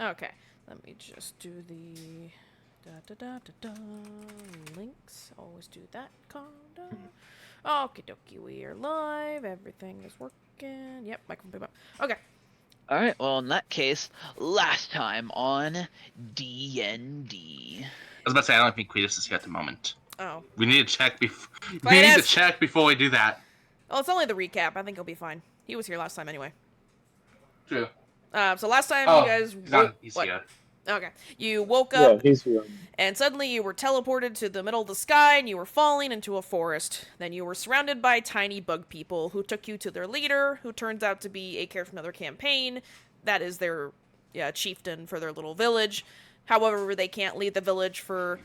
Okay, let me just do the links. Always do that. Conda. Okie dokie, we are live. Everything is working. Yep, microphone pick up. Okay. All right. Well, in that case, last time on D&D. I was about to say I don't think Cletus is here at the moment. Oh. We need to check before. Fine We need to as- check before we do that. Oh, it's only the recap. I think he'll be fine. He was here last time anyway. True. So last time Oh, you guys he's what? here. Okay. You woke Yeah, up he's here. and suddenly you were teleported to the middle of the sky and you were falling into a forest. Then you were surrounded by tiny bug people who took you to their leader, who turns out to be a character from another campaign. That is their chieftain for their little village. However, they can't leave the village for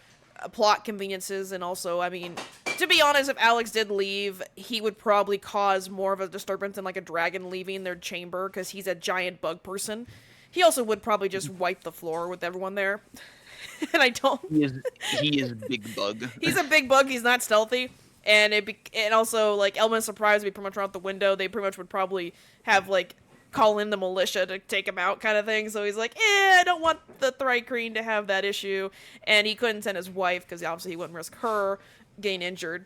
plot conveniences, and also, I mean, to be honest, if Alex did leave, he would probably cause more of a disturbance than like a dragon leaving their chamber, because he's a giant bug person. He also would probably just wipe the floor with everyone there. And I don't... He is big bug. He's a big bug, he's not stealthy. And and also, like, element of surprise would be pretty much out the window. They pretty much would probably have, like, call in the militia to take him out kind of thing. So he's like, I don't want the Thrycreen to have that issue. And he couldn't send his wife, because obviously he wouldn't risk her getting injured.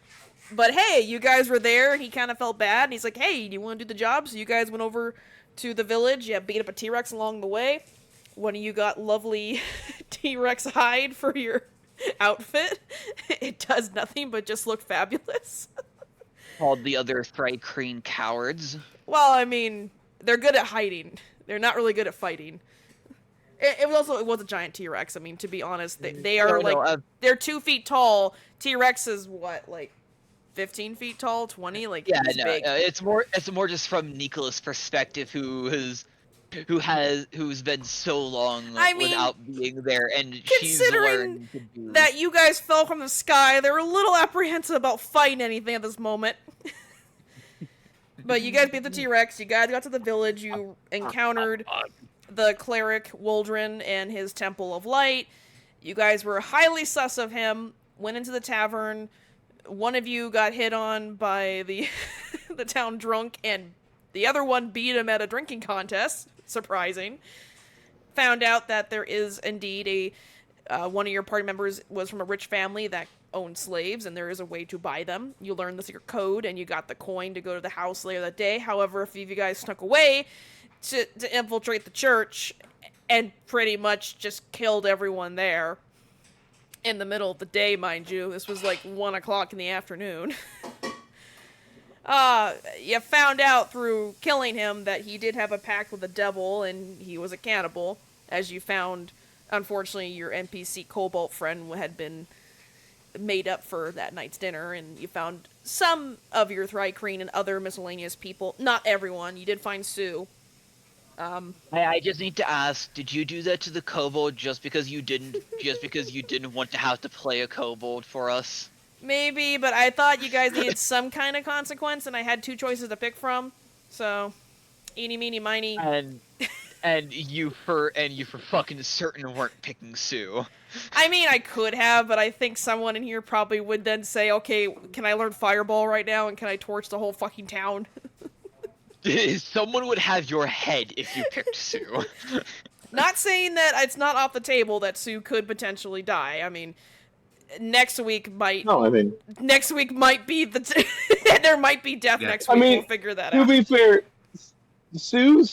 But hey, you guys were there, and he kind of felt bad. And he's like, hey, do you want to do the job? So you guys went over to the village. You beat up a T-Rex along the way. One of you got lovely T-Rex hide for your outfit. It does nothing but just look fabulous. Called the other Thrycreen cowards. Well, I mean, they're good at hiding. They're not really good at fighting. It was a giant T-Rex. I mean, to be honest, they are they're 2 feet tall. T-Rex is what, like 15 feet tall, 20, like Yeah, he's big. it's more just from Nicholas' perspective, who's been so long without being there, and she's learned to do... that you guys fell from the sky, they were a little apprehensive about fighting anything at this moment. But you guys beat the T-Rex, you guys got to the village, you encountered the cleric Waldron and his Temple of Light. You guys were highly sus of him, went into the tavern. One of you got hit on by the the town drunk, and the other one beat him at a drinking contest. Surprising. Found out that there is indeed one of your party members was from a rich family that owned slaves, and there is a way to buy them. You learned the secret code, and you got the coin to go to the house later that day. However, a few of you guys snuck away to infiltrate the church, and pretty much just killed everyone there. In the middle of the day, mind you. This was like 1 o'clock in the afternoon. You found out through killing him that he did have a pact with the devil, and he was a cannibal. As you found, unfortunately, your NPC Cobalt friend had been made up for that night's dinner, and you found some of your Thrycreen and other miscellaneous people. Not everyone. You did find Sue. I just need to ask, did you do that to the kobold just because you didn't want to have to play a kobold for us? Maybe, but I thought you guys needed some kind of consequence, and I had 2 choices to pick from. So, eeny, meeny, miny. And you for fucking certain weren't picking Sue. I mean, I could have, but I think someone in here probably would then say, okay, can I learn Fireball right now, and can I torch the whole fucking town? Someone would have your head if you picked Sue. Not saying that it's not off the table that Sue could potentially die. I mean, next week might... No, I mean... Next week might be the... there might be death next week. We'll figure that out. To be fair, Sue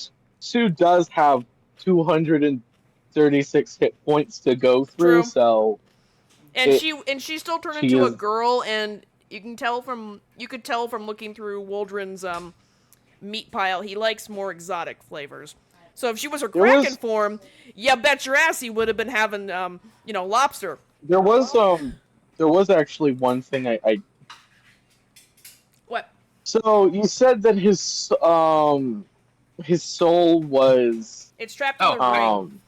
does have 236 hit points to go through, True. So... And she still turned into a girl, and you could tell from looking through Waldron's meat pile, he likes more exotic flavors. So if she was her Kraken form, yeah, bet your ass he would have been having lobster. There was actually one thing I What? So you said that his soul was... It's trapped in the ring.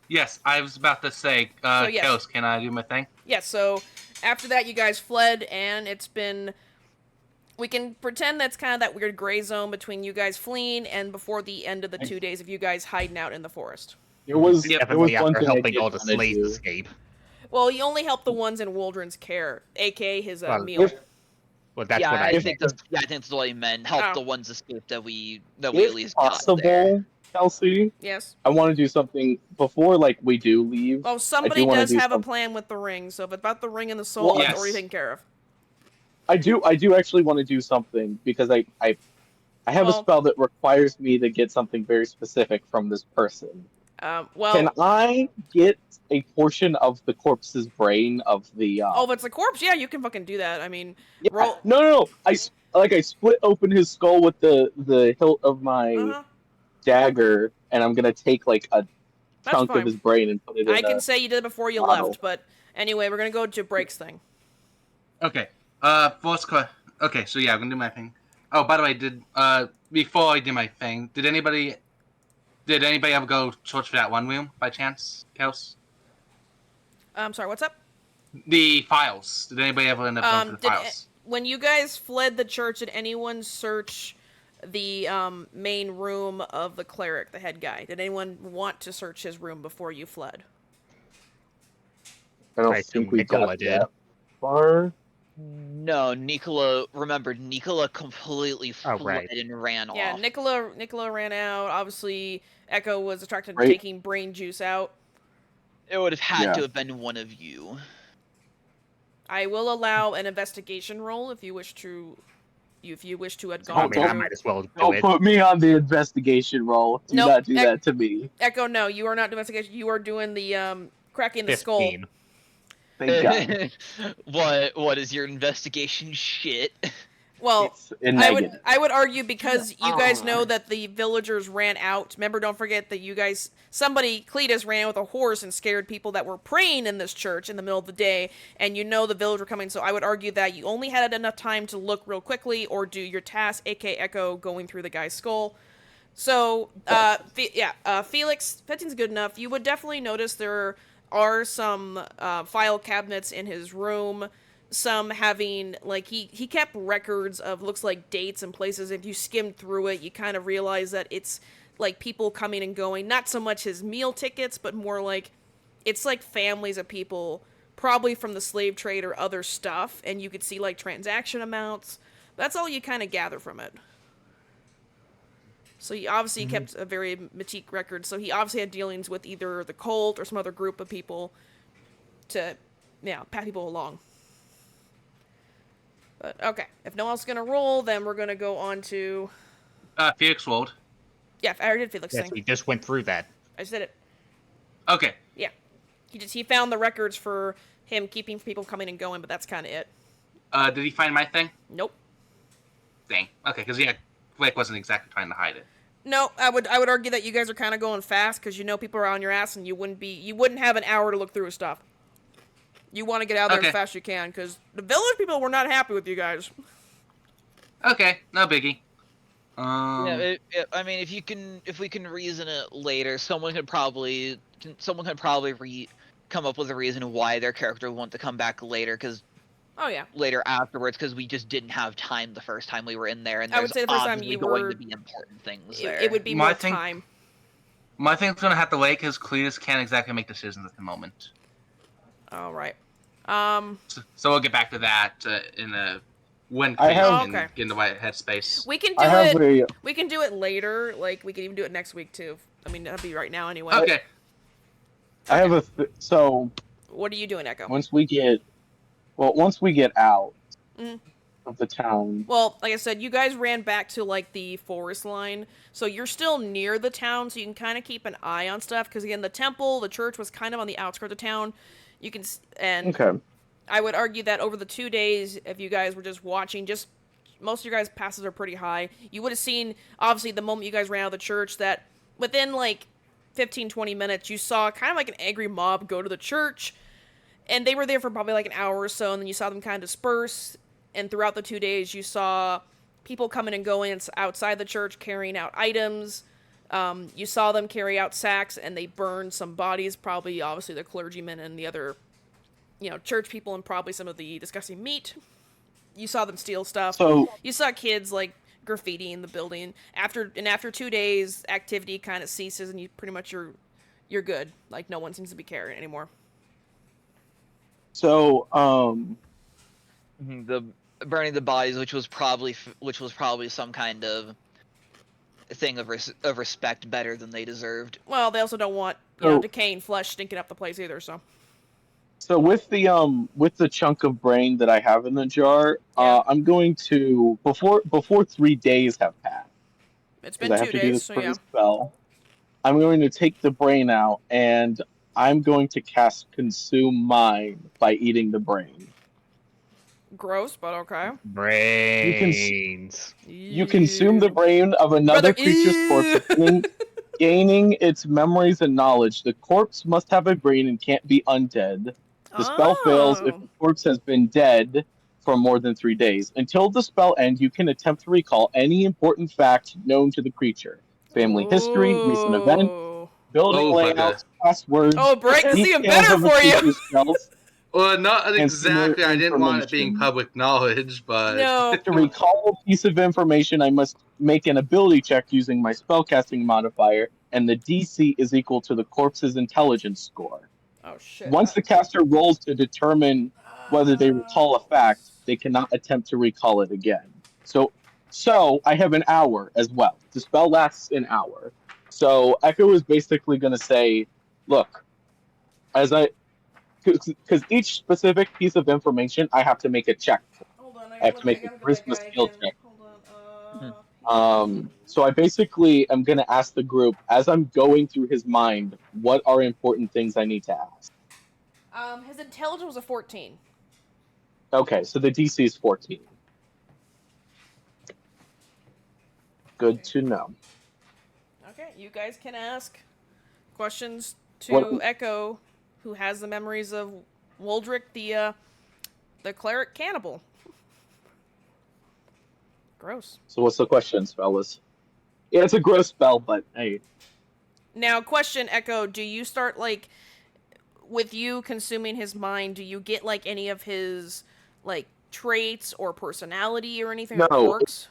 Yes, I was about to say, Chaos, can I do my thing? Yes, so after that you guys fled, and it's been... We can pretend that's kind of that weird gray zone between you guys fleeing and before the end of the 2 days of you guys hiding out in the forest. There was Definitely one after thing I helping did all the wanna slaves do. escape. Well, you only help the ones in Waldron's care, aka his meal. Well, that's yeah, what I think that's what I meant. Help the ones escape that we at least got there. Kelsey. Yes. I want to do something before, like, we do leave. Oh, somebody does have a plan with the ring, so if it's about the ring and the soul, it's already taken care of. I do actually want to do something, because I have a spell that requires me to get something very specific from this person. Can I get a portion of the corpse's brain of the... Oh, if it's a corpse, yeah, you can fucking do that. I mean, yeah. No. I split open his skull with the hilt of my dagger, and I'm gonna take, like, a chunk of his brain and put it in I can say you did it before you left, but anyway, we're gonna go to Break's thing. Okay. Okay, so yeah, I'm gonna do my thing. Oh, by the way, before I do my thing, did anybody ever go search for that one room by chance, Kels? I'm sorry, what's up? The files. Did anybody ever end up going for the files? When you guys fled the church, did anyone search the main room of the cleric, the head guy? Did anyone want to search his room before you fled? I don't think we got that far. No, Nicola completely fled and ran off. Yeah, Nicola ran out. Obviously, Echo was attracted to taking brain juice out. It would have had to have been one of you. I will allow an investigation roll if you wish to have gone. I mean, I might as well do it. Don't put me on the investigation roll. Do not do that to me. Echo, no, you are not doing investigation. You are doing the cracking the skull. Thank God. What is your investigation shit? Well, I would argue because you guys know that the villagers ran out. Remember, don't forget that Cletus ran with a horse and scared people that were praying in this church in the middle of the day, and you know the villagers were coming, so I would argue that you only had enough time to look real quickly or do your task, aka Echo, going through the guy's skull. So, Felix, 15's good enough. You would definitely notice there are some file cabinets in his room. Some having, like, he kept records of, looks like, dates and places. If you skimmed through it, you kind of realize that it's, like, people coming and going. Not so much his meal tickets, but more like, it's, like, families of people, probably from the slave trade or other stuff. And you could see, like, transaction amounts. That's all you kind of gather from it. So he obviously kept a very meticulous record. So he obviously had dealings with either the cult or some other group of people to, pass people along. But, okay, if no one's going to roll, then we're going to go on to... Felix rolled. Yeah, I already did Felix thing. We just went through that. I just did it. Okay. Yeah. He found the records for him keeping people coming and going, but that's kind of it. Did he find my thing? Nope. Dang. Okay, because, Blake wasn't exactly trying to hide it. No, I would argue that you guys are kind of going fast, because you know people are on your ass, and you wouldn't have an hour to look through stuff. You want to get out there as fast as you can, because the village people were not happy with you guys. Okay, no biggie. I mean, if we can reason it later, someone could probably come up with a reason why their character would want to come back later, later afterwards, because we just didn't have time the first time we were in there, and I would say the first time you were going to be important things there. It would be more time. My thing's gonna have to wait because Cletus can't exactly make decisions at the moment. All right. So we'll get back to that when I can get in the right headspace. We can do it. We can do it later. Like we can even do it next week too. I mean, that'd be right now anyway. Okay. I have so. What are you doing, Echo? Once we get out of the town. Well, like I said, you guys ran back to like the forest line, so you're still near the town, so you can kind of keep an eye on stuff. Because again, the church was kind of on the outskirts of town. You can I would argue that over the 2 days, if you guys were just watching, most of your guys' passes are pretty high. You would have seen, obviously, the moment you guys ran out of the church, that within like 15-20 minutes, you saw kind of like an angry mob go to the church. And they were there for probably like an hour or so, and then you saw them kind of disperse. And throughout the 2 days, you saw people coming and going outside the church, carrying out items. You saw them carry out sacks, and they burned some bodies, probably, obviously, the clergymen and the other, church people, and probably some of the disgusting meat. You saw them steal stuff. So you saw kids, like, graffitiing the building. After 2 days, activity kind of ceases, and you pretty much you're good. Like, no one seems to be caring anymore. So, the burning the bodies, which was probably some kind of thing of respect better than they deserved. Well, they also don't want decaying flesh stinking up the place either. So with the chunk of brain that I have in the jar, I'm going to before 3 days have passed. It's been 2 days, I have to do this so for the spell. I'm going to take the brain out, and I'm going to cast Consume Mind by eating the brain. Gross, but okay. Brains. You consume the brain of another creature's corpse, gaining its memories and knowledge. The corpse must have a brain and can't be undead. The spell fails if the corpse has been dead for more than 3 days. Until the spell ends, you can attempt to recall any important fact known to the creature. Family history, recent event, building layouts, passwords. Oh, break is even better for you! Well, not exactly. I didn't want it being public knowledge, but... No. To recall a piece of information, I must make an ability check using my spellcasting modifier, and the DC is equal to the corpse's intelligence score. Oh, shit. Once the caster rolls to determine whether they recall a fact, they cannot attempt to recall it again. So I have an hour as well. The spell lasts an hour. So Echo is basically going to say, look, because each specific piece of information, I have to make a check. Hold on, I have to make a charisma skill check. Hold on. So I basically am going to ask the group, as I'm going through his mind, what are important things I need to ask? His intelligence was a 14. Okay, so the DC is 14. Good to know. Okay, you guys can ask questions to Echo, who has the memories of Woldrick, the cleric cannibal. Gross. So what's the question, fellas? Yeah, it's a gross spell, but hey. Now, question, Echo, do you start, like, with you consuming his mind, do you get, like, any of his, like, traits or personality or anything? No, quirks?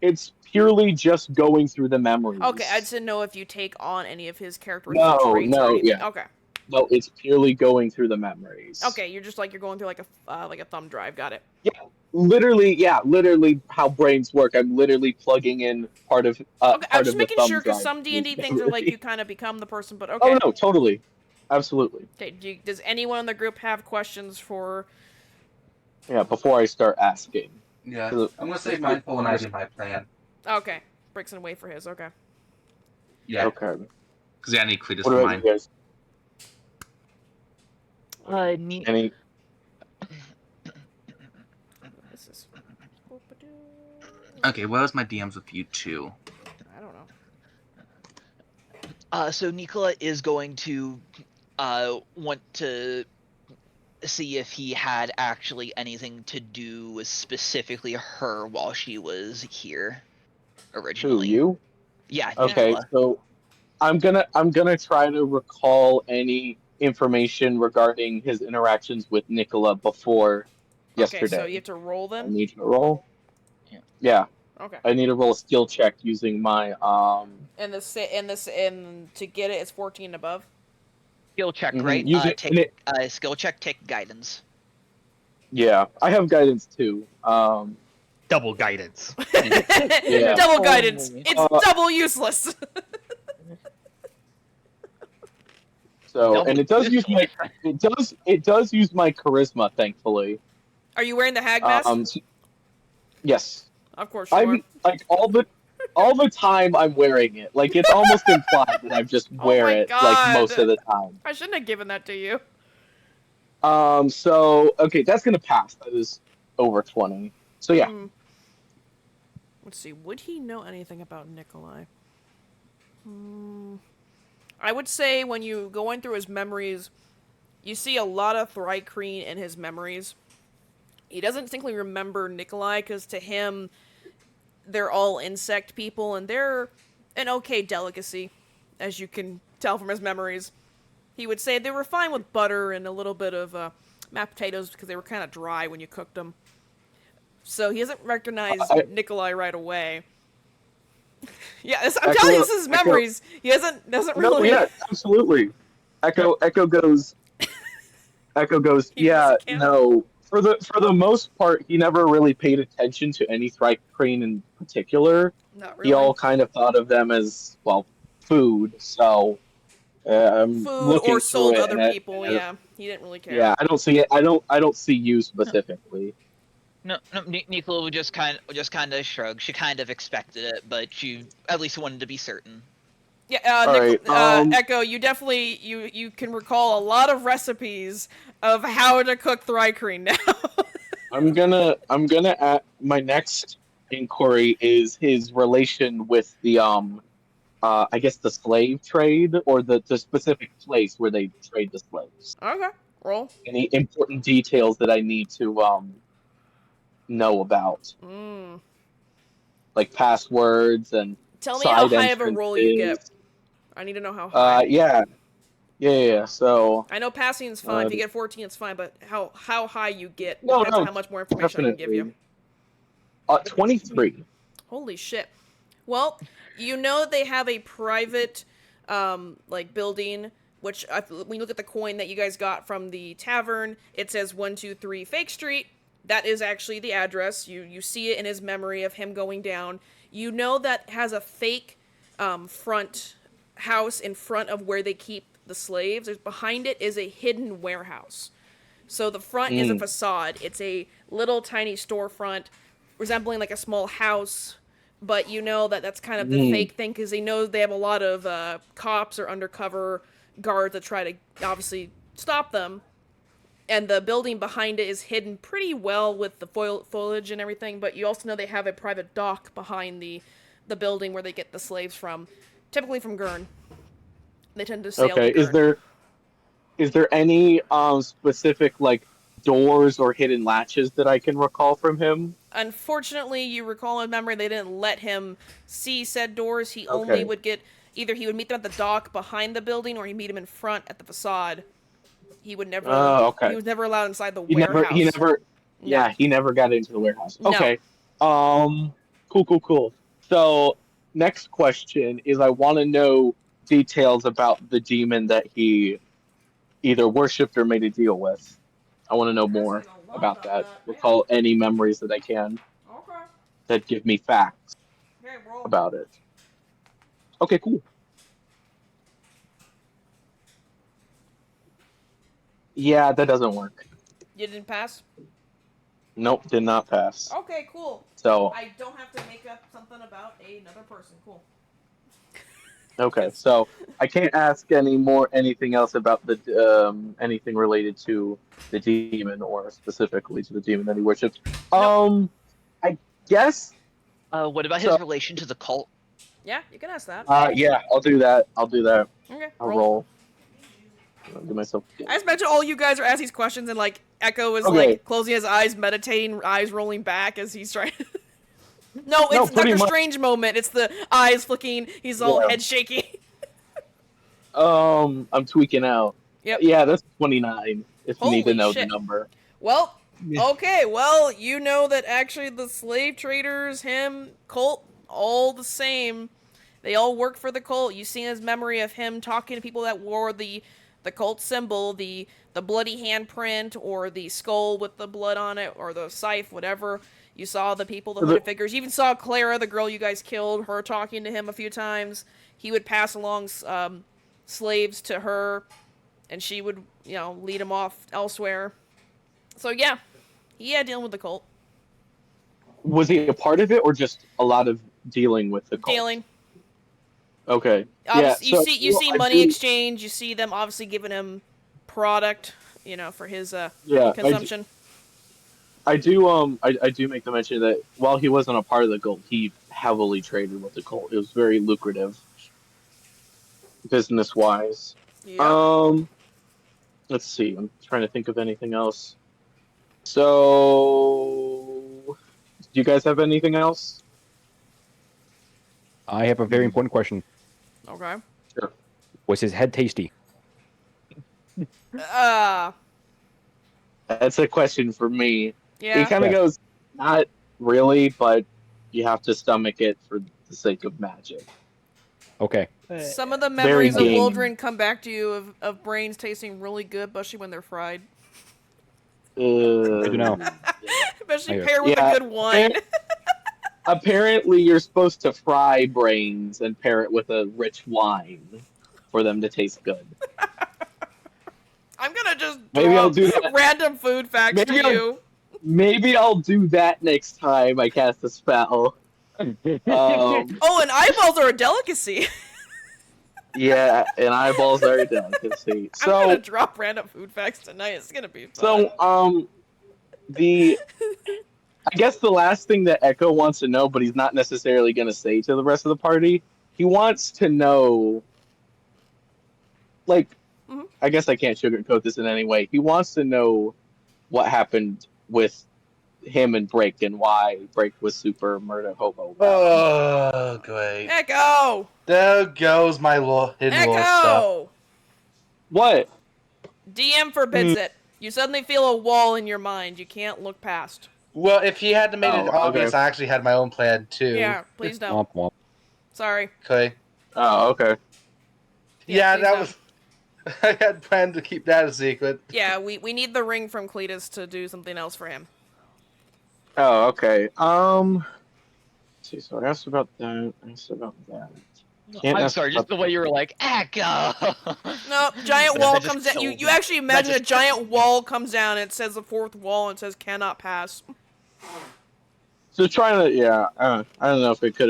It's purely just going through the memories. Okay, I just didn't know if you take on any of his characteristics traits or anything. Yeah. Okay. No, it's purely going through the memories. Okay, you're just, like, you're going through, like a thumb drive. Got it. Yeah. Literally how brains work. I'm literally plugging in part of okay, I'm just making sure, because some D&D things are like you kind of become the person, but okay. Oh, no, totally. Absolutely. Okay, does anyone in the group have questions for... Yeah, before I start asking. Yeah, I'm going to save mine for when I do my plan. Okay, Brixton wait for his, okay. Yeah. Okay. Because I need Cletus for mine. You guys? Any... Okay, what was my DMs with you two? I don't know. So Nicola is going to want to see if he had actually anything to do with specifically her while she was here originally. Who, you? Yeah. Okay, Nicola. so I'm gonna try to recall any information regarding his interactions with Nicola before yesterday. Okay, so you have to roll them? I need to roll? Yeah. Okay. I need to roll a skill check using my And to get it, it's 14 and above. Skill check, Mm-hmm. right? Take skill check. Take guidance. Yeah, I have guidance too. Double guidance. Yeah. Double guidance. It's double useless. So, and it does use my charisma, thankfully. Are you wearing the hag mask? Yes. Of course you are. I'm like all the time I'm wearing it. Like it's almost implied that I just wear it like most of the time. I shouldn't have given that to you. So okay, that's gonna pass. That is over 20. So yeah. Let's see. Would he know anything about Nikolai? I would say when you going through his memories, you see a lot of Thrycreen in his memories. He doesn't distinctly remember Nikolai, because to him, they're all insect people, and they're an okay delicacy, as you can tell from his memories. He would say they were fine with butter and a little bit of mashed potatoes, because they were kind of dry when you cooked them. So he doesn't recognize Nikolai right away. Yeah, I'm telling you, this is his memories. He doesn't really... No, yeah, absolutely. Echo goes... yeah, no... For the most part, he never really paid attention to any Thrycreen in particular. Not really. He all kind of thought of them as, well, food. So I'm Food looking or sold through it, other people. Yeah, he didn't really care. yeah, I don't see it. I don't see you specifically. No, Nicola would just kind of shrug. She kind of expected it, but she at least wanted to be certain. Yeah, Right, Echo, you definitely you can recall a lot of recipes of how to cook thri-kreen now. I'm gonna my next inquiry is his relation with the I guess the slave trade or the specific place where they trade the slaves. Okay, roll. Any important details that I need to know about, like passwords and Tell me how side high of a roll you entrances. get. I need to know how high. Yeah. So I know passing is fine. If you get 14, it's fine. But how high you get no, depends on how much more information I can give you. 23. Holy shit. Well, you know that they have a private, like, building, which, when you look at the coin that you guys got from the tavern, it says 123 Fake Street. That is actually the address. You see it in his memory of him going down. You know that has a fake, front house in front of where they keep the slaves. Behind it is a hidden warehouse. So the front is a facade. It's a little tiny storefront resembling like a small house, but you know that that's kind of the fake thing because they know they have a lot of cops or undercover guards that try to obviously stop them. And the building behind it is hidden pretty well with the foliage and everything, but you also know they have a private dock behind the building where they get the slaves from, typically from Gurn. They tend to sail to Gurn. Is there any specific like doors or hidden latches that I can recall from him? Unfortunately, you recall in memory they didn't let him see said doors. He only would get either he would meet them at the dock behind the building, or he'd meet them in front at the facade. He would never. He was never allowed inside the warehouse. He never got into the warehouse. No. Okay. Cool. So next question is, I want to know details about the demon that he either worshipped or made a deal with. I want to know more about that. Recall any memories that I can that give me facts about it. Okay, cool. Yeah, that doesn't work. You didn't pass? Nope, did not pass. Okay, cool. So I don't have to make up something about another person. Cool. Okay, so I can't ask anything else about the anything related to the demon or specifically to the demon that he worshipped. Nope. I guess. What about his relation to the cult? Yeah, you can ask that. Yeah, I'll do that. Okay. I'll roll. I'll give myself. I just mentioned all you guys are asking these questions, and like Echo is like closing his eyes, meditating, eyes rolling back as he's trying. No, it's Doctor Strange moment. It's the eyes flicking. He's all head shaking. I'm tweaking out. Yep. Yeah, that's 29. If you need to know the number. Well, okay. Well, you know that actually the slave traders, him, cult, all the same. They all work for the cult. You see his memory of him talking to people that wore the cult symbol, the bloody handprint, or the skull with the blood on it, or the scythe, whatever. You saw the people, the hooded figures. You even saw Clara, the girl you guys killed, her talking to him a few times. He would pass along slaves to her, and she would, lead him off elsewhere. So yeah, he had dealing with the cult. Was he a part of it, or just a lot of dealing with the cult? Dealing. Okay. You see money exchange. You see them obviously giving him product, for his consumption. I do make the mention that while he wasn't a part of the cult, he heavily traded with the cult. It was very lucrative, business wise. Yeah. Let's see. I'm trying to think of anything else. So, do you guys have anything else? I have a very important question. Okay. Sure. Was his head tasty? That's a question for me. Yeah. He kind of goes, not really, but you have to stomach it for the sake of magic. Okay. Some of the memories of Waldron come back to you of brains tasting really good, especially when they're fried. Good to know. Especially paired with a good wine. apparently you're supposed to fry brains and pair it with a rich wine for them to taste good. I'm gonna just Maybe I'll drop do that. random food facts to you. Maybe I'll do that next time I cast a spell. Oh, and eyeballs are a delicacy. Yeah, and eyeballs are a delicacy. I'm gonna So, drop random food facts tonight. It's gonna be fun. so I guess the last thing that Echo wants to know, but he's not necessarily going to say to the rest of the party, he wants to know, like, Mhm. I guess I can't sugarcoat this in any way. He wants to know what happened with him and Break and why Break was super murder hobo. Oh, great. Echo! There goes my hidden lore stuff. Echo! What? DM forbids it. You suddenly feel a wall in your mind you can't look past. Well, if he hadn't made it Oh, obvious, okay. I actually had my own plan too. Yeah, please don't. Womp womp. Sorry. Okay. Oh, okay. Yeah, please that don't. was. I had planned to keep that a secret. Yeah, we need the ring from Cletus to do something else for him. Oh, okay. Let's see, so I asked about that. I asked about that. I'm sorry, just the way you were like, Echo! No, giant wall That just comes down. killed You me. actually imagine a just giant wall comes down and it says the fourth wall and it says cannot pass. So trying to, yeah, I don't know if it could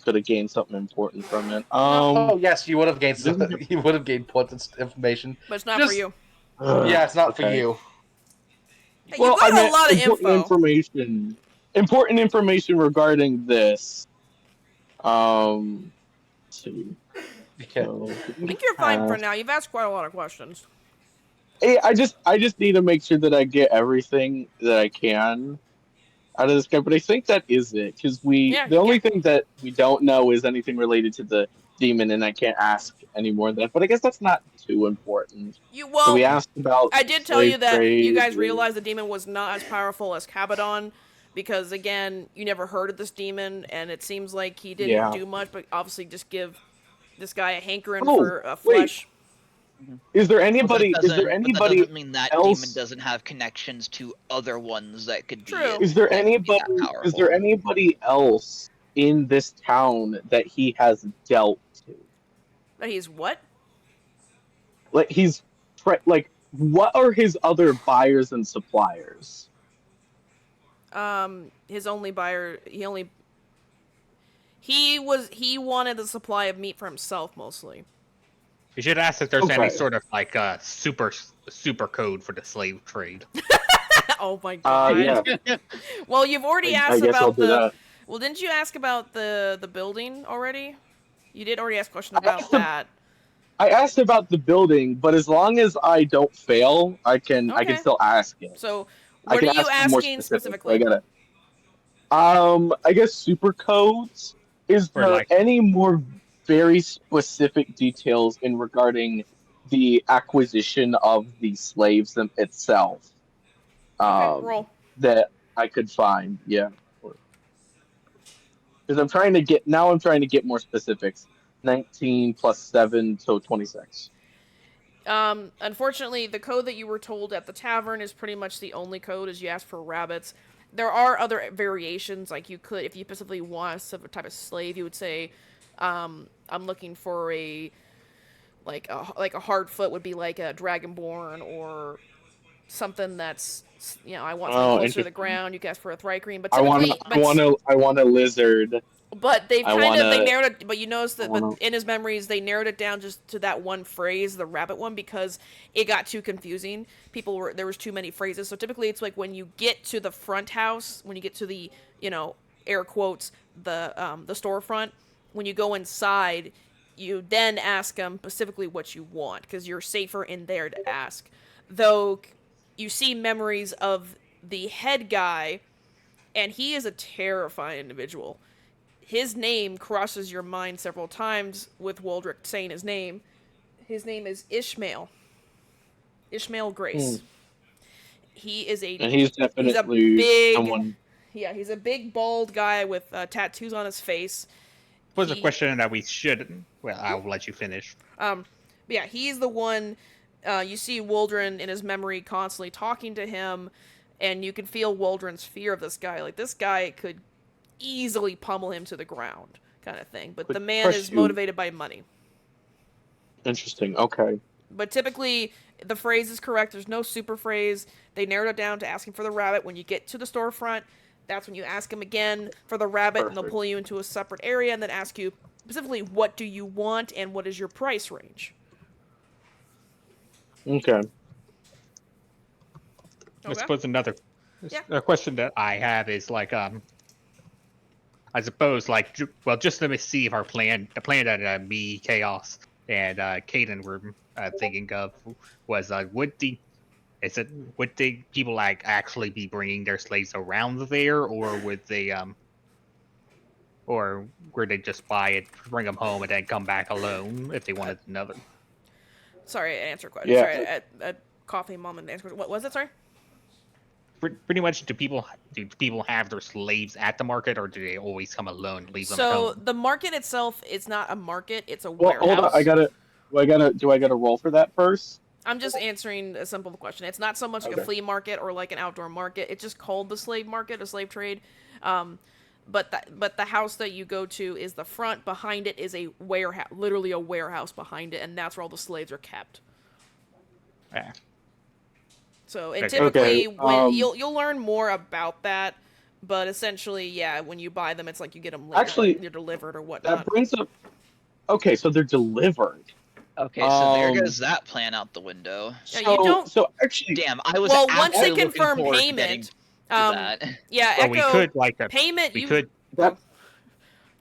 have gained something important from it. Oh yes, you would have gained you would have gained important information. But it's not for you. Yeah, it's not for okay. you. Hey, Well, you got I meant a lot of important info. information. Important information regarding this. Let's see. Yeah. So, I think you're fine for now. You've asked quite a lot of questions. I just need to make sure that I get everything that I can out of this guy, but I think that is it, because the only thing that we don't know is anything related to the demon, and I can't ask any more than that. But I guess that's not too important. So we asked about. I did tell you that you guys realized the demon was not as powerful as Cabadon, because again, you never heard of this demon, and it seems like he didn't do much, but obviously just give this guy a hankering for flesh. Is there anybody? But that doesn't mean that else? demon doesn't have connections to other ones that could be. True. Is there anybody else in this town that he has dealt to? That he's what? Like what are his other buyers and suppliers? His only buyer, he wanted the supply of meat for himself mostly. You should ask if there's any sort of like super code for the slave trade. Oh my god. Yeah. Well, you've already asked I guess I'll about do that. Well, didn't you ask about the building already? You did already ask a question about that. I asked about the building, but as long as I don't fail, I can still ask it. So, what are you asking specifically? I got it. I guess super codes. Is there any more very specific details in regarding the acquisition of the slaves itself? Roll. That I could find, yeah. Because I'm trying to get more specifics. 19 plus 7, so 26. Unfortunately, the code that you were told at the tavern is pretty much the only code, as you asked for rabbits. There are other variations, like you could, if you specifically want a type of slave, you would say, I'm looking for a hard foot would be like a dragonborn, or something that's, I want something closer to the ground. You can ask for a thrycreen, but typically, I want a lizard. But they narrowed it. But you notice that in his memories, they narrowed it down just to that one phrase, the rabbit one, because it got too confusing. There was too many phrases. So typically, it's like when you get to the front house, when you get to the, air quotes, the storefront, when you go inside, you then ask them specifically what you want, because you're safer in there to ask. Though you see memories of the head guy, and he is a terrifying individual. His name crosses your mind several times with Waldrick saying his name. His name is Ishmael. Ishmael Grace. He is he's definitely someone. Yeah, he's a big bald guy with tattoos on his face. Was a question that we should. Well, I'll let you finish. Yeah, he's the one. You see Waldron in his memory constantly talking to him, and you can feel Waldron's fear of this guy. Like, this guy could easily pummel him to the ground, kind of thing. But Could the man crush is you. motivated by money. Interesting. Okay. But typically, the phrase is correct. There's no super phrase. They narrowed it down to asking for the rabbit. When you get to the storefront, that's when you ask them again for the rabbit, and they'll pull you into a separate area and then ask you specifically, what do you want and what is your price range? Okay. I suppose another a question that I have is like, I suppose like, well, just let me see if the plan that me, Chaos, and Caden were thinking of was would the people like actually be bringing their slaves around there, or would they or were they just buy it, bring them home, and then come back alone if they wanted another? Sorry, answer question. Yeah. Sorry, a coffee moment answer question. What was it? Sorry. Pretty much, do people have their slaves at the market, or do they always come alone, leave them at So home? the market itself is not a market; it's a Well, warehouse. hold on. Do I gotta roll for that first? I'm just answering a simple question. It's not so much like a flea market or like an outdoor market. It's just called the slave market, a slave trade. But the house that you go to is the front. Behind it is a warehouse, literally a warehouse behind it, and that's where all the slaves are kept. Yeah. So, and typically, Okay, when you'll learn more about that, but essentially, yeah, when you buy them, it's like you get them later, Actually, they're delivered or whatnot. that brings up. Okay, so they're delivered. Okay, so there goes that plan out the window. Yeah, you don't. So actually, Damn, I was Well, once they actually looking confirm forward to getting payment, to that. yeah, Well, Echo. we could like payment.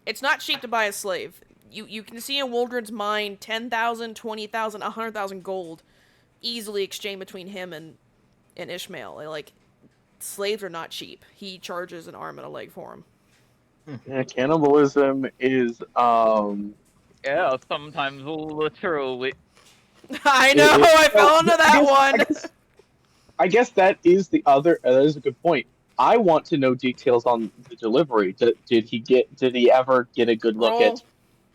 It's not cheap to buy a slave. You can see in Waldron's mind 10,000, 20,000, 100,000 gold easily exchanged between him and Ishmael. Like, slaves are not cheap. He charges an arm and a leg for them. yeah, cannibalism is Yeah, sometimes literally. I know. I fell into that one. I guess that is the other. That is a good point. I want to know details on the delivery. Did he ever get a good look at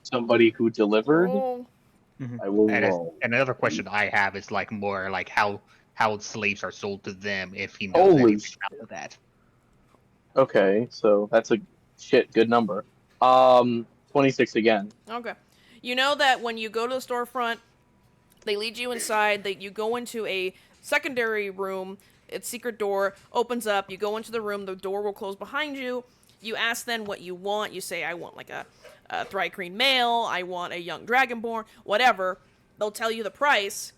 somebody who delivered? I will roll. And another question I have is like more like how slaves are sold to them, if he knows anything about that. Okay, so that's a good number. 26 again. Okay. You know that when you go to the storefront, they lead you inside, you go into a secondary room, its secret door opens up, you go into the room, the door will close behind you, you ask then what you want, you say, I want like a Thrycreen male, I want a young dragonborn, whatever, they'll tell you the price,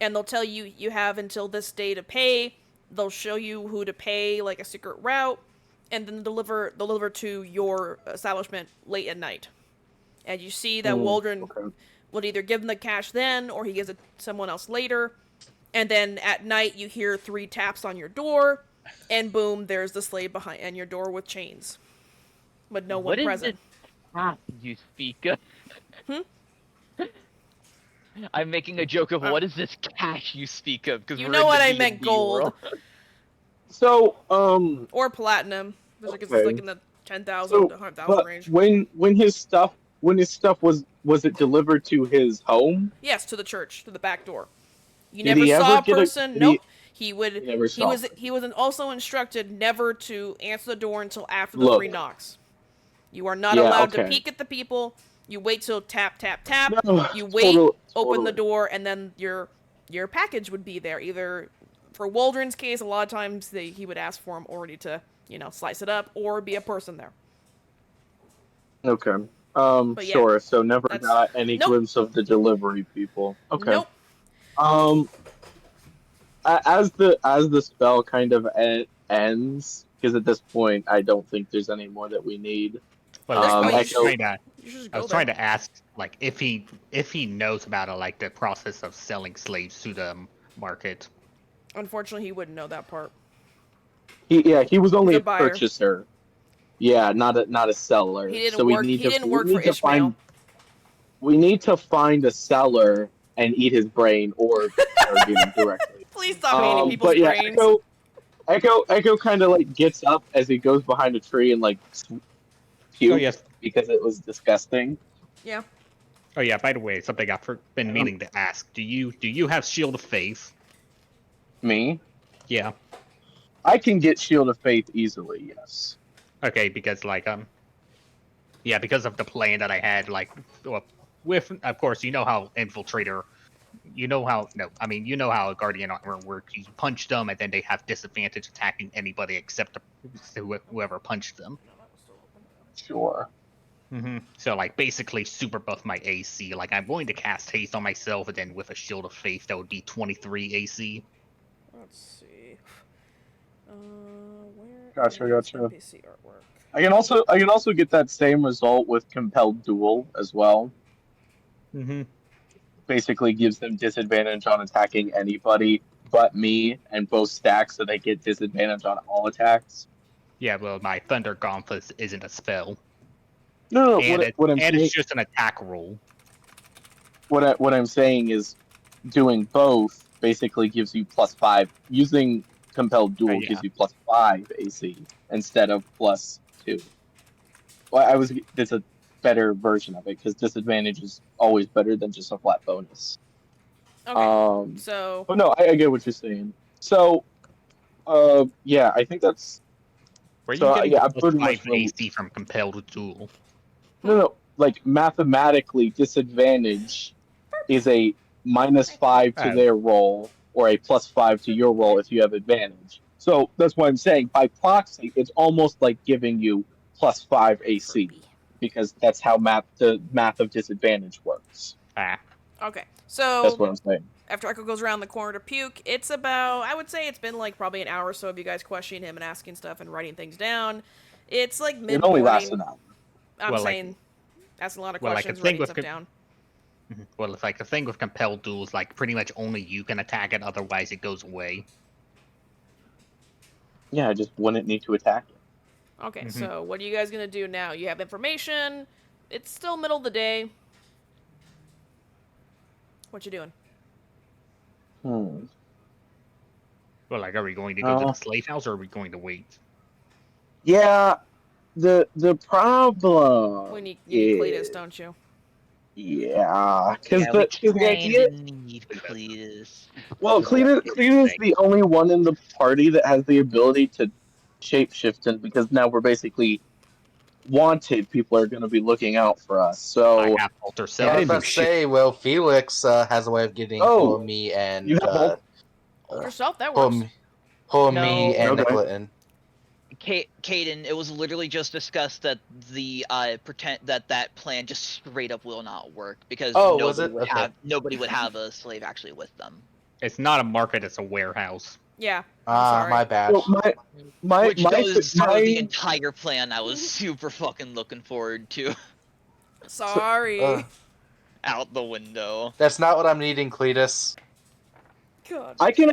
and they'll tell you you have until this day to pay, they'll show you who to pay, like a secret route, and then deliver to your establishment late at night. And you see that Waldron would either give them the cash then, or he gives it to someone else later. And then at night, you hear 3 taps on your door, and boom, there's the slave behind and your door with chains, but no one present. What is this you speak of? I'm making a joke of what is this cash you speak of? Because you know what I meant, gold. So, or platinum. There's like, it's like in the 10,000 to 100,000 range. When his stuff was it delivered to his home? Yes, to the church, to the back door. You never saw a person. Nope. He was also instructed never to answer the door until after the 3 knocks. You are not allowed to peek at the people. You wait till tap tap tap. No, you wait, open the door, and then your package would be there. Either for Waldron's case, a lot of times he would ask for him already to slice it up, or be a person there. Okay. Yeah, sure. So never got any glimpse of the delivery people. Okay. Nope. As the spell kind of ends, because at this point I don't think there's any more that we need. Well, I was trying to ask, like, if he knows about like the process of selling slaves to the market. Unfortunately, he wouldn't know that part. He was only a purchaser. Yeah, not a seller. He didn't work. He didn't work for Ishmael. We need to find a seller and eat his brain, or target him directly. Please stop eating people's brains. Echo kind of like gets up as he goes behind a tree and like pukes because it was disgusting. Yeah. Oh yeah. By the way, something I've been meaning to ask: Do you have Shield of Faith? Me? Yeah. I can get Shield of Faith easily. Yes. Okay, because yeah, because of the plan that I had, with, of course, you know how Infiltrator, you know how, no, I mean, you know how a Guardian armor works. You punch them, and then they have disadvantage attacking anybody except whoever punched them. Sure. So, basically super buff my AC. I'm going to cast Haste on myself, and then with a Shield of Faith, that would be 23 AC. Let's see. Where Gotcha. NPC artwork? I can also get that same result with Compelled Duel as well. Basically gives them disadvantage on attacking anybody but me, and both stack, so they get disadvantage on all attacks. Yeah, well, my Thunder Gauntlet isn't a spell. No, and saying, it's just an attack roll. What I'm saying is, doing both basically gives you +5. Using Compelled Duel gives you +5 AC instead of +2. Well, it's a better version of it because disadvantage is always better than just a flat bonus. Okay. But no, I get what you're saying. So, yeah, I think that's. Were you getting I'm pretty much AC from Compelled Duel? No, mathematically, disadvantage is a -5 to their roll or a +5 to your roll if you have advantage. So that's what I'm saying. By proxy, it's almost like giving you +5 AC because that's how the math of disadvantage works. Okay, so that's what I'm saying. After Echo goes around the corner to puke, it's about, I would say it's been probably an hour or so of you guys questioning him and asking stuff and writing things down. It's mid-morning. It only lasts an hour. I'm saying asking a lot of questions, writing stuff down. Well, it's the thing with Compelled Duels, pretty much only you can attack it, otherwise it goes away. Yeah, I just wouldn't need to attack it. Okay, so what are you guys going to do now? You have information. It's still middle of the day. What you doing? Well, are we going to go to the slave house, or are we going to wait? Yeah, the problem. We need Cletus, don't you? Yeah, because the idea. Need Cletus. Well, Cletus is the only one in the party that has the ability to shapeshift, and because now we're basically wanted, people are going to be looking out for us. So I have Alter Self. I was about to say, well, Felix has a way of getting me and you have Alter Self. That works. Pull me and Nicola in. Caden, it was literally just discussed that the that plan just straight up will not work because nobody would have a slave actually with them. It's not a market; it's a warehouse. Yeah. My bad. Which goes through the entire plan I was super fucking looking forward to. Sorry. Out the window. That's not what I'm needing, Cletus. God. I can.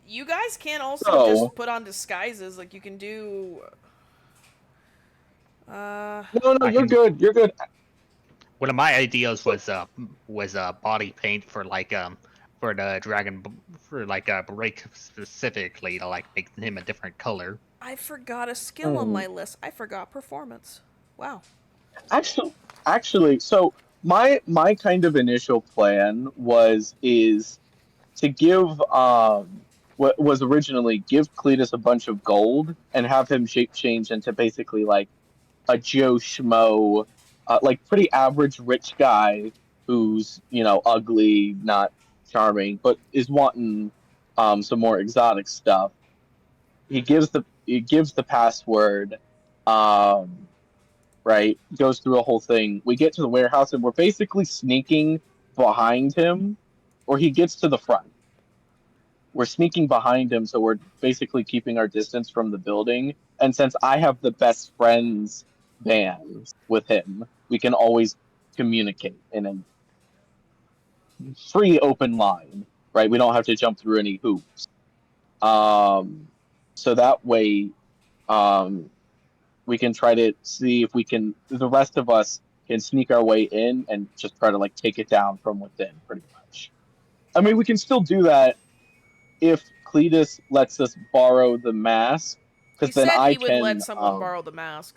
You guys can also just put on disguises, you can do. No, you're good. You're good. One of my ideas was body paint for for the dragon for break specifically to make him a different color. I forgot a skill on my list. I forgot performance. Wow. Actually, so my kind of initial plan is to give what was originally give Cletus a bunch of gold and have him shape change into basically a Joe Schmo, pretty average rich guy who's ugly, not charming, but is wanting some more exotic stuff. He gives the password, right? Goes through a whole thing. We get to the warehouse and we're basically sneaking behind him, or he gets to the front. We're sneaking behind him, so we're basically keeping our distance from the building. And since I have the best friends band with him, we can always communicate in a free, open line, right? We don't have to jump through any hoops. So that way, we can try to see if the rest of us can sneak our way in and just try to take it down from within, pretty much. I mean, we can still do that if Cletus lets us borrow the mask, because then he would let someone borrow the mask.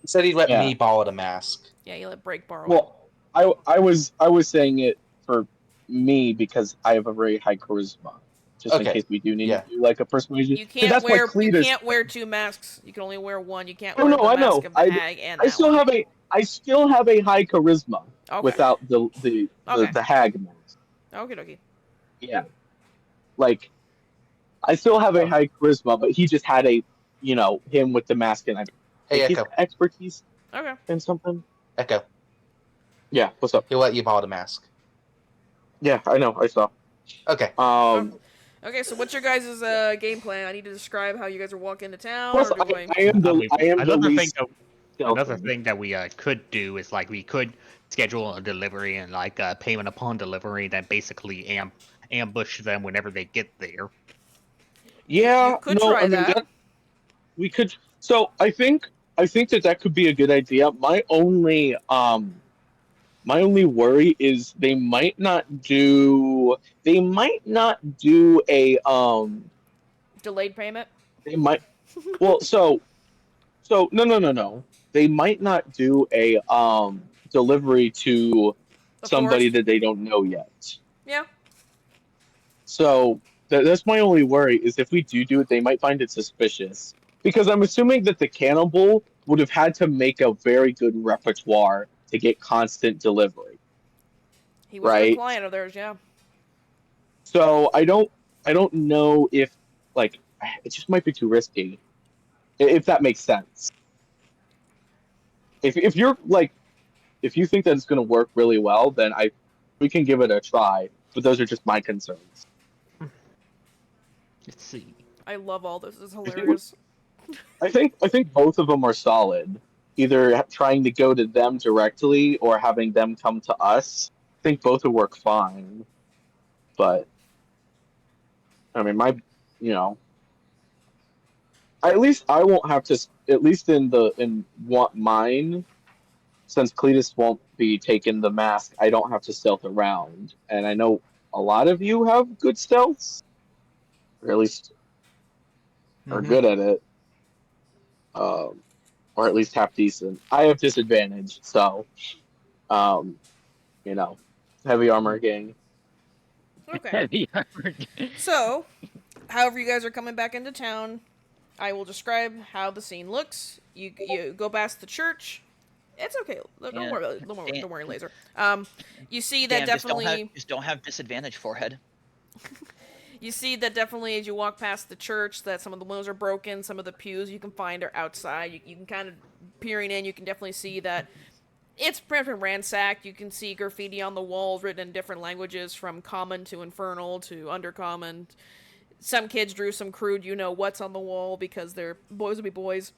He said he'd let me borrow the mask. Yeah, he let Break borrow. Well, I was saying it for me because I have a very high charisma, just in case we do need to do like a persuasion. You can't wear two masks. You can only wear one. You can't wear the mask of the hag and I still have a high charisma without the hag mask. Okay. Yeah. Like, I still have a high charisma, but he just had him with the mask and expertise. Okay. And something. Echo. Yeah, what's up? He'll let you borrow the mask. Yeah, I know, I saw. Okay. Okay, so what's your guys' game plan? I need to describe how you guys are walking into town. Plus, Another thing that we could do is like we could schedule a delivery and like payment upon delivery, then basically ambush them whenever they get there. Yeah, you could try that. We could. So I think that could be a good idea. My only worry is they might not do a delayed payment. They might. Well, so no. They might not do a delivery to somebody that they don't know yet. Yeah. So that's my only worry is if we do it, they might find it suspicious. Because I'm assuming that the cannibal would have had to make a very good repertoire to get constant delivery. He was a client of theirs, yeah. So I don't know if it just might be too risky. If that makes sense. If you think that it's going to work really well, then we can give it a try. But those are just my concerns. Let's see. I love all this. This is hilarious. I think both of them are solid. Either trying to go to them directly or having them come to us. I think both would work fine. But I mean, at least I won't have to. At least in mine, since Cletus won't be taking the mask, I don't have to stealth around. And I know a lot of you have good stealths, or at least are good at it, or at least half decent. I have disadvantage, so heavy armor gang. Okay. Heavy armor gang. So, however you guys are coming back into town, I will describe how the scene looks. You go past the church. It's okay. Don't worry, Laser. You see that definitely. Just don't have disadvantage forehead. You see that definitely as you walk past the church that some of the windows are broken, some of the pews you can find are outside. You can kind of peering in. You can definitely see that it's pretty ransacked. You can see graffiti on the walls written in different languages, from common to infernal to undercommon. Some kids drew some crude what's on the wall because they're boys will be boys.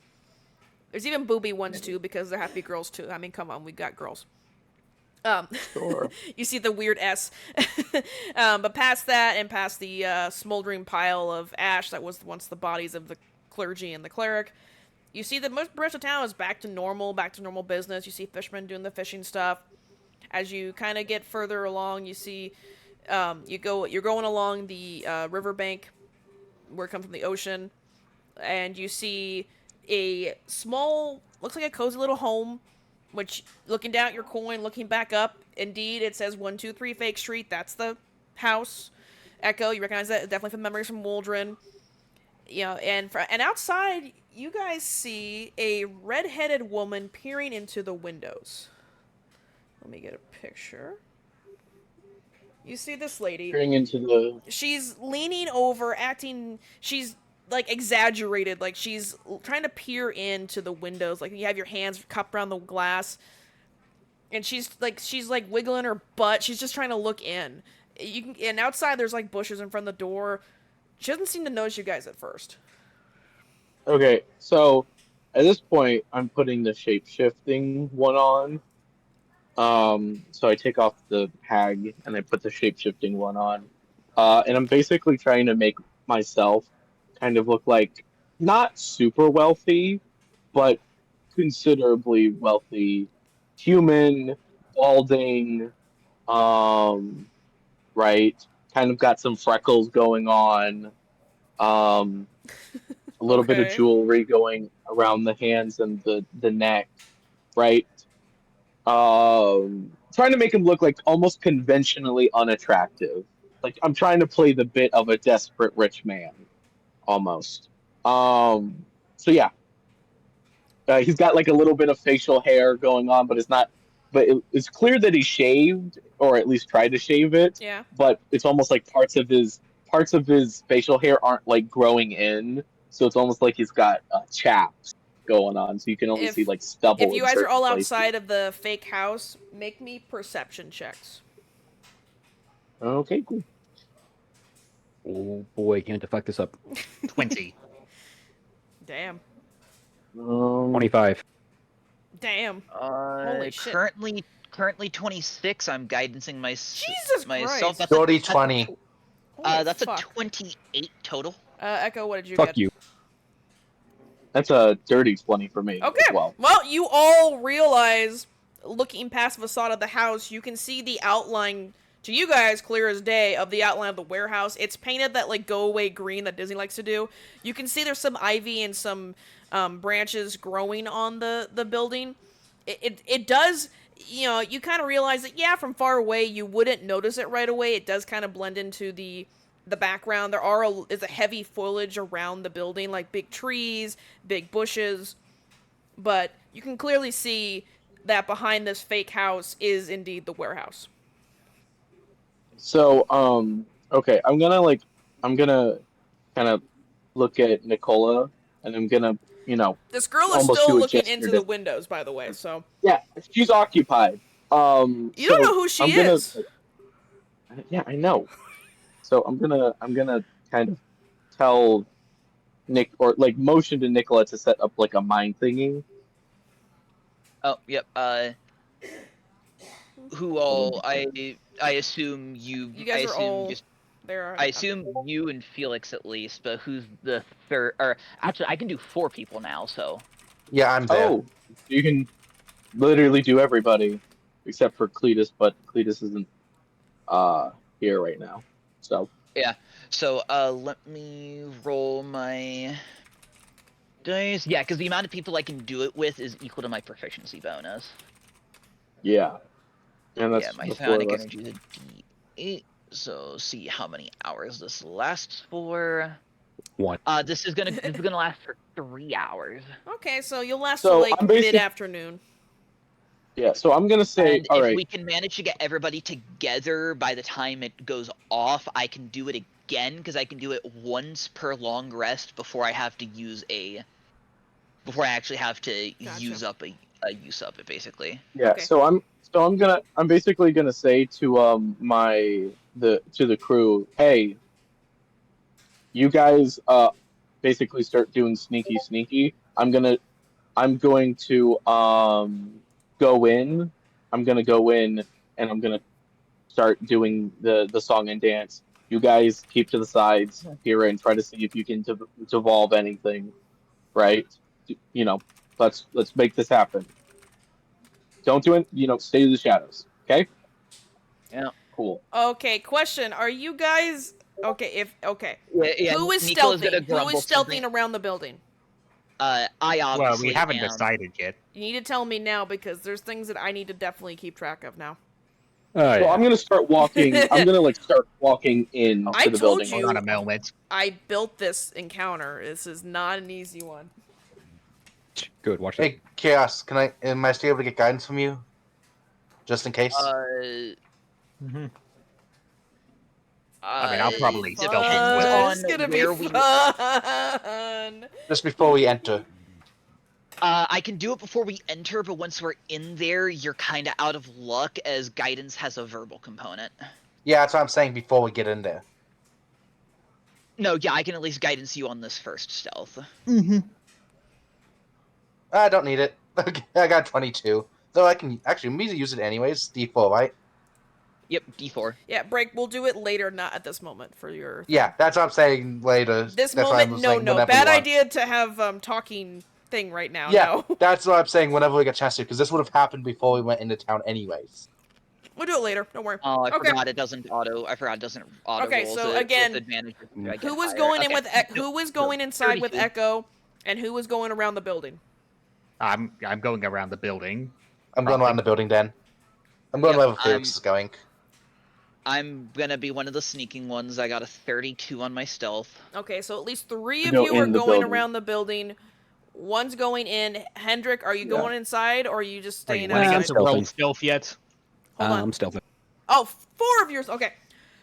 There's even booby ones too because there have to be girls too. I mean, come on, we got girls. Sure. You see the weird S. But past that and past the smoldering pile of ash that was once the bodies of the clergy and the cleric, you see that most of town is back to normal business. You see fishermen doing the fishing stuff. As you kind of get further along, you see you're going along the riverbank where it comes from the ocean, and you see a small, looks like a cozy little home, which, looking down at your coin, looking back up, indeed, it says 123 Fake Street. That's the house. Echo, you recognize that? Definitely from memories from Waldron. And outside, you guys see a red-headed woman peering into the windows. Let me get a picture. You see this lady. Peering into the... She's leaning over, she's exaggerated, like she's trying to peer into the windows, like you have your hands cupped around the glass, and she's wiggling her butt. She's just trying to look in. And outside there's bushes in front of the door. She doesn't seem to notice you guys at first. Okay, so at this point I'm putting the shape-shifting one on. So I take off the hag and I put the shape-shifting one on. And I'm basically trying to make myself kind of look like not super wealthy, but considerably wealthy human, balding, right? Kind of got some freckles going on, a little bit of jewelry going around the hands and the neck, right? Trying to make him look like almost conventionally unattractive. like I'm trying to play the bit of a desperate rich man, almost. So yeah, he's got like a little bit of facial hair going on, but it's not. But it's clear that he shaved, or at least tried to shave it. Yeah. But it's almost like parts of his facial hair aren't like growing in, so it's almost like he's got chaps going on. So you can only see like stubble. If you in guys are certain all places. outside of the fake house, make me perception checks. Okay, cool. Oh boy, can't to fuck this up. 20. Damn. 25. Damn. Holy shit. Currently 26. I'm guidancing Jesus myself. Christ. Dirty 20. That's fuck. a 28 total. Echo, what did you Fuck get? you. That's a dirty 20 for me Okay. as well. Well, you all realize, looking past the facade of the house, you can see the outline, to you guys, clear as day, of the outline of the warehouse. It's painted that, like, go-away green that Disney likes to do. You can see there's some ivy and some branches growing on the building. It does, you know, you kind of realize that, yeah, from far away, you wouldn't notice it right away. It does kind of blend into the background. Is a heavy foliage around the building, like big trees, big bushes, but you can clearly see that behind this fake house is indeed the warehouse. So, okay, I'm gonna kind of look at Nicola, and I'm gonna, This girl is almost still do a looking gesture into to- the windows, by the way, so. Yeah, she's occupied. You don't know who she is. Yeah, I know. So I'm gonna kind of tell Nick, or like motion to Nicola to set up like a mind thingy. Oh, yep. Who all? I assume you. You guys I are assume all just. there. I assume you and Felix at least, but who's the third? Or actually, I can do 4 people now. So. Yeah, I'm there. Oh, you can literally do everybody except for Cletus, but Cletus isn't here right now. So Yeah. So let me roll my dice. Yeah, because the amount of people I can do it with is equal to my proficiency bonus. yeah, and that's Yeah, my the 4 of psionic us. energy is a D8. So see how many hours this lasts for. 1. This is gonna last for 3 hours. Okay, so you'll last So till like I'm basic- mid-afternoon. Yeah, so I'm gonna say, And all if right. we can manage to get everybody together by the time it goes off, I can do it again, because I can do it once per long rest before I have to use before I actually have to use up a use of it, basically. Yeah, Okay. so I'm basically gonna say to the crew, hey, you guys basically start doing sneaky. I'm going to go in. I'm gonna go in and I'm gonna start doing the song and dance. You guys keep to the sides here and try to see if you can devolve anything, right? You know, let's make this happen. Don't do it. Stay in the shadows. Okay. Yeah. Cool. Okay, question. Are you guys... Okay. Yeah, Who is Nico's gonna stealthing? Who grumble is stealthing something. around the building? I obviously Well, we haven't am. decided yet. You need to tell me now, because there's things that I need to definitely keep track of now. Oh, So yeah. I'm gonna start walking. I'm gonna start walking in I to the told building. you- Hold on a moment. I built this encounter. This is not an easy one. Good, watch this. Hey, Chaos, am I still able to get guidance from you? Just in case? I mean, I'll probably Depends stealth in with on It's gonna where be we- fun. Just before we enter. I can do it before we enter, but once we're in there, you're kind of out of luck, as guidance has a verbal component. Yeah, that's what I'm saying before we get in there. No, yeah, I can at least guidance you on this first stealth. I don't need it. Okay, I got 22. Though I can actually immediately use it anyways. D4, right? Yep, D4. Yeah, break. We'll do it later, not at this moment for your... Yeah, that's what I'm saying later. This That's what moment, I'm no. saying whenever Bad you want. idea to have talking thing right now, Yeah, no. that's what I'm saying whenever we get a chance to, because this would have happened before we went into town anyways. We'll do it later, don't worry. Oh, I Okay. forgot it doesn't auto. I forgot it doesn't auto. Okay, roll, so it- again, with advantage if I get Who was higher. going in Okay. with... Who was going inside with 32. Echo, and who was going around the building? I'm going around the building. I'm going around the building then. I'm going Yep, wherever Felix is going. I'm gonna be one of the sneaking ones. I got a 32 on my stealth. Okay, so at least 3 of Go you are in the going building. around the building. One's going in. Hendrik, are you going inside, or are you just Are you staying wanting outside? to roll stealthing. stealth yet? Hold on. I'm stealthing. Oh, 4 of yours. Okay.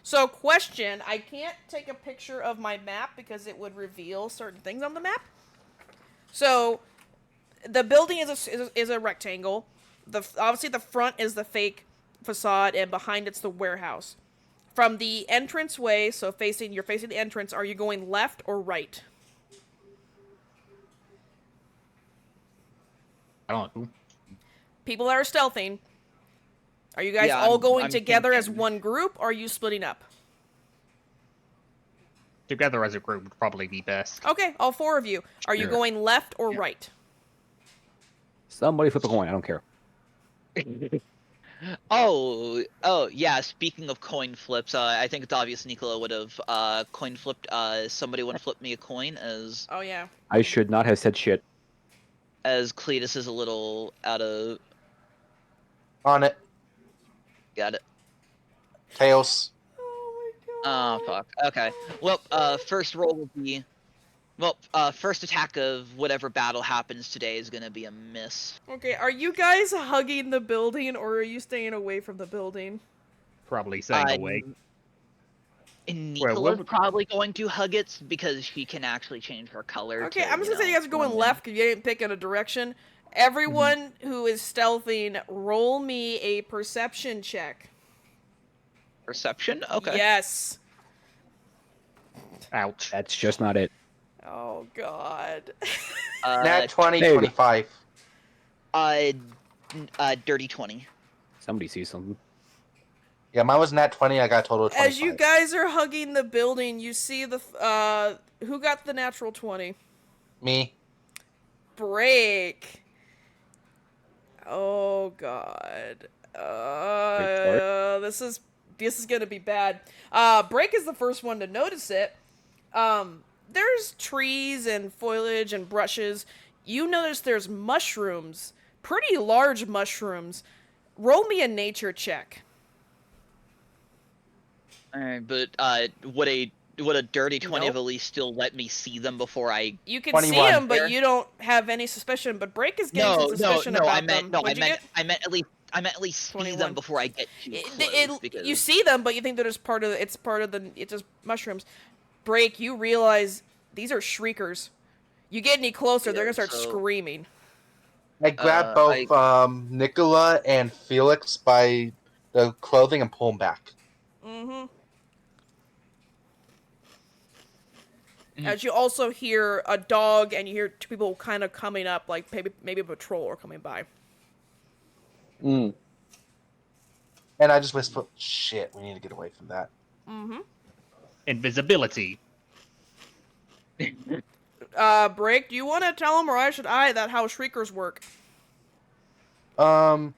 So, question. I can't take a picture of my map because it would reveal certain things on the map. So, the building is a rectangle. Obviously, the front is the fake facade, and behind it's the warehouse. From the entranceway, so you're facing the entrance, are you going left or right? I don't know. People that are stealthing, are you guys Yeah, all going I'm together as thinking. one group, or are you splitting up? Together as a group would probably be best. Okay, all 4 of you. Are you Sure. going left or right? Somebody flip a coin. I don't care. Oh, yeah. Speaking of coin flips, I think it's obvious Nicola would have coin flipped. Somebody would flip me a coin Oh, yeah. I should not have said shit. as Cletus is a little out of. On it. Got it. Tails. Oh, my Oh, God. fuck. Okay. Well, first roll will be. Well, first attack of whatever battle happens today is gonna be a miss. Okay, are you guys hugging the building, or are you staying away from the building? Probably staying away. Nicola's probably going to hug it because she can actually change her color. Okay, to, I'm just gonna say you guys are going blend in. left because you didn't pick in a direction. Everyone who is stealthing, roll me a perception check. Perception? Okay. Yes. Ouch. That's just not it. Oh, God. Nat 20, There you go. 25. Dirty 20. Somebody sees something. Yeah, mine was nat 20. I got a total of 25. As you guys are hugging the building, you see who got the natural 20? Me. Break. Oh, God. This is gonna be bad. Break is the first one to notice it. There's trees and foliage and brushes. You notice there's mushrooms. Pretty large mushrooms. Roll me a nature check. Alright, but would a dirty 20 Nope. of at least still let me see them before I... You can 21. see them, but you don't have any suspicion. But Break is getting some suspicion about them. What'd you get? I meant at least see 21. them before I get too close. Because... You see them, but you think that it's just mushrooms. Break, you realize these are shriekers. You get any closer, they're gonna start screaming. I grabbed both Nicola and Felix by the clothing and pull them back. Mm-hmm. As you also hear a dog, and you hear 2 people kind of coming up, like maybe a patrol are coming by. Mm. And I just whisper, shit, we need to get away from that. Mm-hmm. Invisibility. Break, do you want to tell them, or should I, that how shriekers work? You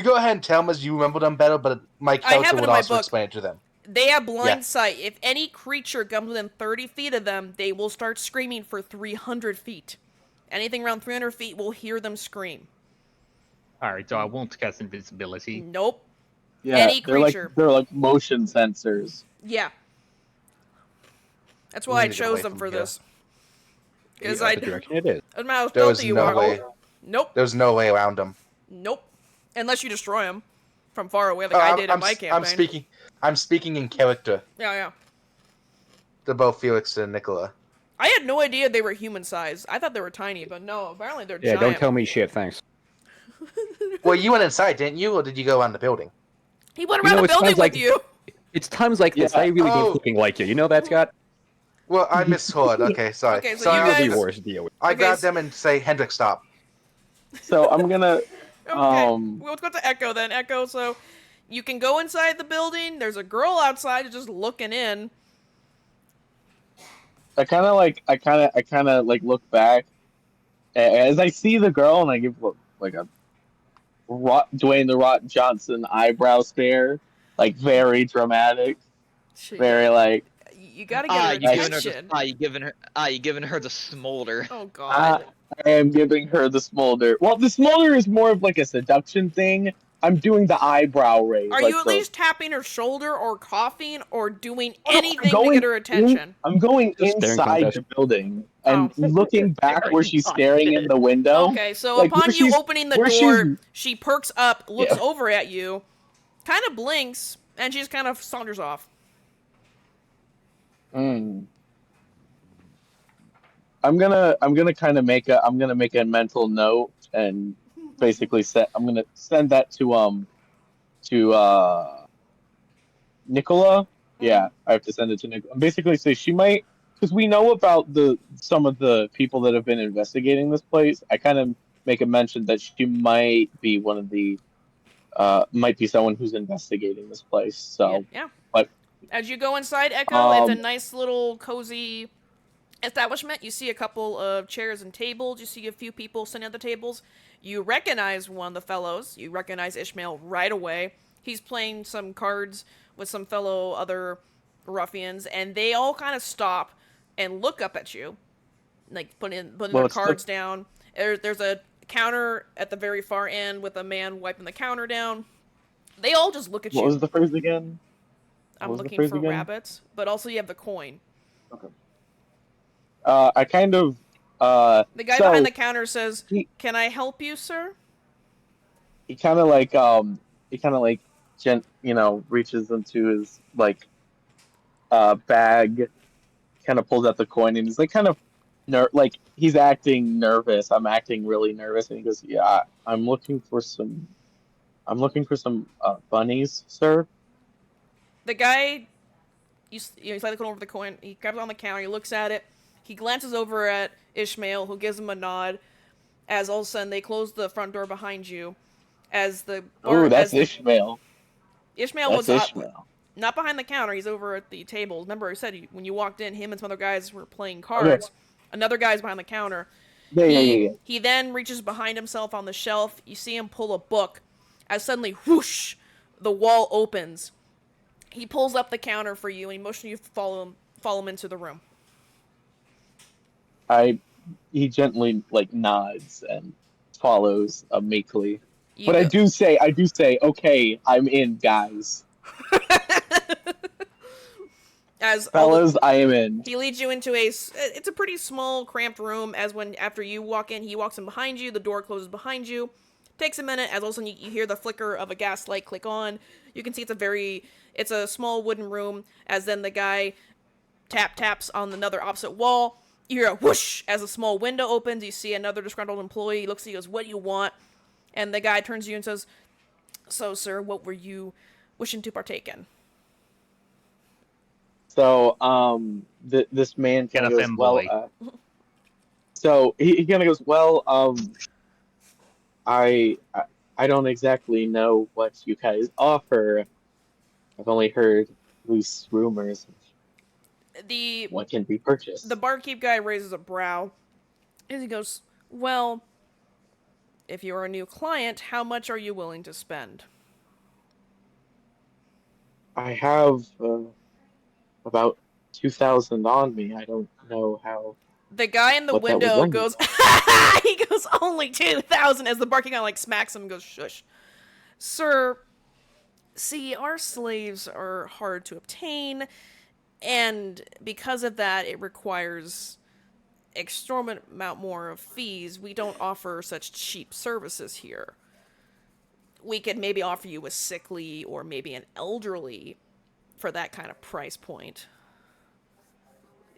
go ahead and tell them as you remember them better, but my character would also explain it to them. They have blind sight. If any creature comes within 30 feet of them, they will start screaming for 300 feet. Anything around 300 feet will hear them scream. Alright, so I won't cast invisibility. Nope. Yeah, Any creature. They're like motion sensors. Yeah. That's why I chose them for this. Because I direction it is. doesn't matter how There was stealthy you no are. way. Nope. There's no way around them. Nope. Unless you destroy them from far away, like I did in my campaign. I'm speaking in character Yeah. to both Felix and Nicola. I had no idea they were human sized. I thought they were tiny, but no, apparently they're Yeah, giant. don't tell me shit, thanks. Well, you went inside, didn't you, or did you go around the building? He went around the it building sounds with like- you. It's times like this, I really be looking like you. You know that, Scott? Well, I misheard. Okay, sorry. Okay, so sorry, you You'll guys- be worse to deal with. I Okay, grab so- them and say, Hendrik, stop. So I'm gonna. Okay, we'll go to Echo then. Echo, so you can go inside the building. There's a girl outside just looking in. I kind of look back as I see the girl, and I give like a Dwayne the Rock Johnson eyebrow stare, like very dramatic, very like. You gotta get her attention. You giving her the smolder. Oh God. I am giving her the smolder. Well, the smolder is more of like a seduction thing, I'm doing the eyebrow raise. Are you at least tapping her shoulder or coughing or doing anything to get her attention? I'm going Just staring inside contest. the building and looking back where she's staring in the contest. window. Okay, so like, upon where you she's- opening the where door, she's- she perks up, looks Yeah. over at you, kind of blinks, and she just kind of saunters off. I'm gonna kind of make a mental note and basically I'm gonna send that to Nicola. Yeah, I have to send it to Nicola. Basically, say she might, because we know about some of the people that have been investigating this place. I kind of make a mention that she might be one of the might be someone who's investigating this place. So, Yeah. but As you go inside Echo, it's a nice little cozy establishment. You see a couple of chairs and tables. You see a few people sitting at the tables. You recognize one of the fellows. You recognize Ishmael right away. He's playing some cards with some fellow other ruffians, and they all kind of stop and look up at you, like putting their cards down. There's a counter at the very far end with a man wiping the counter down. They all just look at you. What was the phrase again? I'm looking for rabbits, but also you have the coin. Okay. I kind of. The guy behind the counter says, "Can I help you, sir?" He kind of reaches into his bag, kind of pulls out the coin, and he's like kind of he's acting nervous. I'm acting really nervous, and he goes, "Yeah, I'm looking for some bunnies, sir." The guy, he's like looking over the coin. He grabs it on the counter. He looks at it. He glances over at Ishmael, who gives him a nod. As all of a sudden they close the front door behind you. As the that's Ishmael. Ishmael was not behind the counter. He's over at the table. Remember, I said when you walked in, him and some other guys were playing cards. Okay. Another guy's behind the counter. Yeah. He then reaches behind himself on the shelf. You see him pull a book. As suddenly, whoosh, the wall opens. He pulls up the counter for you, and he motions you to follow him into the room. He gently nods and follows meekly. But I do say, okay, I'm in, guys. Fellas, I am in. He leads you into it's a pretty small, cramped room. After you walk in, he walks in behind you. The door closes behind you. Takes a minute. As all of a sudden you hear the flicker of a gas light click on. You can see it's a small wooden room. As then the guy taps on another opposite wall. You hear a whoosh as a small window opens. You see another disgruntled employee. He looks at you and goes, "What do you want?" And the guy turns to you and says, "So, sir, what were you wishing to partake in?" So, this man kind of goes, well, so he kind of goes, well, I don't exactly know what you guys offer. I've only heard loose rumors of what can be purchased. The barkeep guy raises a brow, and he goes, "Well, if you're a new client, how much are you willing to spend?" I have about 2,000 on me. I don't know how. The guy in the window goes, he goes, "Only 2,000," as the barkeep guy smacks him and goes, "Shush. Sir, see, our slaves are hard to obtain, and because of that, it requires exorbitant amount more of fees. We don't offer such cheap services here. We could maybe offer you a sickly or maybe an elderly for that kind of price point.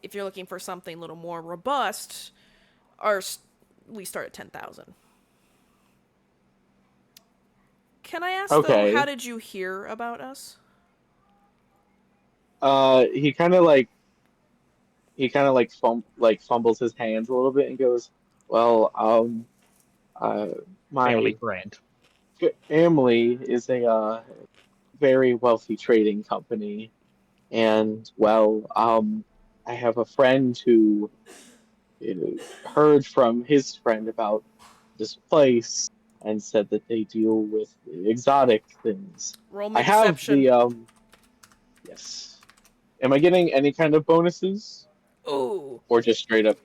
If you're looking for something a little more robust, we start at 10,000. Can I ask, though, how did you hear about us? He kind of fumbles his hands a little bit and goes, well, my family friend. Family is a very wealthy trading company, and I have a friend who heard from his friend about this place and said that they deal with exotic things. Roll me deception. Yes. Am I getting any kind of bonuses? Ooh. Or just straight up?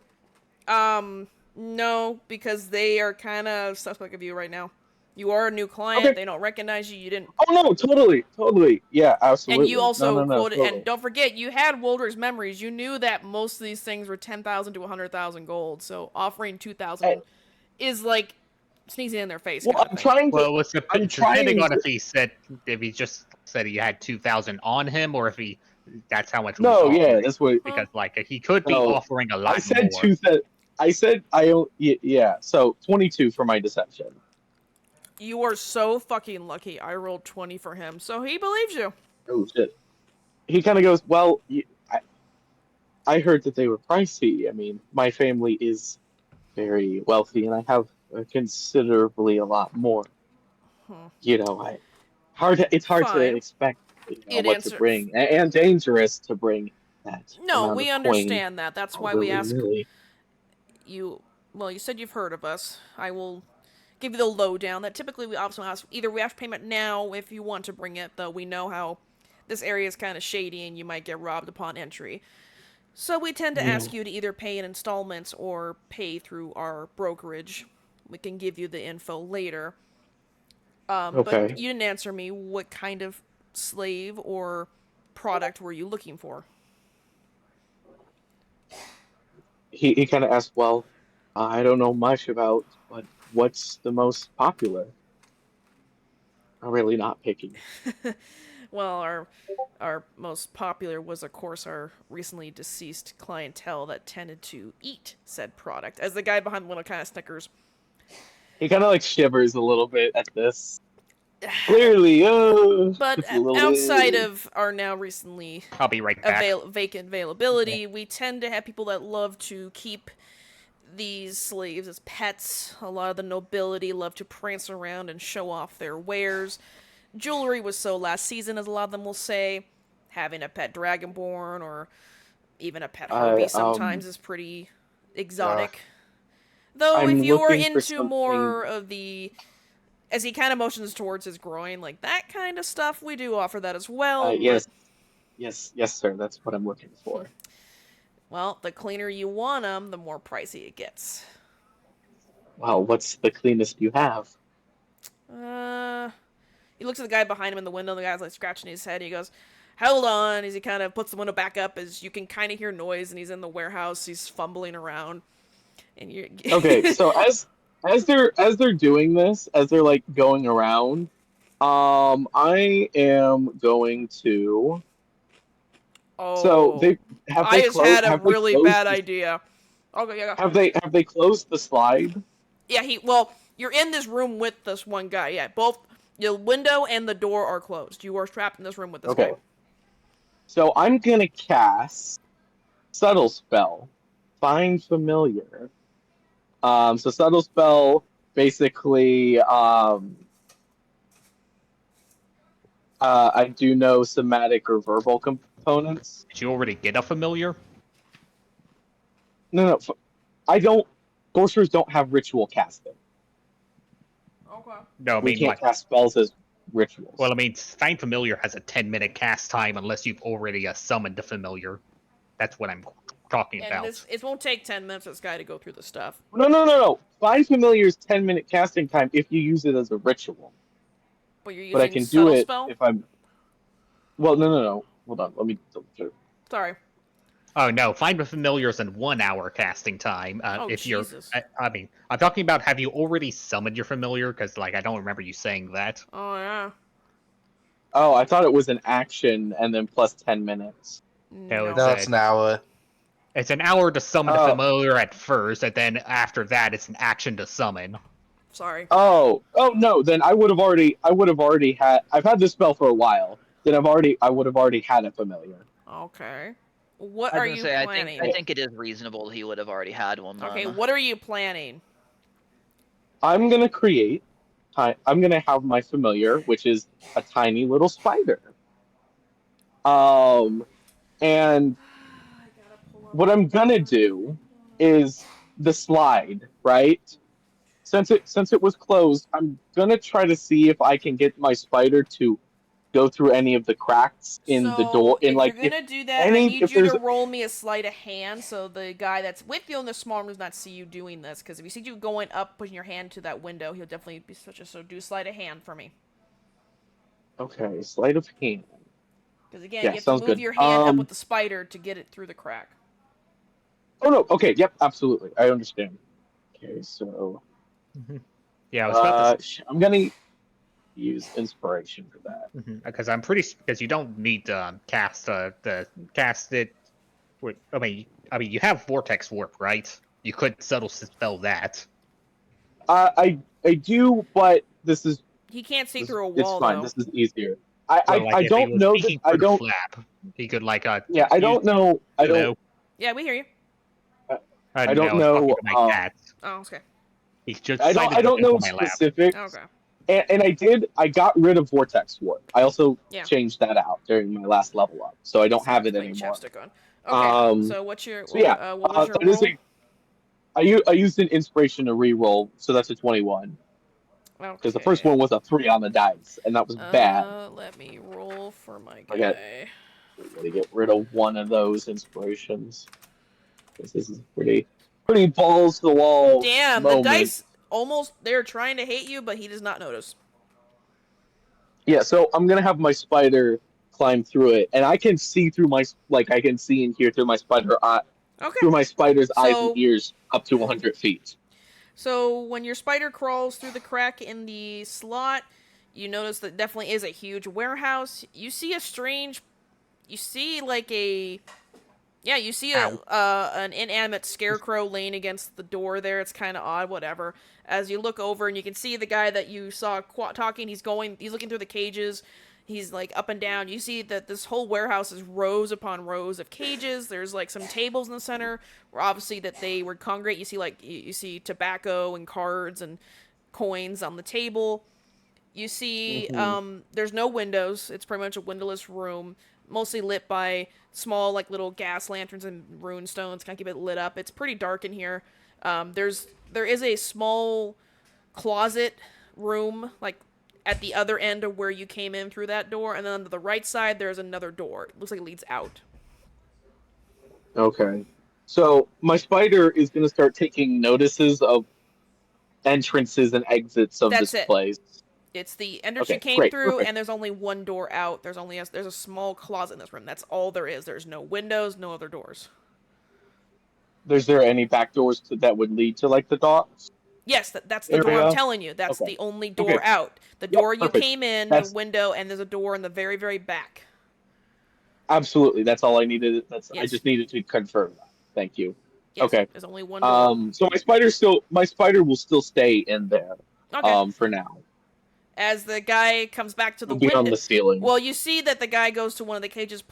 No, because they are kind of suspect of you right now. You are a new client. Okay. They don't recognize you. You didn't. Oh no, totally. Yeah, absolutely. And you also quoted, totally. and don't forget, you had Wolder's memories. You knew that most of these things were 10,000 to 100,000 gold. So offering 2,000 is like sneezing in their face. Well, kind of thing. Well, it's depending on if he just said he had 2,000 on him, or if that's how much. No, yeah, that's what. Because he could be offering a lot more. I said yeah. So 22 for my deception. You are so fucking lucky. I rolled 20 for him, so he believes you. Oh shit. He kind of goes, well, I heard that they were pricey. I mean, my family is very wealthy, and I have considerably a lot more. You know, it's hard to expect what to bring, and dangerous to bring that. No, we understand that. That's why we ask you. Well, you said you've heard of us. I will give you the lowdown. That typically we also ask either we have payment now if you want to bring it, though we know how this area is kind of shady and you might get robbed upon entry. So we tend to ask you to either pay in installments or pay through our brokerage. We can give you the info later. But you didn't answer me. What kind of slave or product were you looking for? He kind of asked, well, I don't know much about, but what's the most popular? I'm really not picky. Well, our most popular was, of course, our recently deceased clientele that tended to eat said product. As the guy behind the window kind of snickers. He kind of like shivers a little bit at this. Clearly, but outside of our now recently I'll be right back. Vacant availability, we tend to have people that love to keep these slaves as pets. A lot of the nobility love to prance around and show off their wares. Jewelry was so last season, as a lot of them will say. Having a pet dragonborn or even a pet Harpy sometimes is pretty exotic. Though if you are into more of the... As he kind of motions towards his groin, like that kind of stuff, we do offer that as well. Yes, sir. That's what I'm looking for. Well, the cleaner you want them, the more pricey it gets. Well, what's the cleanest you have? He looks at the guy behind him in the window. The guy's like scratching his head. He goes, "Hold on." As he kind of puts the window back up, as you can kind of hear noise, and he's in the warehouse. He's fumbling around, and you. Okay, so as they're doing this, as they're like going around, I am going to. Oh. So I just had a really bad idea. Okay, yeah. Have they closed the slide? Yeah, well, you're in this room with this one guy. Yeah, both the window and the door are closed. You are trapped in this room with this guy. So I'm gonna cast Subtle Spell, Find Familiar. So Subtle Spell basically, I do know somatic or verbal components. Did you already get a familiar? No, I don't. Sorcerers don't have ritual casting. Okay. No, I we mean, can't cast spells as rituals. Well, I mean, Find Familiar has a 10-minute cast time unless you've already summoned the familiar. That's what I'm talking about. It won't take 10 minutes for this guy to go through the stuff. No. Find Familiar's 10-minute casting time if you use it as a ritual. But you're using I can subtle do it spell? if I'm. Well, no. Hold on. Let me double check. Sorry. Oh no! Find a familiar is in 1 hour casting time. If Jesus. I mean, I'm talking about have you already summoned your familiar? Because I don't remember you saying that. Oh yeah. Oh, I thought it was an action and then plus 10 minutes. No, it's an hour. It's an hour to summon the familiar at first, and then after that, it's an action to summon. Sorry. Oh no! Then I would have already had. I've had this spell for a while. Then I would have already had a familiar. Okay. What are you planning? I think it is reasonable he would have already had one. Okay, what are you planning? I'm gonna create. I'm gonna have my familiar, which is a tiny little spider. And what I'm gonna do is the slide, right? Since it was closed, I'm gonna try to see if I can get my spider to go through any of the cracks in the door. In if like, you're gonna do that, I any, need if you to there's roll me a sleight of hand so the guy that's with you in the small room does not see you doing this. Because if he sees you going up, pushing your hand to that window, he'll definitely be such a so. Do sleight of hand for me. okay, sleight of hand. Because again, Yeah, you have to sounds move good. your hand up with the spider to get it through the crack. Oh no, okay, yep, absolutely, I understand. Okay, so Yeah, I was about to. I'm gonna use inspiration for that. Because I'm pretty because you don't need to cast the cast it. I mean, you have vortex warp, right? You could subtle spell that. I do, but this is He can't see this, through a it's wall, fine. though. This is easier. But like I if he don't was know that speaking I through the don't. flap, he could like Yeah, I use don't know. I hello. don't. Yeah, we hear you. I No, I don't was talking know. to my cat. Oh, okay. He's just I don't. decided I to don't jump know on my lap. specifics. Okay. And I did. I got rid of Vortex Warp. I also Yeah. changed that out during my last level up, so I don't have it Putting anymore. chapstick on. Okay. So what's your? So yeah. What was your that is roll? I used an inspiration to re-roll, so that's a 21. Because the first one was a 3 on the dice, and that was bad. Let me roll for my guy. I gotta get rid of one of those inspirations. Because this is pretty balls to the wall. Damn, moment. the dice they're trying to hate you, but he does not notice. Yeah, so I'm gonna have my spider climb through it, and I can see through I can see and hear through my through my spider's eyes and ears up to 100 feet. So when your spider crawls through the crack in the slot, you notice that definitely is a huge warehouse. You see an inanimate scarecrow laying against the door there. It's kind of odd, whatever. As you look over and you can see the guy that you saw talking, he's looking through the cages. He's like up and down. You see that this whole warehouse is rows upon rows of cages. There's like some tables in the center where obviously that they would congregate. You see you see tobacco and cards and coins on the table. You see there's no windows. It's pretty much a windowless room, mostly lit by small like little gas lanterns and rune stones, kind of keep it lit up. It's pretty dark in here. There is a small closet room like at the other end of where you came in through that door, and then to the right side there's another door. It looks like it leads out. Okay. So my spider is going to start taking notices of entrances and exits of this place. It's the entrance you came through, perfect. And there's only one door out. There's a small closet in this room. That's all there is. There's no windows, no other doors. Is there any back doors that would lead to like the docks? Yes, that's the door I'm telling you. That's the only door out. The door you came in, the window, and there's a door in the very, very back. Absolutely. That's all I needed. I just needed to confirm that. Thank you. Yes, okay. There's only one door. So my spider will still stay in there. Okay. For now. As the guy comes back to the window, on the ceiling. Well, you see that the guy goes to one of the cages,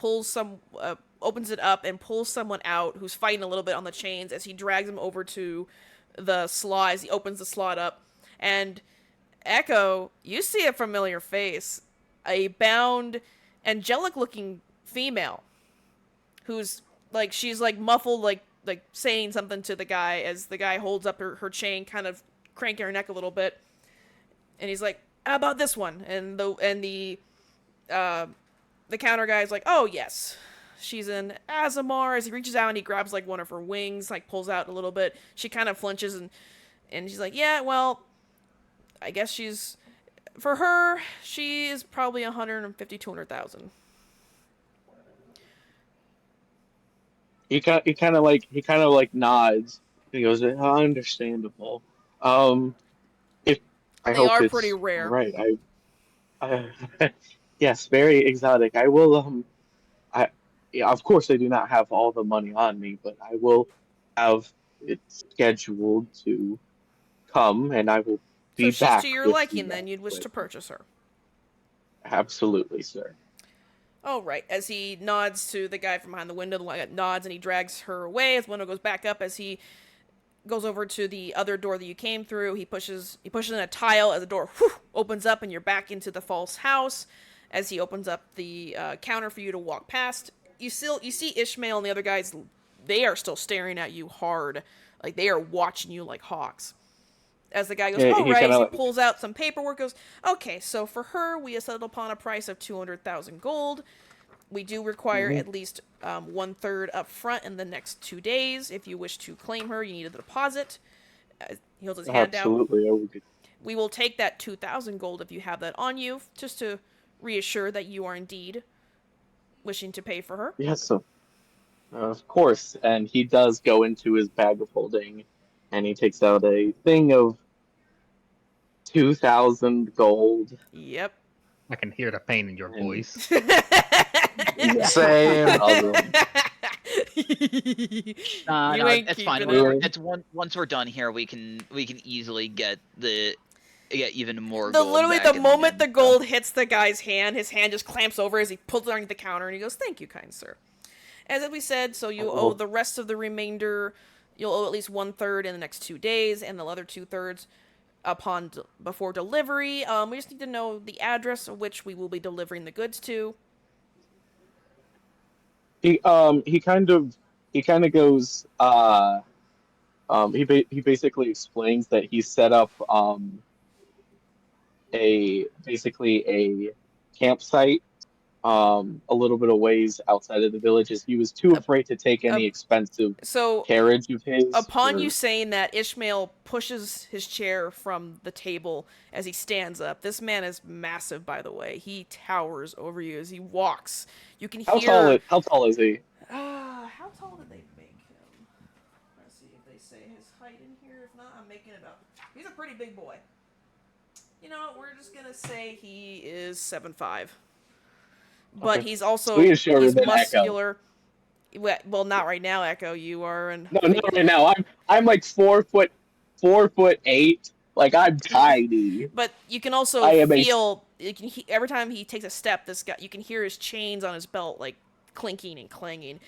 opens it up, and pulls someone out who's fighting a little bit on the chains as he drags him over to the slot. As he opens the slot up, and Echo, you see a familiar face, a bound, angelic-looking female, who's like she's like muffled, like saying something to the guy as the guy holds up her chain, kind of cranking her neck a little bit, and he's like, how about this one? And the counter guy's like, oh yes, she's an Azamar. As he reaches out and he grabs like one of her wings, like pulls out a little bit. She kind of flinches and she's like, yeah, well, I guess she is probably 150,000-200,000. He kind of like nods. He goes, understandable. They are pretty rare. Right. Yes, very exotic. I will. Of course, I do not have all the money on me, but I will have it scheduled to come, and I will be back. So she's to your liking, then you'd wish to purchase her. Absolutely, sir. Oh, right. As he nods to the guy from behind the window, the guy nods and he drags her away. As the window goes back up, as he goes over to the other door that you came through, he pushes in a tile as the door opens up and you're back into the false house. As he opens up the counter for you to walk past, you see Ishmael and the other guys. They are still staring at you hard, like they are watching you like hawks. As the guy goes, all right, he pulls out some paperwork, goes, okay, so for her, we settled upon a price of 200,000 gold. We do require at least 1/3 up front in the next 2 days. If you wish to claim her, you need a deposit. He holds his hand out. Absolutely. We will take that 2,000 gold if you have that on you, just to reassure that you are indeed wishing to pay for her. Yes, so, of course. And he does go into his bag of holding, and he takes out a thing of 2,000 gold. Yep. I can hear the pain in your voice. Same. No, it's fine. It's once we're done here, we can easily get even more. Literally, the moment the gold hits the guy's hand, his hand just clamps over as he pulls it onto the counter, and he goes, "Thank you, kind sir." As we said, so you owe the rest of the remainder. You'll owe at least 1/3 in the next 2 days, and the other 2/3 before delivery. We just need to know the address of which we will be delivering the goods to. He kind of goes he basically explains that he set up a campsite a little bit of ways outside of the villages. He was too afraid to take any expensive carriage of his. Upon you saying that, Ishmael pushes his chair from the table as he stands up. This man is massive, by the way. He towers over you as he walks. You can hear... How tall is he? How tall did they make him? Let's see if they say his height in here. If not, I'm making it up. He's a pretty big boy. You know, we're just gonna say he is 7'5". But he's also he's muscular. Echo. Well, not right now, Echo. You are not right now. I'm like 4'8". Like, I'm tiny. But you can also feel every time he takes a step, this guy, you can hear his chains on his belt like clinking and clanging.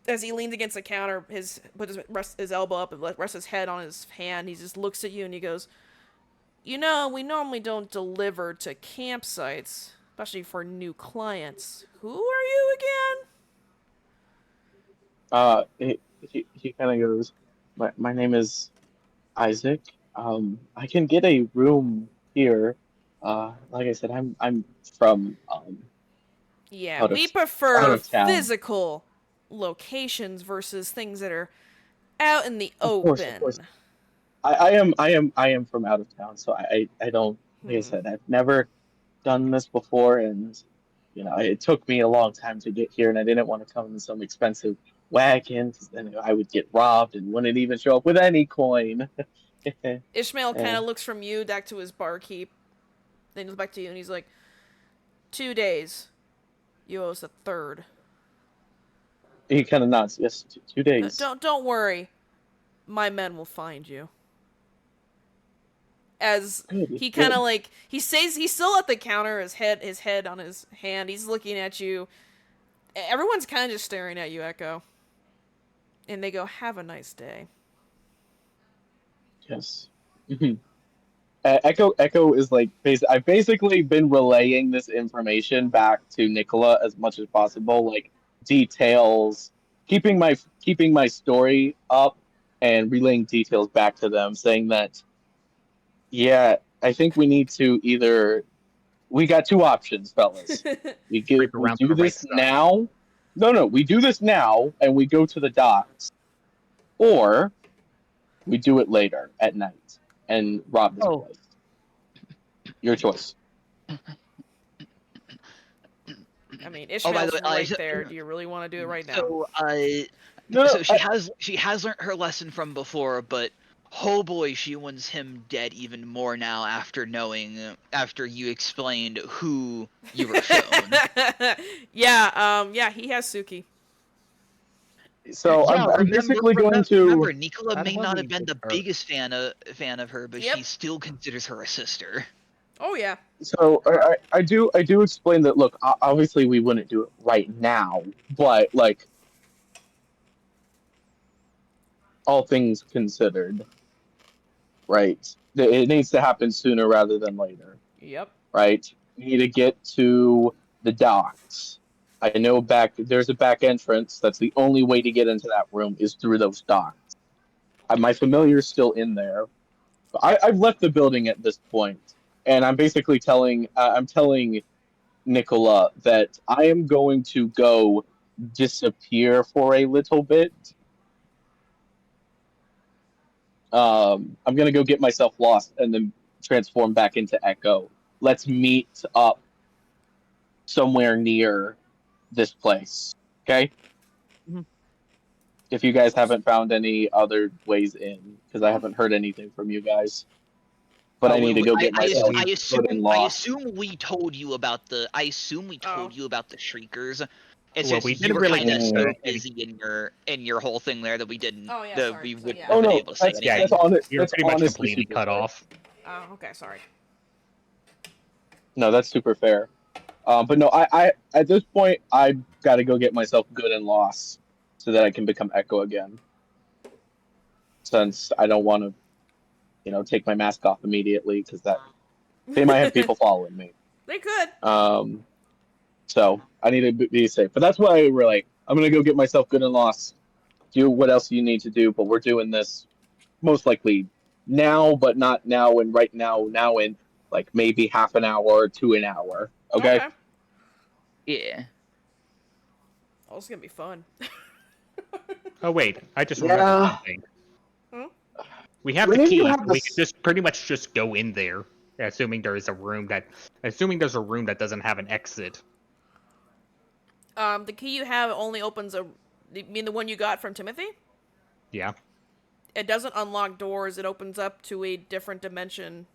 As he leans against the counter, rests his elbow up and rests his head on his hand. He just looks at you and he goes, "You know, we normally don't deliver to campsites, especially for new clients. Who are you again?" He kind of goes, my name is Isaac. I can get a room here. Like I said, I'm from we prefer physical locations versus things that are out in the open. Of course. I am from out of town, so I don't, like I said, I've never done this before, and you know, it took me a long time to get here, and I didn't want to come in some expensive wagon, because then I would get robbed and wouldn't even show up with any coin. Ishmael kind of looks from you back to his barkeep, then he looks back to you, and he's like, 2 days. You owe us 1/3. He kind of nods. Yes, 2 days. Don't worry. My men will find you. As he kind of like, he says, he's still at the counter, his head on his hand. He's looking at you. Everyone's kind of just staring at you, Echo. And they go, "Have a nice day." Yes. Echo is like, I've basically been relaying this information back to Nicola as much as possible, like details, keeping my story up and relaying details back to them, saying that, yeah, I think we need to we got 2 options, fellas. We do this now. No, we do this now and we go to the docks, or we do it later at night and rob this place. Your choice. I mean, Ishmael's right there. Do you really want to do it right now? So, she has learned her lesson from before, but oh boy, she wants him dead even more now after you explained who you were shown. Yeah, he has Suki. So I'm basically going to. Remember, Nicola may not have been the biggest fan of her, but she still considers her a sister. Oh yeah. So I do explain that. Look, obviously we wouldn't do it right now, but like, all things considered, right? It needs to happen sooner rather than later. Yep. Right. We need to get to the docks. I know there's a back entrance. That's the only way to get into that room is through those docks. My familiar's still in there. I've left the building at this point, and I'm basically telling Nicola that I am going to go disappear for a little bit. I'm gonna go get myself lost and then transform back into Echo. Let's meet up somewhere near this place, okay? Mhm. If you guys haven't found any other ways in, because I haven't heard anything from you guys. But I need to go get myself good and I lost. assume we told you about the. I assume we told you about the shriekers. It's Well, just we you didn't were really kind of get so any. busy in your whole thing there that we didn't. Oh, yeah, that sorry. we So, wouldn't yeah. have Oh been no, able to say that's anything. You're that's pretty much honestly completely super cut fair. off. Oh, okay, sorry. No, that's super fair. But no, I at this point I've got to go get myself good and lost so that I can become Echo again. Since I don't want to, take my mask off immediately because they might have people following me. They could. So I need to be safe. But that's why we're like, I'm gonna go get myself good and lost. Do what else you need to do, but we're doing this most likely now, but not now and right now. Now in like maybe half an hour to an hour. Okay. Yeah. Oh, it's gonna be fun. Oh wait, I just remembered something. Hmm? We have the key. We can just pretty much just go in there, assuming there's a room that doesn't have an exit. The key you have only opens you mean the one you got from Timothy? Yeah. It doesn't unlock doors. It opens up to a different dimension.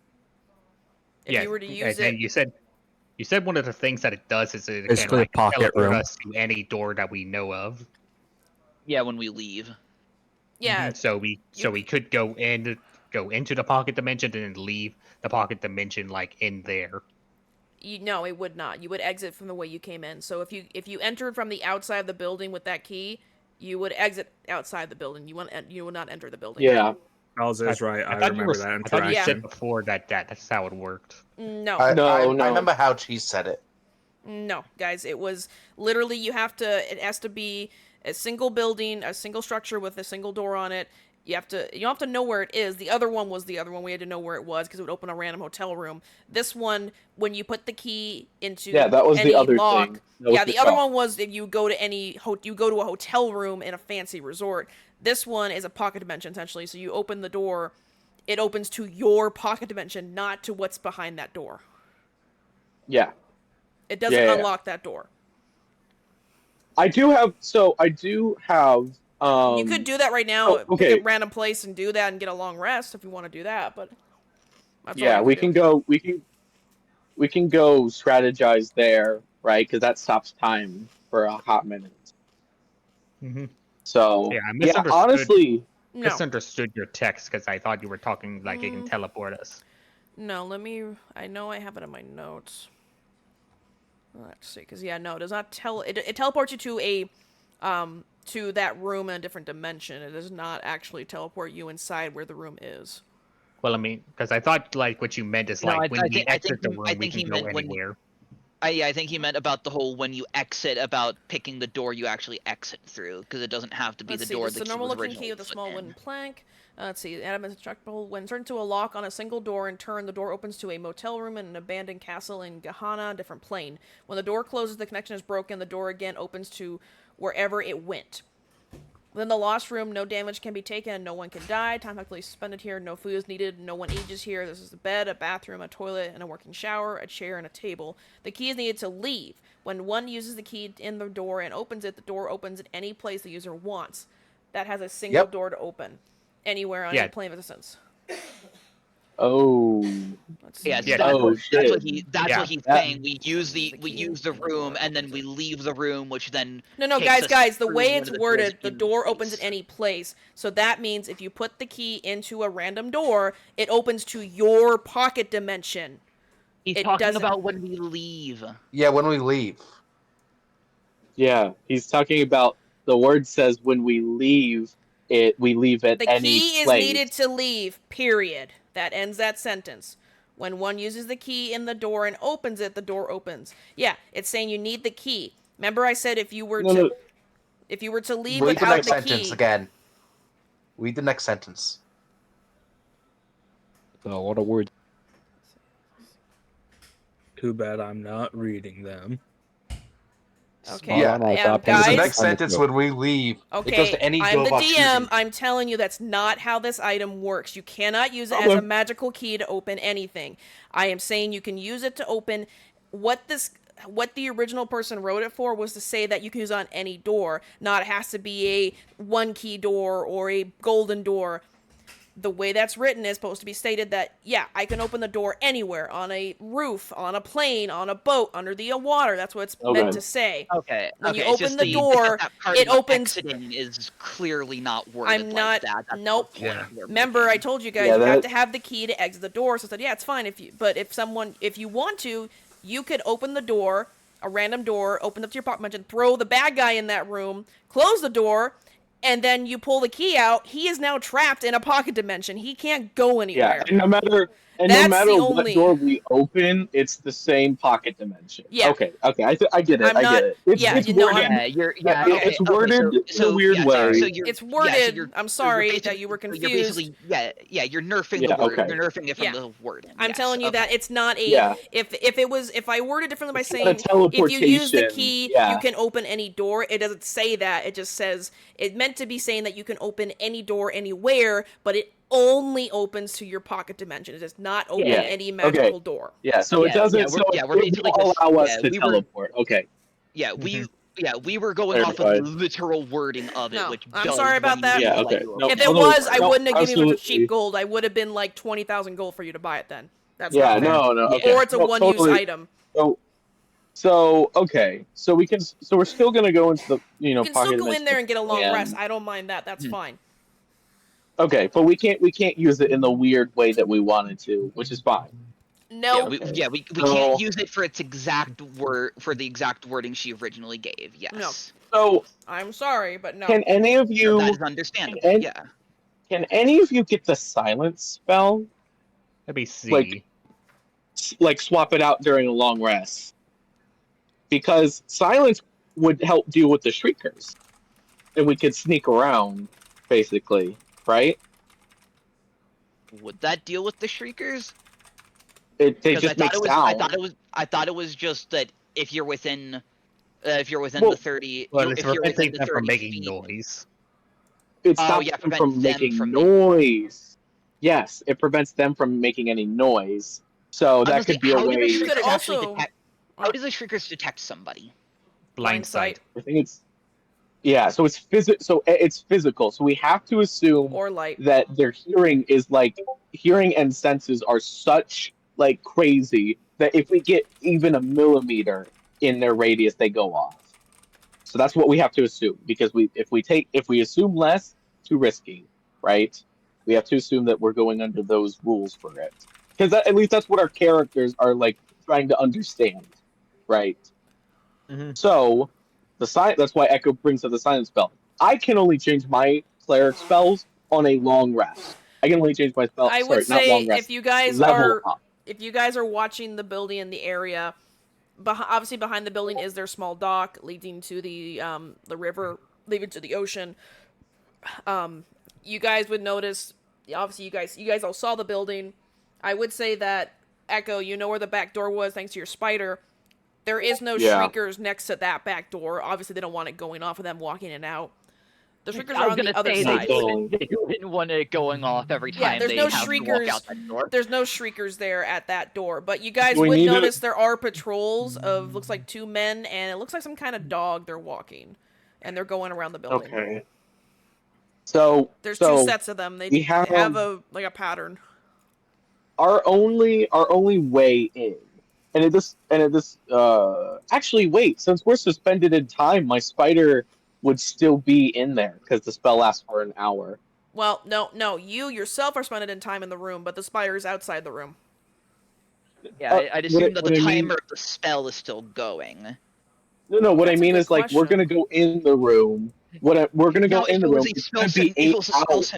If you were to use it, and you said one of the things that it does is it Basically can a pocket teleport room. us to any door that we know of. Yeah, when we leave. yeah. So we could go into the pocket dimension and then leave the pocket dimension like in there. No, it would not. You would exit from the way you came in. So if you entered from the outside of the building with that key, you would exit outside the building. You would not enter the building. Yeah. Charles is right. I remember that I thought you interaction. said before that's how it worked. No. I remember how she said it. No, guys, it was literally it has to be a single building, a single structure with a single door on it. You don't have to know where it is. The other one was the other one. We had to know where it was because it would open a random hotel room. This one, when you put the key into that was any the other lock, thing. the other one was that you go to a hotel room in a fancy resort. This one is a pocket dimension essentially. So you open the door, it opens to your pocket dimension, not to what's behind that door. Yeah. It doesn't unlock that door. I do have. You could do that right now. Okay. Pick a random place and do that and get a long rest if you want to do that. But that's yeah, we can go. We can go strategize there, right? Because that stops time for a hot minute. Mm-hmm. So I honestly, misunderstood your text because I thought you were talking like it can teleport us. No, I know I have it in my notes. Let's see, because it does not it teleports you to that room in a different dimension. It does not actually teleport you inside where the room is. Well, I mean, because I thought like what you meant is like when we exit the room, we can go anywhere. I think he meant about the whole when you exit, about picking the door you actually exit through, because it doesn't have to be the door that It's a you normal was looking key with a small wooden plank. Let's see, Adam is indestructible. When turned to a lock on a single door in turn, the door opens to a motel room in an abandoned castle in Gehenna, a different plane. When the door closes, the connection is broken. The door again opens to wherever it went. Within the lost room, no damage can be taken and no one can die. Time effectively suspended here. No food is needed. No one ages here. This is a bed, a bathroom, a toilet, and a working shower, a chair, and a table. The key is needed to leave. When one uses the key in the door and opens it, the door opens at any place the user wants. That has a single door to open. Anywhere on any plane of existence. Oh. That's what he's saying. We use the room and then we leave the room, which then No, guys, the way it's worded, the door opens at any place. So that means if you put the key into a random door, it opens to your pocket dimension. He's talking about when we leave. Yeah, when we leave. Yeah, he's talking about the word says when we leave we leave at any place. The key is needed to leave, period. That ends that sentence. When one uses the key in the door and opens it, the door opens. Yeah, it's saying you need the key. Remember I said if you were to leave Read without the next the sentence key. again. Read the next sentence. A lot of words. Too bad I'm not reading them. Okay. Yeah. Guys, the next sentence when we leave, okay, it goes to any I'm go the about DM. choosing. I'm telling you that's not how this item works. You cannot use it as a magical key to open anything. I am saying you can use it to open what the original person wrote it for was to say that you can use it on any door, not it has to be a one key door or a golden door. The way that's written is supposed to be stated that, yeah, I can open the door anywhere, on a roof, on a plane, on a boat, under the water. That's what it's meant to say. Okay. When you it's open just the door, that part it of opens. exiting is clearly not worded I'm not. like that. That's Nope. the point we're Remember, I making. told you guys you have to have the key to exit the door. So I said, yeah, it's fine if you. But if you want to, you could open the door, a random door, open up to your pocket dimension, throw the bad guy in that room, close the door, and then you pull the key out. He is now trapped in a pocket dimension. He can't go anywhere. Yeah, and no matter what door we open, it's the same pocket dimension. Yeah. Okay. I get it. I get it. It's worded in a weird way. So it's worded. you're, I'm sorry that you were confused. You're nerfing the word. Okay. You're nerfing it from the word. I'm telling you that it's not a. If I worded differently by saying if you use the key, you can open any door. It doesn't say that. It just says it meant to be saying that you can open any door anywhere, but it only opens to your pocket dimension. It does not open any magical door. Yeah, so it doesn't. We're basically allow us to teleport. Okay. Yeah, we were going off of the literal wording of it, which I'm sorry about that. Yeah, okay. If it was, I wouldn't have given you such a cheap gold. I would have been like 20,000 gold for you to buy it then. That's not fair. Okay. Or it's a one-use item. So okay, so we're still gonna go into the you can still go in there and get a long rest. I don't mind that. That's fine. Okay, but we can't use it in the weird way that we wanted to, which is fine. No. We can't use it for its exact for the exact wording she originally gave. Yes. No. So I'm sorry, but no. Can any of you? That is understandable. Can any of you get the silence spell? Let me see. Like swap it out during a long rest, because silence would help deal with the shriekers, and we could sneak around, basically, right? Would that deal with the shriekers? They just make sound. I thought it was just that if you're within the 30, if you're within the 30 from making noise. It stops them from making noise. Yes, it prevents them from making any noise. So that could be a way. How do the shriekers detect somebody? Blind sight. I think so it's physical. So we have to assume or light that their hearing is hearing and senses are such crazy that if we get even a millimeter in their radius, they go off. So that's what we have to assume, because if we assume less, too risky, right? We have to assume that we're going under those rules for it, because at least that's what our characters are trying to understand, right? Mm-hmm. So that's why Echo brings up the silence spell. I can only change my cleric spells on a long rest. I can only change my spell. I would say if you guys are watching the building in the area, obviously behind the building is their small dock leading to the river, leading to the ocean. You guys would notice. Obviously, you guys all saw the building. I would say that Echo, you know where the back door was thanks to your spider. There is no shriekers next to that back door. Obviously, they don't want it going off of them walking in and out. The shriekers are on the other side. They wouldn't want it going off every time there's they no have shriekers, to walk out that door. There's no shriekers there at that door. But you guys would notice there are patrols of, looks like 2 men, and it looks like some kind of dog they're walking. And they're going around the building. Okay. So there's 2 sets of them. They have a pattern. Our only way in. Actually, wait. Since we're suspended in time, my spider would still be in there because the spell lasts for an hour. Well, no. You yourself are suspended in time in the room, but the spider is outside the room. Yeah, I'd assume that the timer of the spell is still going. No. What I mean is, we're gonna go in the room. We're gonna go in the room. It's gonna be 8 hours.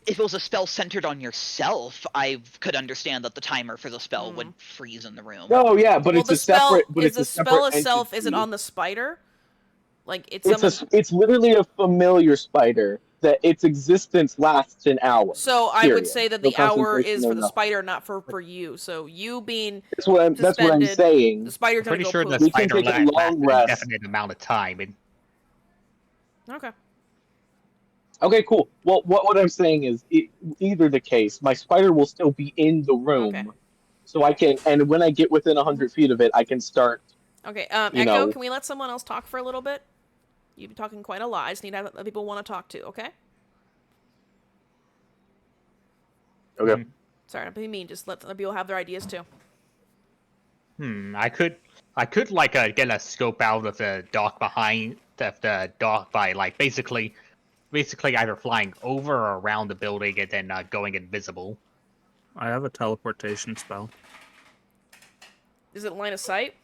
If it was a spell centered on yourself, I could understand that the timer for the spell would freeze in the room. No, yeah, but it's a separate. But is the spell itself? Is it on the spider? It's literally a familiar spider, that its existence lasts an hour. So I would say that No the hour concentration is or for the nothing. spider, not for you. So you being That's what I'm suspended, saying. the spider's gonna Pretty go sure poop. the We can spider take a lasts long an rest. indefinite amount of time. And Okay. Okay, cool. Well, what I'm saying is, either the case, my spider will still be in the room, Okay. so I can, and when I get within 100 feet of it, I can start. Okay. You Echo, know, can we let someone else talk for a little bit? You've been talking quite a lot. I just need to have people want to talk to. Okay. Okay. Sorry, not being mean. Just let other people have their ideas too. I could like get a scope out of the dock behind the dock by like basically either flying over or around the building and then going invisible. I have a teleportation spell. Is it line of sight?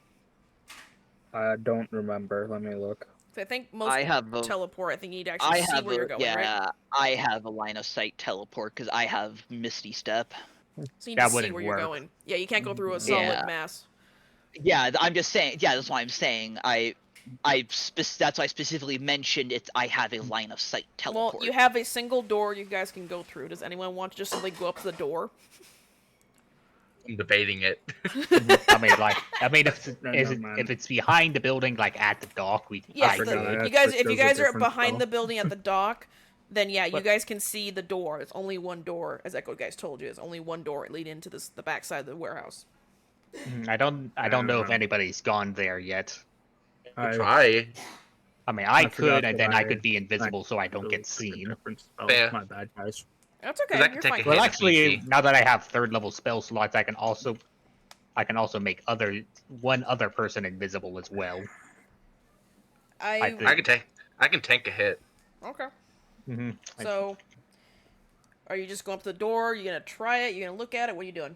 I don't remember. Let me look. I think most teleport. I think you need to actually see where you're going, right? I have a line of sight teleport because I have Misty Step. So you need to see where you're going. Yeah, you can't go through a solid mass. Yeah, I'm just saying. Yeah, that's why I'm saying. That's why I specifically mentioned it. I have a line of sight teleport. Well, you have a single door you guys can go through. Does anyone want to just simply go up to the door? I'm debating it. If it's behind the building, like at the dock, we. Yes, if you guys are behind the building at the dock, then yeah, you guys can see the door. It's only one door, as Echo guys told you. It's only one door leading into the backside of the warehouse. I don't know if anybody's gone there yet. Try. I mean, I could, and then I could be invisible so I don't get seen. My bad, guys. That's okay. You're fine. Well, actually, now that I have third-level spell slots, I can also make one other person invisible as well. I can tank a hit. Okay. So, are you just going up to the door? Are you gonna try it? You gonna look at it? What are you doing?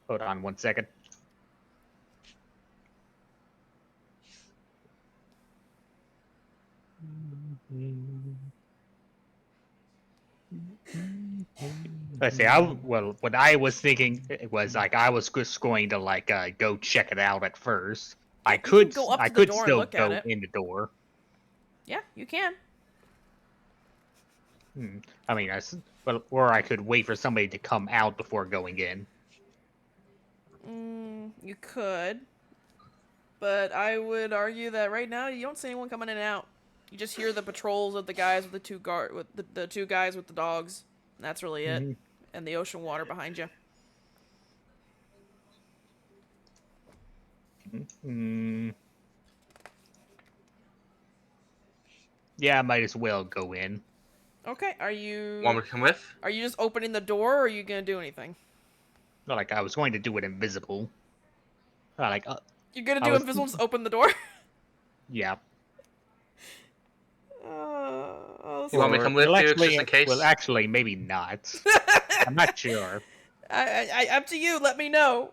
Hold on 1 second. Let's see. What I was thinking was like I was just going to like go check it out at first. I could still go in the door. Yeah, you can. I mean, or I could wait for somebody to come out before going in. You could, but I would argue that right now you don't see anyone coming in and out. You just hear the patrols of the guys with the two guys with the dogs. And that's really it, and the ocean water behind you. Yeah, I might as well go in. Okay, are you... Want me to come with? Are you just opening the door, or are you gonna do anything? Not like I was going to do it invisible. You're gonna do invisible, just open the door? Yeah. You want me to come with you just in case? Well, actually, maybe not. I'm not sure. Up to you, let me know.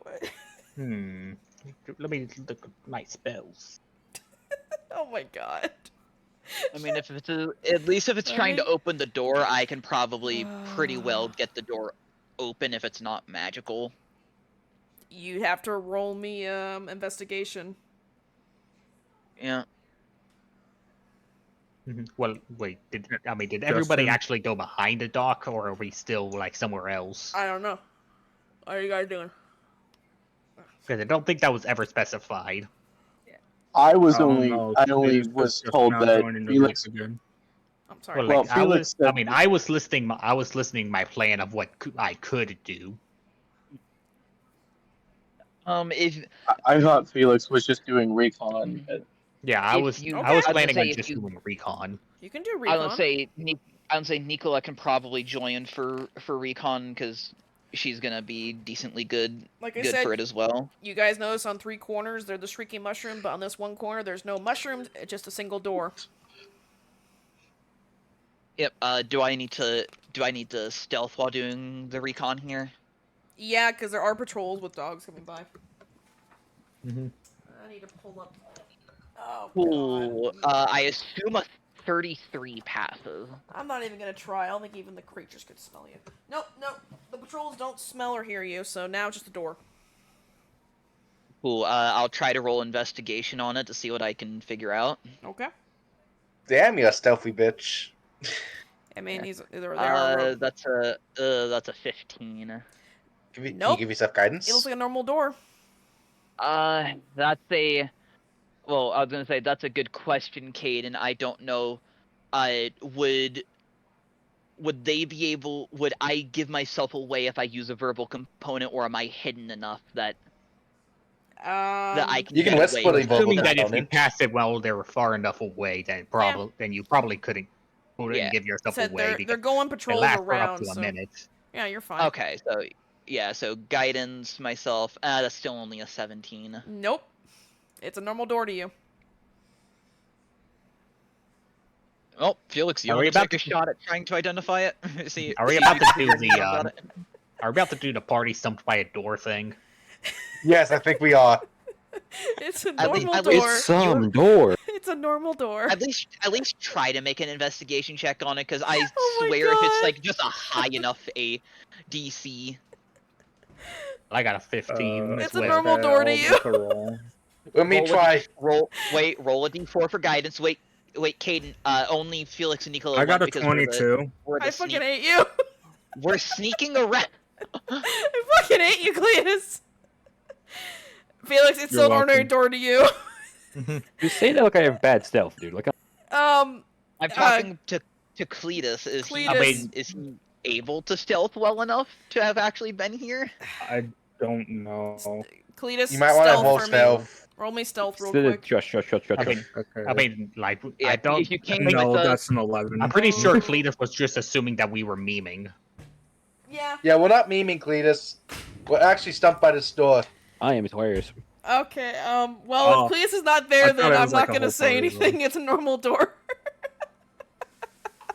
Let me look at my spells. Oh my god. I mean, at least if it's trying to open the door, I can probably pretty well get the door open if it's not magical. You have to roll me investigation. Yeah. Well, wait. Did everybody actually go behind the dock, or are we still like somewhere else? I don't know. What are you guys doing? Because I don't think that was ever specified. I only was told that Felix. I'm sorry. Well, Felix. I was listening my plan of what I could do. I thought Felix was just doing recon. Yeah, I was planning on just doing recon. You can do recon. I would say Nicola can probably join for recon because she's gonna be decently good. Like I said, for it as well. You guys notice on 3 corners they're the shrieking mushroom, but on this one corner there's no mushrooms. It's just a single door. Yep. Do I need to stealth while doing the recon here? Yeah, because there are patrols with dogs coming by. I need to pull up. Oh, cool. I assume a 33 passes. I'm not even gonna try. I don't think even the creatures could smell you. Nope. The patrols don't smell or hear you, so now it's just a door. Cool. I'll try to roll investigation on it to see what I can figure out. Okay. Damn, you a stealthy bitch. I mean, he's there. That's a 15. Can you Nope. give yourself guidance? It looks like a normal door. That's a. Well, I was gonna say that's a good question, Caden. I don't know. Would they be able? Would I give myself away if I use a verbal component, or am I hidden enough that I can? You can get whisper away the with verbal Assuming that if you component. passed it while they were far enough away, then you probably couldn't Yeah. give yourself Said away. they're going patrols lasts for up around, to a so minute. yeah, you're fine. Okay, so yeah, so guidance myself. That's still only a 17. Nope. It's a normal door to you. Oh, Felix, you Are want we to about take a to- shot at trying to identify it? See, Are we see about if to you do can figure the out it? Are we about to do the party stumped by a door thing? Yes, I think we are. It's a At least- normal at door. least- It's some door. It's a normal door. At least try to make an investigation check on it, because I Oh my swear if it's God. like just a high enough a DC. I got a 15. It's a with- normal door to I'll you. make a roll. Let me Roll a try. roll a d4 for guidance. Wait, Caden. Only Felix and Nicola. I got went a because 22. We're the I sneak. fucking hate you. We're sneaking around. I fucking hate you, Cletus. Felix, it's You're still an ordinary welcome. door to you. You say that like I have bad stealth, dude. Like, I'm talking to Cletus. Is Cletus. is he able to stealth well enough to have actually been here? I don't know. Cletus, You might want to stealth roll for me. stealth. Roll me stealth real Still, quick. Shush. Okay. I mean, like, Yeah, I don't. if you came No, with us, that's an 11. I'm pretty sure Cletus was just assuming that we were memeing. Yeah. Yeah, we're not memeing Cletus. We're actually stumped by this door. I am hilarious. Okay, well, if Cletus is not there, I then thought it I'm was like not a gonna whole say party anything. It's a normal door.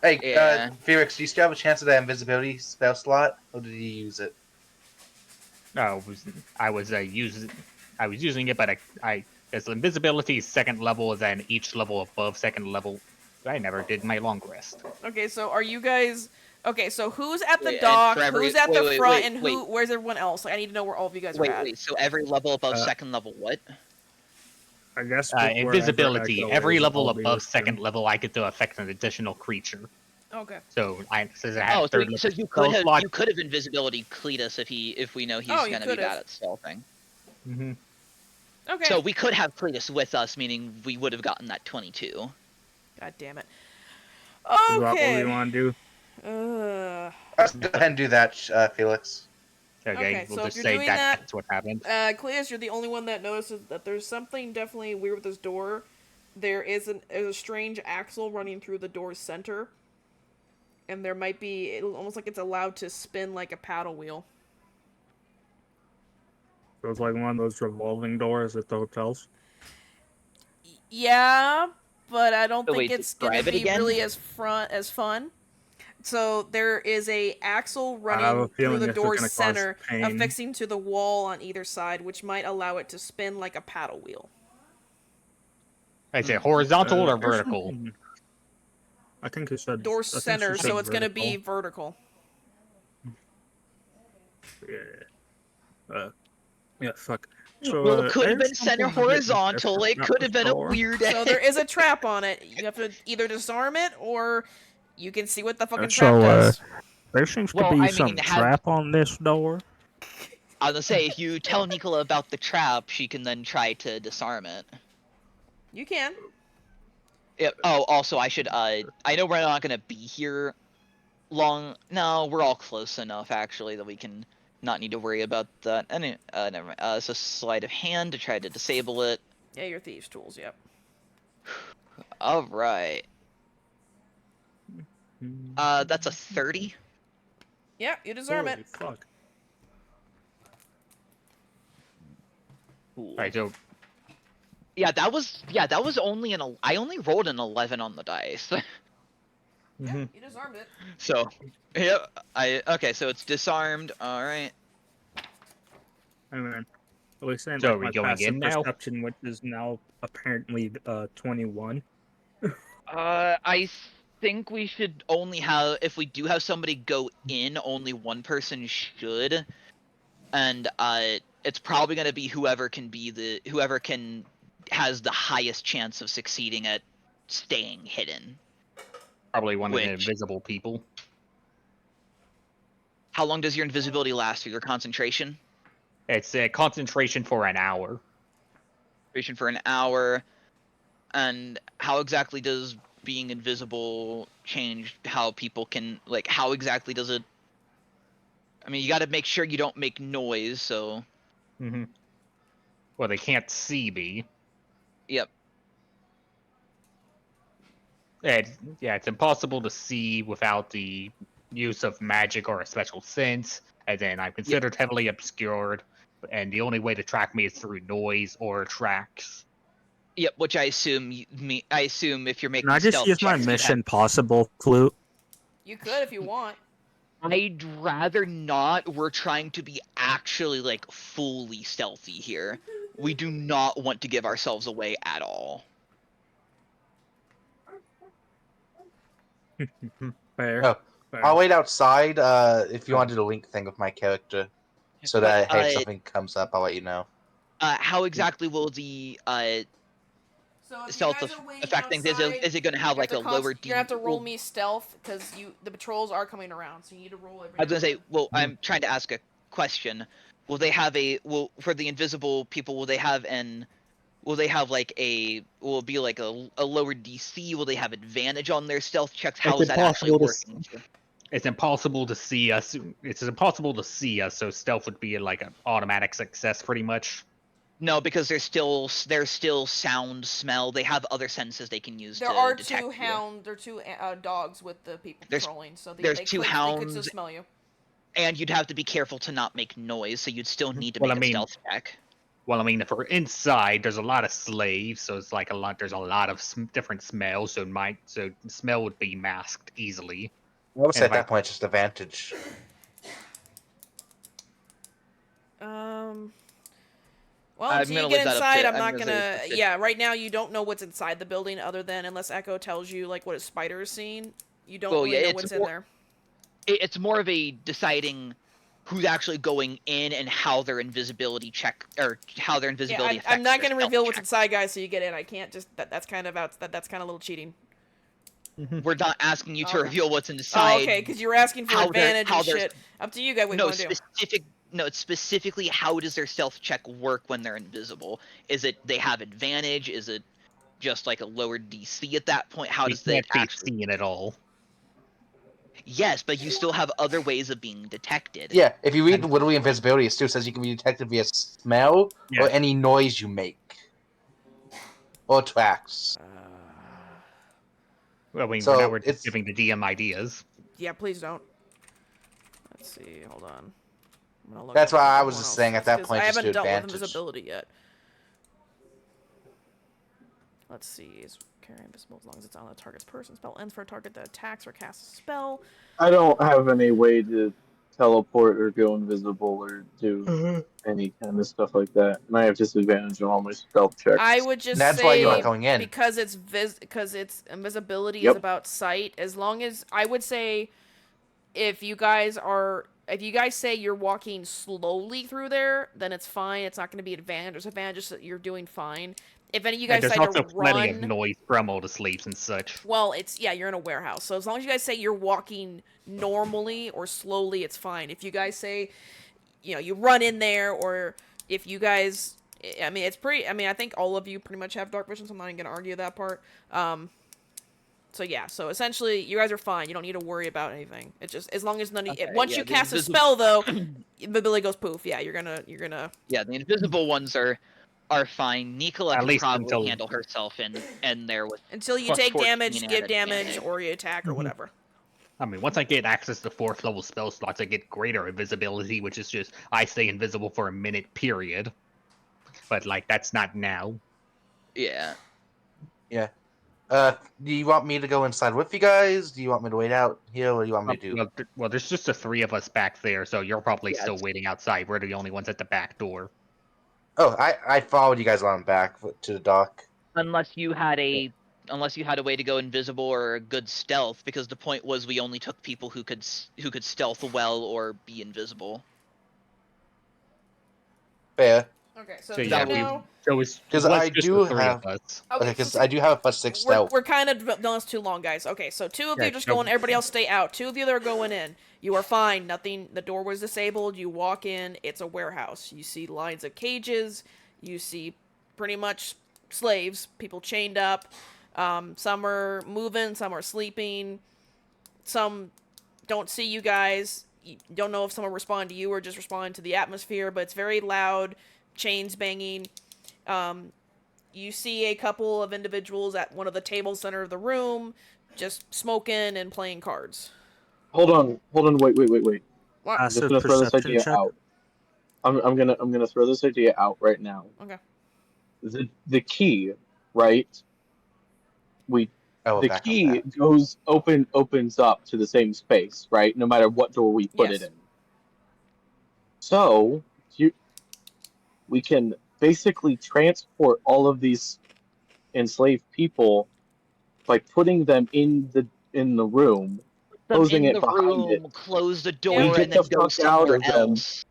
Hey, Yeah. Felix, do you still have a chance at that invisibility spell slot, or did you use it? I was using it, but as invisibility is second level, then each level above second level, I never did my long rest. Okay, so are you guys... Okay, so who's at the Wait, and dock, for every- who's at wait, the wait, front, wait, and wait. where's everyone else? Like, I need to know where all of you guys are at. Wait. So every level above second level, what? I guess Invisibility. Every level I'll be above with second you. level, I get to affect an additional creature. Okay. So since I have Oh, third so level you spell slot, could have invisibility Cletus if we know he's Oh, you gonna be could've. bad at stealthing. Mhm. Okay. So we could have Cletus with us, meaning we would have gotten that 22. God damn it. Is that what Okay. we want to do? Let's go ahead and do that, Felix. Okay, we'll so just if you're say doing that's what happened. Cletus, you're the only one that notices that there's something definitely weird with this door. There is a strange axle running through the door's center. And there might be, almost like it's allowed to spin like a paddle wheel. So it's like one of those revolving doors at the hotels. Yeah, but I don't So think wait, it's gonna describe it be again? really as fun. So there is a axle I have a running through feeling the this is door's gonna cause center, pain. affixing to the wall on either side, which might allow it to spin like a paddle wheel. I say horizontal or Actually, vertical. I think it said Door I think she center, said so it's gonna be vertical. vertical. Yeah, fuck. So, Well, it could have there's been center something a bit horizontal. different It about could have this been a door. weird. So there is a trap on it. You have to either disarm it or you can see what the fucking So, trap does. There seems Well, to be I some mean, trap on this door. I was gonna say, if you tell Nicola about the trap, she can then try to disarm it. You can. Yep. Oh, also, I should. I know we're not gonna be here long. No, we're all close enough actually that we can not need to worry about that. Any, never mind. So sleight of hand to try to disable it. Yeah, your thieves' tools. Yep. All right. That's a 30. Yeah, you disarm Holy it. fuck. Cool. Alright, so Yeah, that was only I only rolled an 11 on the dice. Yeah, you disarmed it. So, yeah, okay, so it's disarmed. All right. I mean, at least saying So like are we my going passive in now? perception, which is now apparently 21. I think we should only have, if we do have somebody go in, only one person should, and it's probably gonna be whoever has the highest chance of succeeding at staying hidden. Probably one of the invisible people. How long does your invisibility last, or your concentration? It's a concentration for an hour. Concentration for an hour. And how exactly does being invisible change how people can, like, how exactly does it... I mean, you gotta make sure you don't make noise, so... Mm-hmm. Well, they can't see me. Yep. It's impossible to see without the use of magic or a special sense, and then I'm considered heavily obscured, and the only way to track me is through noise or tracks. Yep, which I assume if you're making Can I just stealth use my checks, Mission Possible flute? You could if you want. I'd rather not. We're trying to be actually, like, fully stealthy here. We do not want to give ourselves away at all. Fair. Oh, I'll wait outside if you want to do the link thing with my character. So that, hey, if something comes up, I'll let you know. How exactly will the So if stealth you guys are waiting effect thing, outside, is it going to have, like, a lower D? You're going to have to roll me stealth, because the patrols are coming around, so you need to roll every I was going to say, well, Hmm. I'm trying to ask a question. Will they have for the invisible people, will it be like a lower DC? Will they have advantage on their stealth checks? How is that actually working? It's impossible to see us. It's impossible to see us, so stealth would be like an automatic success, pretty much. No, because there's still sound, smell. They have other senses they can use there to are detect there are two dogs with the people There's- patrolling, so they there's could two still hounds, smell you. and you'd have to be careful to not make noise, so you'd still need to Well, make I a mean- stealth check. Well, I mean, if we're inside, there's a lot of slaves, so it's like there's a lot of different smells, so smell would be masked easily. I would say And at that point, it's just advantage. Well, I'm until you gonna get leave that up inside, to- I'm I'm not gonna gonna. leave it up to- Yeah, right now you don't know what's inside the building, other than unless Echo tells you like what a spider is seeing. You don't Well, really yeah, know it's what's more- in there. It's more of a deciding who's actually going in and how their invisibility check, or how their invisibility affects I'm not their gonna stealth reveal what's check. inside, guys, so you get in. I can't just. That's kind of out. That's kind of a little cheating. We're not asking you to Okay. reveal what's inside. Oh, okay, because you were asking for how they're- advantage how and they're- shit. Up to you guys. What No, you want to do? it's specifically how does their stealth check work when they're invisible? Is it they have advantage? Is it just like a lower DC at that point? How we does that can't be actually? seen at all. Yes, but you still have other ways of being detected. Yeah, if you read literally invisibility, it still says you can be detected via smell or any noise you make. Or tracks. Well, I mean, So, we're just giving the DM ideas. Yeah, please don't. Let's see. Hold on. I'm gonna look That's up why I everyone was just else, saying at that 'cause point, I just haven't do dealt with advantage. invisibility yet. Let's see. Is carry invisible as long as it's on the target's person. Spell ends for a target that attacks or casts a spell. I don't have any way to teleport or go invisible or do any kind of stuff like that, and I have disadvantage on all my stealth checks. I would just That's say why you're not going in. because it's invisibility Yep. is about sight. As long as I would say, if you guys say you're walking slowly through there, then it's fine. It's not going to be advantage. There's advantages that you're doing fine. If any of you guys there's decide also to plenty of run, noise from all the slaves and such. well, you're in a warehouse. So as long as you guys say you're walking normally or slowly, it's fine. If you guys say, you run in there, or if you guys, I mean, I think all of you pretty much have dark vision, so I'm not even going to argue that part. So yeah, so essentially, you guys are fine. You don't need to worry about anything. It's just, as long as once you cast a spell, though, invisibility goes poof. Yeah, you're gonna. Yeah, the invisible ones are fine. Nicola At can least probably until- handle herself in there with Until you plus take 14 damage, and give advantage. damage, or you attack, or whatever. I mean, once I get access to 4th level spell slots, I get greater invisibility, which is just I stay invisible for a minute period. But like that's not now. Yeah. Yeah. Do you want me to go inside with you guys? Do you want me to wait out here? What do you want me to do? Well, there's just the 3 of us back there, so you're probably Yeah, still waiting outside. We're the only ones at the back door. Oh, I followed you guys on back to the dock. Unless you had a way to go invisible or a good stealth, because the point was we only took people who could stealth well or be invisible. Fair. Okay, so So do yeah, you know? Because I do have. Okay, because I do have a +6 stealth. We're kind of done this too long, guys. Okay, so two of you just go in, everybody else stay out. Two of you that are going in. You are fine. Nothing. The door was disabled. You walk in. It's a warehouse. You see lines of cages. You see pretty much slaves, people chained up. Some are moving. Some are sleeping. Some don't see you guys. You don't know if someone respond to you or just respond to the atmosphere, but it's very loud. Chains banging. You see a couple of individuals at one of the tables center of the room, just smoking and playing cards. Hold on, wait. What? I'm just Passive gonna throw this perception idea check. out. I'm gonna throw this idea out right now. Okay. The key, right? We I will the back up key that. opens up to the same space, right? No matter what door we put it Yes. in. So we can basically transport all of these enslaved people by putting them in the room, Them closing in it the behind it. room, close the Yeah. We door, get and then the go fuck out somewhere of them else.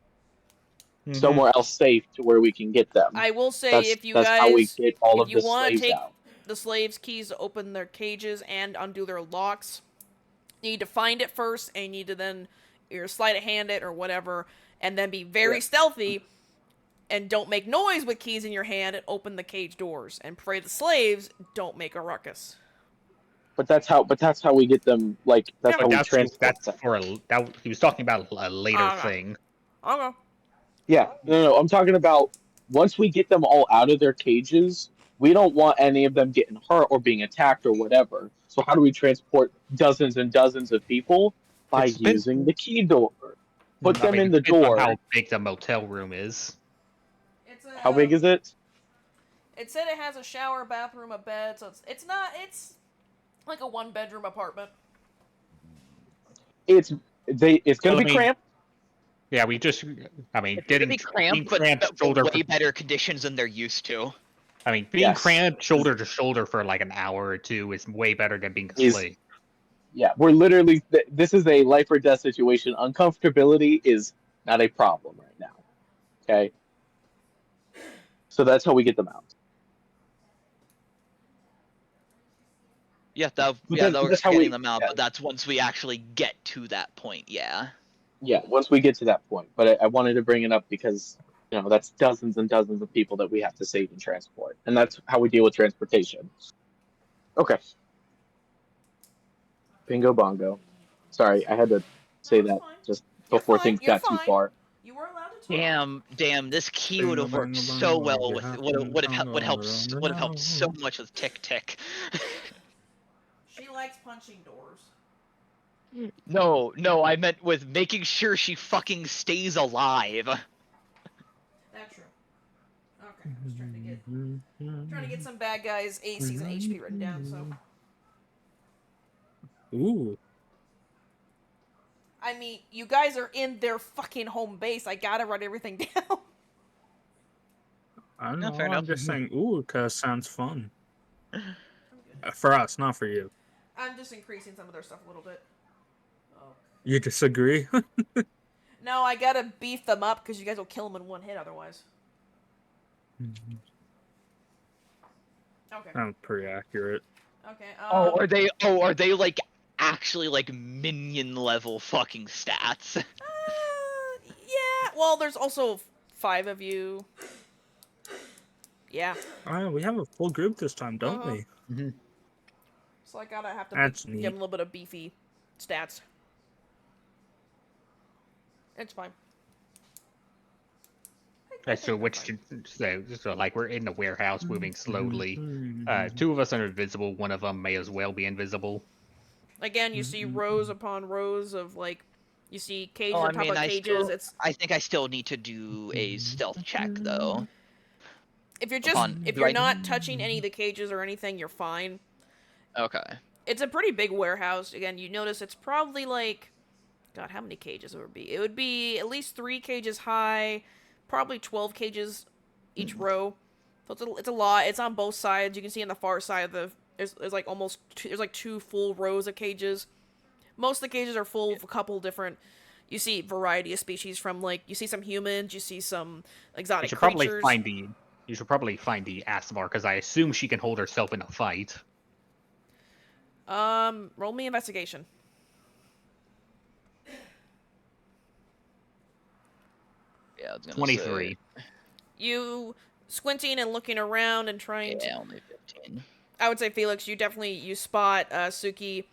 somewhere else safe to where we can get them. I will say, if you That's how we guys, get all if of you the want to slaves take out. the slaves' keys to open their cages and undo their locks, you need to find it first, and you need to then either sleight of hand it or whatever, and then be very stealthy, and don't make noise with keys in your hand, and open the cage doors, and pray the slaves don't make a ruckus. But that's how we get them. Like that's Yeah. how But we transport that's them. for he was talking about a later Okay. thing. Okay. Yeah, no. I'm talking about once we get them all out of their cages. We don't want any of them getting hurt or being attacked or whatever. So how do we transport dozens and dozens of people? By It's been, using the key door. Put I them mean, in it the depends on how door. big the motel room is. It's How big is it? It said it has a shower, bathroom, a bed, so it's like a one-bedroom apartment. It's gonna be I mean, cramped. yeah, It's gonna being be cramped, cramped but shoulder. way better conditions than they're used to. I mean, being Yes. cramped shoulder to shoulder for like an hour or two is way better than being Is asleep. Yeah, we're literally. This is a life or death situation. Uncomfortability is not a problem right now. Okay, so that's how we get them out. Yeah, that But works that's for how getting we. them out, Yeah, but that's once we actually get to that point. Yeah. yeah. Once we get to that point, but I wanted to bring it up because that's dozens and dozens of people that we have to save and transport, and that's how we deal with transportation. Okay. Bingo bongo. Sorry, I had to say that just before things You're got too fine. far. You were allowed to talk. Damn! This key would have worked so well with would have helped so much with Tick Tick. She likes punching doors. No, I meant with making sure she fucking stays alive. That's true. Okay, I'm just trying to get some bad guys' ACs and HP written down. So. Ooh. I mean, you guys are in their fucking home base. I gotta write everything down. I don't know. fair I'm enough. just saying, ooh, cause sounds fun. For us, not for you. I'm just increasing some of their stuff a little bit. Oh. You disagree? No, I gotta beef them up because you guys will kill them in one hit otherwise. Okay. Sounds pretty accurate. Okay. Are they like actually like minion level fucking stats? Yeah. Well, there's also 5 of you. Yeah. We have a full group this time, don't we? Mm-hmm. So I gotta have to That's give neat. them a little bit of beefy stats. It's fine. So like we're in the warehouse moving slowly. 2 of us are invisible. One of them may as well be invisible. Again, you see rows upon rows of you see cages on top of cages. I think I still need to do a stealth check though. If you're not touching any of the cages or anything, you're fine. Okay. It's a pretty big warehouse. Again, you notice it's probably God, how many cages would it be? It would be at least 3 cages high, probably 12 cages each row. So it's a lot. It's on both sides. You can see on the far side of there's there's 2 full rows of cages. Most of the cages are full of a couple different, You see variety of species from like you see some humans, you see some exotic You should creatures. probably find the Asmar because I assume she can hold herself in a fight. Roll me investigation. Yeah, I was gonna 23. say. You squinting and looking around and trying to. Yeah, only 15. I would say Felix, you spot Suki.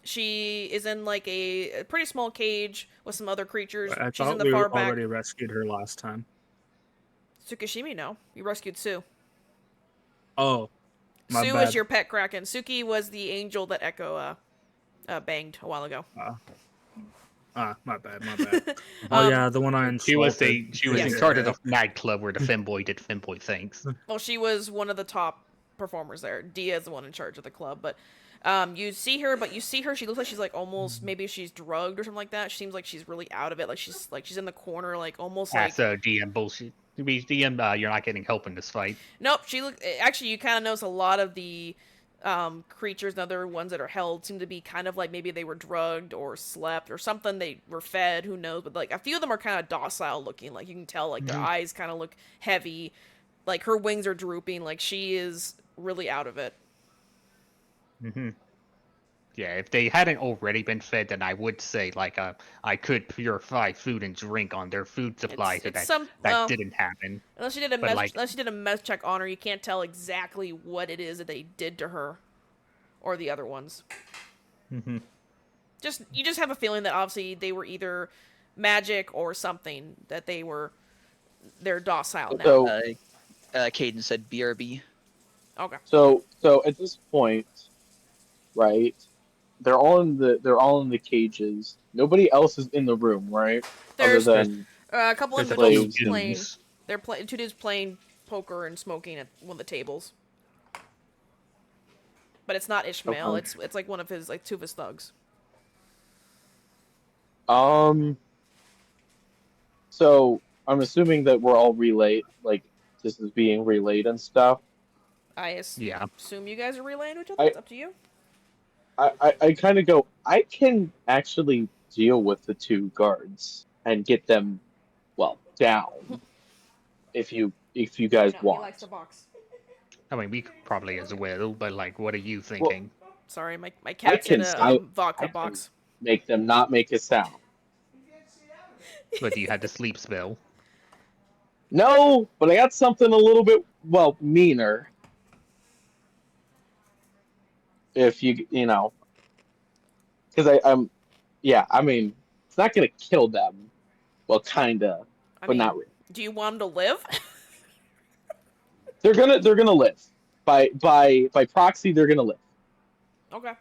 She is in like a pretty small cage with some other creatures. I She's in thought the we far back. already rescued her last time. Tsukishimi, no. You rescued Sue. Oh, my Sue bad. is your pet kraken. Suki was the angel that Echo banged a while ago. My bad. Oh yeah, the one I insulted. She was in charge of the nightclub where the femboy did femboy things. Well, she was one of the top performers there. Dia is the one in charge of the club, but you see her, she looks like she's like almost maybe she's drugged or something like that. She seems like she's really out of it, like she's in the corner, like almost like. That's DM bullshit. DM, you're not getting help in this fight. Nope, actually you kind of notice a lot of the creatures and other ones that are held seem to be kind of like maybe they were drugged or slept or something. They were fed, who knows, but like a few of them are kind of docile looking, like you can tell like their eyes kind of look heavy, like her wings are drooping, like she is really out of it. Yeah, if they hadn't already been fed, then I would say like I could purify food and drink on their food supply, so that didn't happen. Unless you did a mess check on her, you can't tell exactly what it is that they did to her, or the other ones. You just have a feeling that obviously they were either magic or something, that they're docile now. So, Caden said BRB. Okay. So at this point, right? They're all in the cages. Nobody else is in the room, right? There's Other than a couple of slaves individuals playing. They're two dudes playing poker and smoking at one of the tables. But it's not Ishmael. Okay. It's like one of his two of his thugs. So I'm assuming that we're all relayed, like this is being relayed and stuff. I assume you guys are relaying to each other. It's up to you. I kind of go, I can actually deal with the two guards and get them, well, down. if you guys want. He likes the box. I mean, we could probably as well, but like, what are you thinking? Well, sorry, my cat's in a vodka box. Make them not make a sound. But do you have the sleep spell? No, but I got something a little bit, well, meaner. If you know, because I mean, it's not gonna kill them. Well, kinda, but not really. Do you want them to live? They're gonna live. By proxy, they're gonna live. Okay.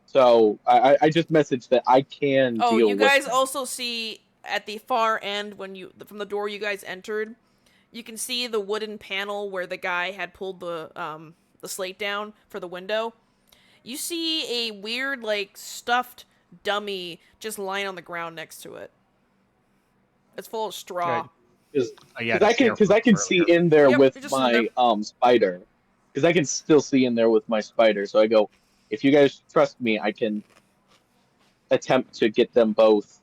So I just messaged that I can deal with. Oh, you guys also see at the far end from the door you guys entered, you can see the wooden panel where the guy had pulled the slate down for the window. You see a weird like stuffed dummy just lying on the ground next to it. It's full of straw. Because I can see in there with my spider. Because I can still see in there with my spider. So I go, if you guys trust me, I can attempt to get them both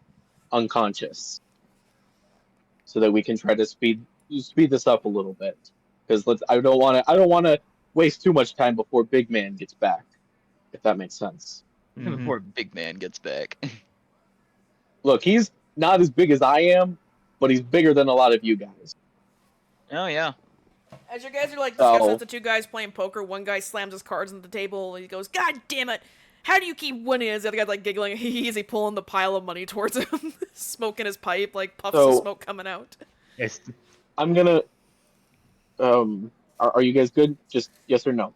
unconscious, so that we can try to speed this up a little bit. Because I don't want to waste too much time before Big Man gets back, if that makes sense. Before Big Man gets back. Look, he's not as big as I am, but he's bigger than a lot of you guys. Oh yeah. As you guys are like discussing the two guys playing poker, one guy slams his cards on the table and he goes, "God damn it! How do you keep winning?" As the other guy's like giggling, he's pulling the pile of money towards him, smoking his pipe, like puffs of smoke coming out. I'm gonna. Are you guys good? Just yes or no.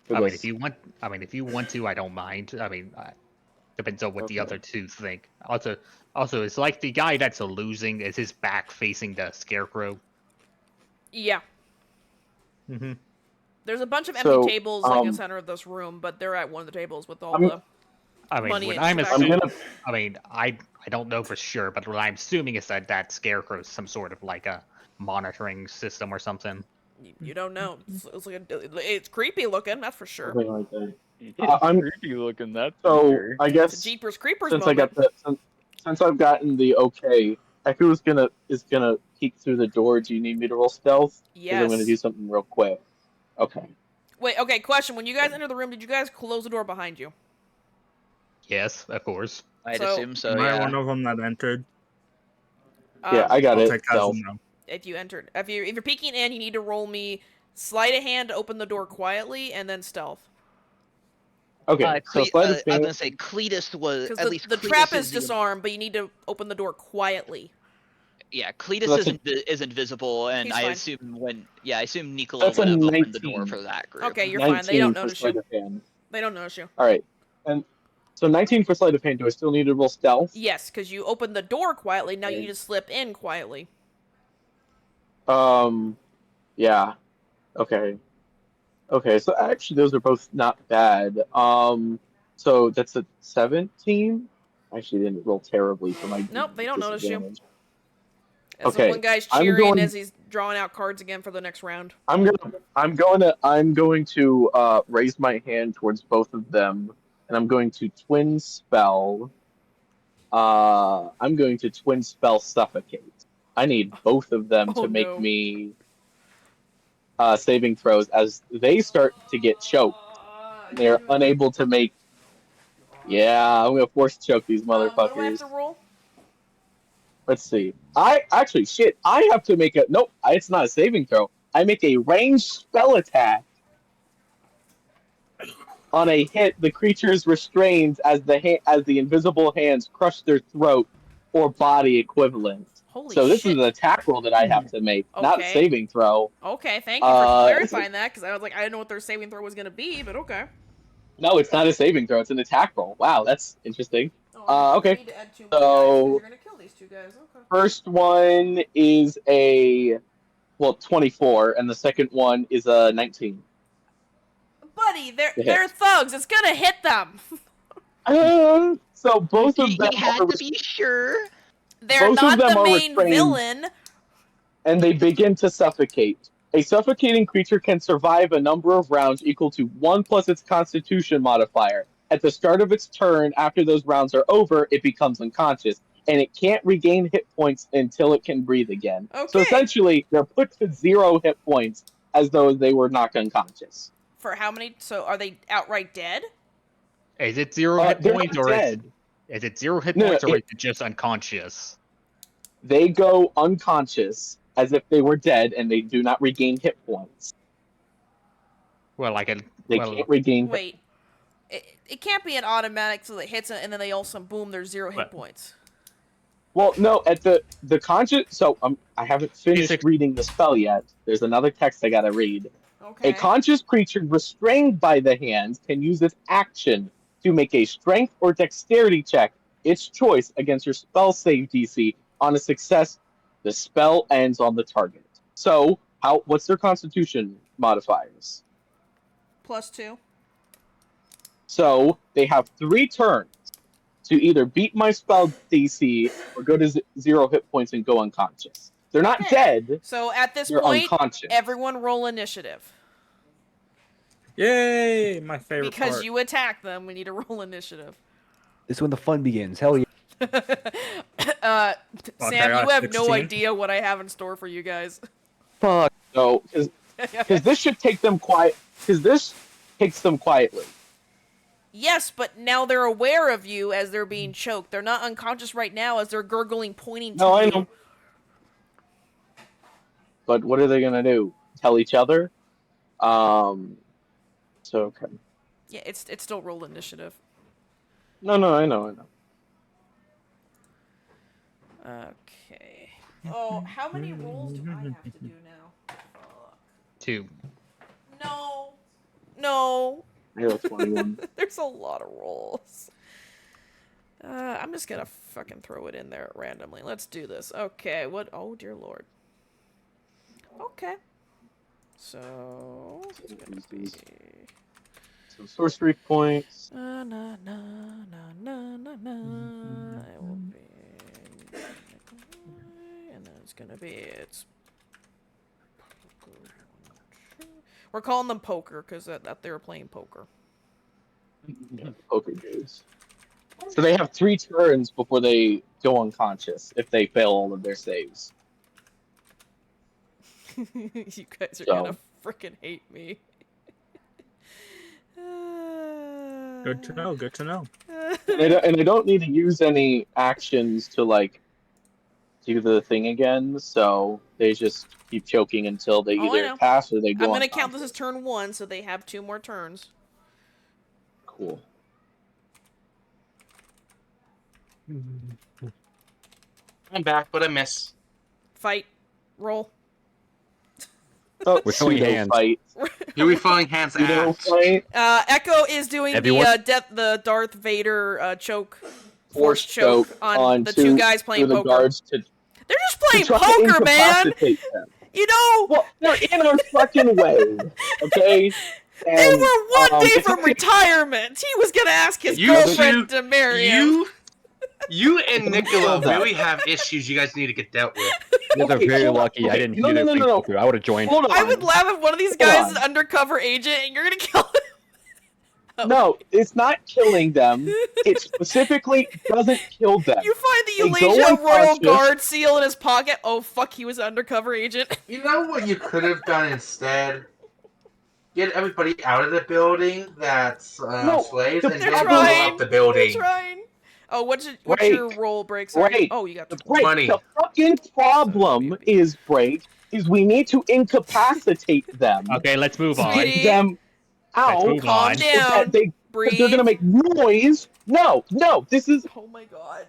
If you want to, I don't mind. Depends on what the other two think. Also, it's like the guy that's losing is his back facing the scarecrow. Yeah. There's a bunch of empty tables in the center of this room, but they're at one of the tables with all the money. I don't know for sure, but what I'm assuming is that scarecrow is some sort of like a monitoring system or something. You don't know. It's creepy looking, that's for sure. Something like that. It's I'm creepy looking, that's for so sure. I It's a guess Jeepers Creepers since I moment. got since I've gotten the okay, Echo is gonna peek through the door. Do you need me to roll stealth? Because I'm gonna do Yes. something real quick. Okay. Wait, okay, question. When you guys enter the room, did you guys close the door behind you? Yes, of course. I'd So- assume so. Am I Yeah. one of them that entered? Yeah, I got I'll it. take as a Stealth. no. If you entered, if you're peeking in, you need to roll me sleight of hand to open the door quietly, and then stealth. Okay. So sleight of I was hand. gonna say Cletus was Because at least the Cletus trap is the disarmed, but you need to open the door quietly. Yeah, So Cletus that's isn't visible, and He's I fine. assume Nicola That's a would have opened the door 19. for that group. Okay, you're fine. They don't 19 for notice sleight you. of hand. They don't notice you. All right. And so 19 for sleight of hand. Do I still need to roll stealth? Yes, because you opened the door quietly. Now you Okay. need to slip in quietly. Yeah. Okay. Okay. So actually, those are both not bad. So that's a 17. Actually, didn't roll terribly for my Nope, they don't notice you. disadvantage. As the Okay, one guy's I'm cheering going- as he's drawing out cards again for the next round. I'm going to raise my hand towards both of them, and I'm going to twin spell. I'm going to twin spell suffocate. I need both of them Oh, to make no. me saving throws as they start to get choked. They're unable to make. Yeah, I'm gonna force choke these What do I have motherfuckers. to roll? Let's see. I have to make a nope. It's not a saving throw. I make a ranged spell attack. On a hit, the creature is restrained as the invisible hands crush their throat or body equivalent. Holy So this shit. is an attack roll that I have to make, not Okay. saving throw. Okay, thank you for clarifying that, because I was like, I didn't know what their saving throw was going to be, but okay. No, it's not a saving throw. It's an attack roll. Wow, that's interesting. I Okay. need to add 2 more So- guys, 'cause you're going to kill these 2 guys. Okay. First one is a 24, and the second one is a 19. Buddy, they're hit. thugs. It's going to hit them. So both of them He had are to be sure. They're Both of not them the are main restrained. villain. and they begin to suffocate. A suffocating creature can survive a number of rounds equal to 1 plus its constitution modifier. At the start of its turn, after those rounds are over, it becomes unconscious, and it can't regain hit points until it can breathe again. So Okay. essentially, they're put to 0 hit points as though they were knocked unconscious. For how many? So are they outright dead? Is it 0 hit They're points not or dead. is it 0 hit No, points or is it just unconscious? They go unconscious as if they were dead, and they do not regain hit points. Well, like They can't regain. Wait. It can't be an automatic so that hits it and then they also boom, there's 0 hit What? points. Well, no, at the conscious. So I haven't finished Basic- reading the spell yet. There's another text I gotta read. Okay. A conscious creature restrained by the hands can use its action to make a strength or dexterity check, its choice, against your spell save DC. On a success, the spell ends on the target. So, what's their constitution modifiers? +2. So, they have 3 turns to either beat my spell DC or go to 0 hit points and go unconscious. They're not Okay. dead, So at this they're point, unconscious. everyone roll initiative. Yay! My favorite Because part. you attack them, we need to roll initiative. This is when the fun begins. Hell yeah. Sam, got you have no 16. idea what I have in store for you guys. Fuck. So, because this should take them quiet. Because this takes them quietly. Yes, but now they're aware of you as they're being choked. They're not unconscious right now as they're gurgling, pointing to No, I you. know. But what are they gonna do? Tell each other? So okay. Yeah, it's still roll initiative. No, I know. Okay. Oh, how many rolls do I have to do now? Fuck. 2. No. I got 21. There's a lot of rolls. I'm just gonna fucking throw it in there randomly. Let's do this. Okay, what? Oh, dear lord. Okay. So, it's gonna be... So sorcery points. Na na na na na na na. It will be... And then it's gonna be... We're calling them poker because that they were playing poker. Poker dudes. So they have 3 turns before they go unconscious if they fail all of their saves. You guys are gonna freaking hate me. Good to know. Good to know. And I don't need to use any actions to like do the thing again. So they just keep choking until they either pass or they go. I'm gonna count this as turn 1, so they have 2 more turns. Cool. I'm back, but I miss. Fight. Roll. We're showing hands. Fight. Who are we throwing hands at? Fight. Echo is doing the Darth Vader choke. Force choke on the 2 guys playing poker. Guards They're just playing poker, man! You know... Well, they're in our fucking way, okay? And, they were 1 day from retirement! He was gonna ask his girlfriend to marry him. You and Nicola really have issues you guys need to get dealt with. You guys are very lucky. I didn't hear their poker. I would have joined. I would laugh if one of these guys is an undercover agent and you're gonna kill him. No, it's not killing them. It specifically doesn't kill them. You find the Eulasia Royal Guard seal in his pocket. Oh, fuck, he was an undercover agent. You know what you could have done instead? Get everybody out of the building that's slaves and then blow up the building. They're trying. Oh, what's your roll, Break? Sorry. Oh, you got money. The fucking problem is, Break, is we need to incapacitate them. Okay, let's move on. Get them out. Calm down. Breathe. They're gonna make noise. No, this is. Oh my god.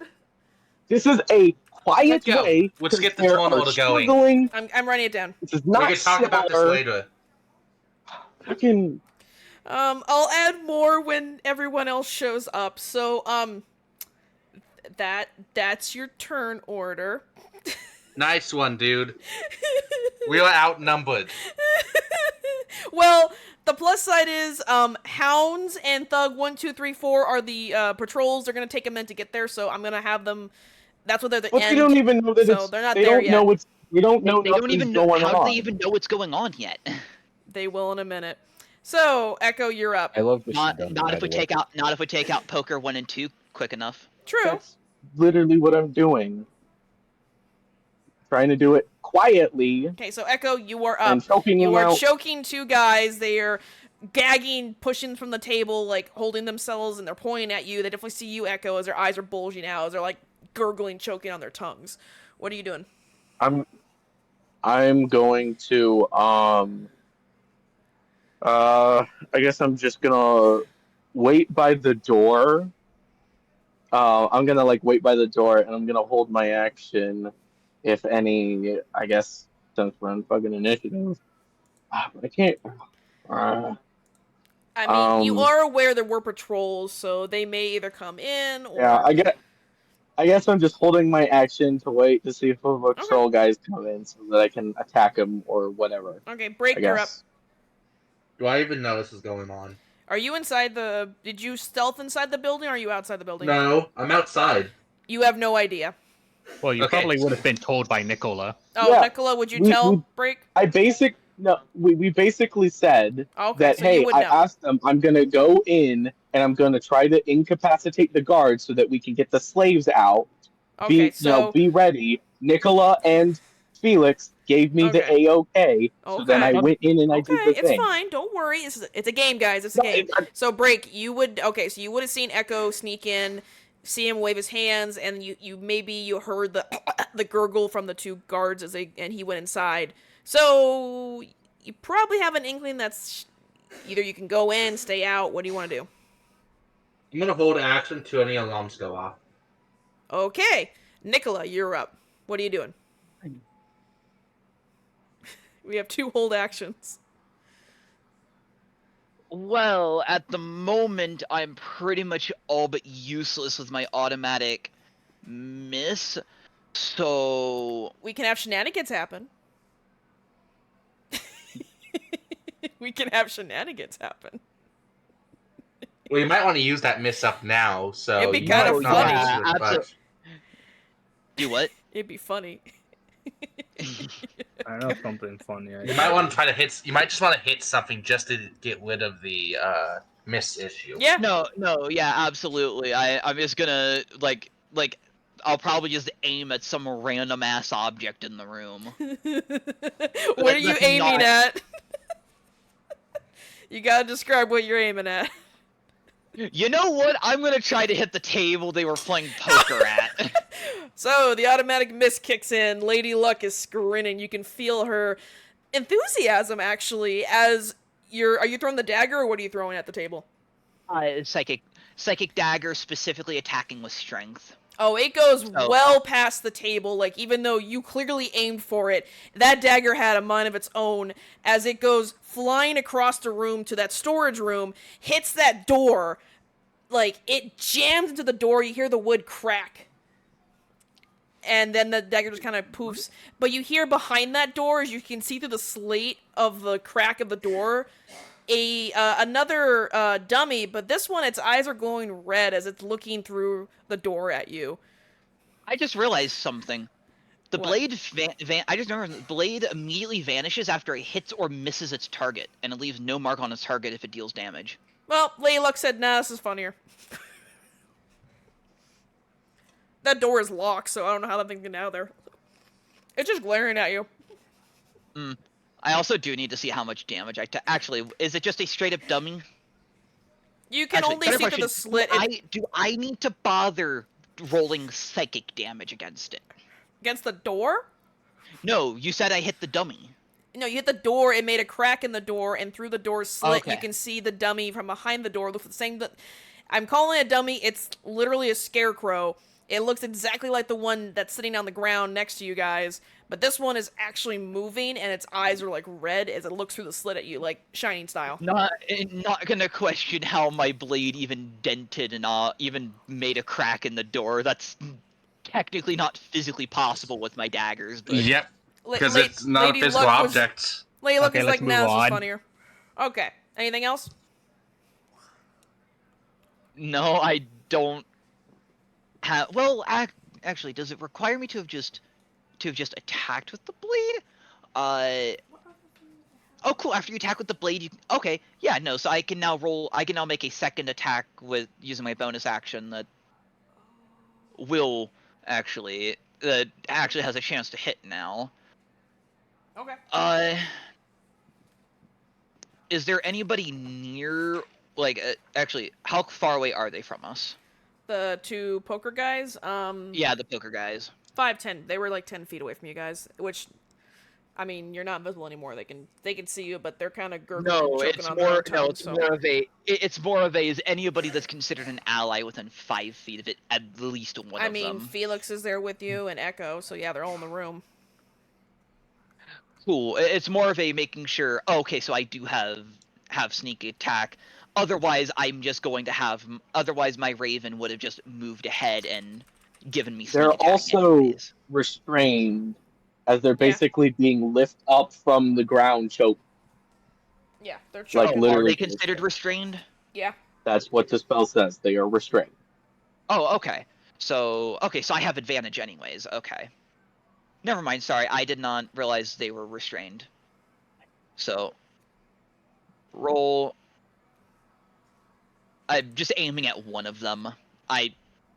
This is a quiet way. Let's get the tornado going. I'm writing it down. This is not we can talk about this later. Fucking. I'll add more when everyone else shows up. So, that's your turn order. Nice one, dude. We are outnumbered. Well, the plus side is, Hounds and Thug 1, 2, 3, 4 are the patrols. They're gonna take a minute to get there, so I'm gonna have them. That's what they're the end. They don't even know that so they're not there yet. We don't know. They don't even know. How do they even know what's going on yet? They will in a minute. So, Echo, you're up. I love not if we take out. Not if we take out poker 1 and 2 quick enough. True. That's literally what I'm doing. Trying to do it quietly. Okay, so Echo, you are up. And choking you are out. choking 2 guys. They are gagging, pushing from the table, like holding themselves, and they're pointing at you. They definitely see you, Echo, as their eyes are bulging out, as they're like gurgling, choking on their tongues. What are you doing? I'm going to I guess I'm just gonna wait by the door. I'm gonna wait by the door, and I'm gonna hold my action, if any. I guess since we're on fucking initiative, but I can't. I mean, you are aware there were patrols, so they may either come in or. Yeah, I guess I'm just holding my action to wait to see if the patrol guys come in, so that I can attack them or whatever. Okay, Break, you're up. Do I even know this is going on? Are you inside the... Did you stealth inside the building, or are you outside the building? No, I'm outside. You have no idea. Well, you probably would have been told by Nicola. Oh, yeah. Nicola, would you tell Break? We basically said that, so hey, I asked them, I'm going to go in, and I'm going to try to incapacitate the guards so that we can get the slaves out. Okay, be ready. Nicola and Felix gave me the A-OK, so then I went in and I did the thing. It's fine. Don't worry. It's a game, guys. It's a game. So, Break, you would... Okay, so you would have seen Echo sneak in, see him wave his hands, and you heard the gurgle from the 2 guards and he went inside. So, you probably have an inkling that's... Either you can go in, stay out. What do you want to do? I'm going to hold action till any alarms go off. Okay. Nicola, you're up. What are you doing? We have 2 hold actions. Well, at the moment, I'm pretty much all but useless with my automatic miss, so... We can have shenanigans happen. We can have shenanigans happen. Well, you might want to use that miss up now, so... It'd be kind of funny. Do what? It'd be funny. I know something funny. You might want to try to hit. You might just want to hit something just to get rid of the miss issue. Yeah. No, yeah, absolutely. I'm just gonna like I'll probably just aim at some random ass object in the room. What are you aiming at? You gotta describe what you're aiming at. You know what? I'm gonna try to hit the table they were playing poker at. So, the automatic miss kicks in. Lady Luck is grinning. You can feel her enthusiasm, actually, as are you throwing the dagger, or what are you throwing at the table? Psychic dagger, specifically attacking with strength. Oh, it goes well past the table. Like, even though you clearly aimed for it, that dagger had a mind of its own as it goes flying across the room to that storage room, hits that door. Like, it jams into the door. You hear the wood crack. And then the dagger just kind of poofs. But you hear behind that door, as you can see through the slate of the crack of the door, another dummy, but this one, its eyes are glowing red as it's looking through the door at you. I just realized something. The blade, I just remember, the blade immediately vanishes after it hits or misses its target, and it leaves no mark on its target if it deals damage. Well, Lady Luck said, nah, this is funnier. That door is locked, so I don't know how that thing can get out of there. It's just glaring at you. I also do need to see how much damage actually, is it just a straight up dummy? You can only see through the slit. Do I need to bother rolling psychic damage against it? Against the door? No, you said I hit the dummy. No, you hit the door, it made a crack in the door, and through the door slit, you can see the dummy from behind the door. Look the same. I'm calling it a dummy. It's literally a scarecrow. It looks exactly like the one that's sitting on the ground next to you guys, but this one is actually moving, and its eyes are like red as it looks through the slit at you, like Shining style. Not gonna question how my blade even dented and even made a crack in the door. That's technically not physically possible with my daggers. But... Yep, because it's not a physical object. Lady Luck is like, nah, this is funnier. Okay, anything else? No, I don't have. Well, actually, does it require me to have just attacked with the blade? Oh, cool. After you attack with the blade, okay, yeah, no. So I can now make a second attack with using my bonus action that actually has a chance to hit now. Okay. Is there anybody near? Actually, how far away are they from us? The two poker guys? Yeah, the poker guys. 5-10. They were like 10 feet away from you guys, which, I mean, you're not visible anymore. They can see you, but they're kind of gurgling and choking on their own tongue, it's more of a is anybody that's considered an ally within 5 feet of it, at least one of them. I mean, Felix is there with you and Echo, so yeah, they're all in the room. Cool. It's more of a making sure. Oh, okay, so I do have sneak attack. Otherwise, I'm just going to have. Otherwise, my Raven would have just moved ahead and given me. They're also restrained, as they're basically being lifted up from the ground, choked. Yeah, they're choked. Like literally. Are they considered restrained? Yeah. That's what the spell says. They are restrained. Oh, okay. So I have advantage anyways. Okay. Never mind. Sorry, I did not realize they were restrained. So. Roll. I'm just aiming at one of them.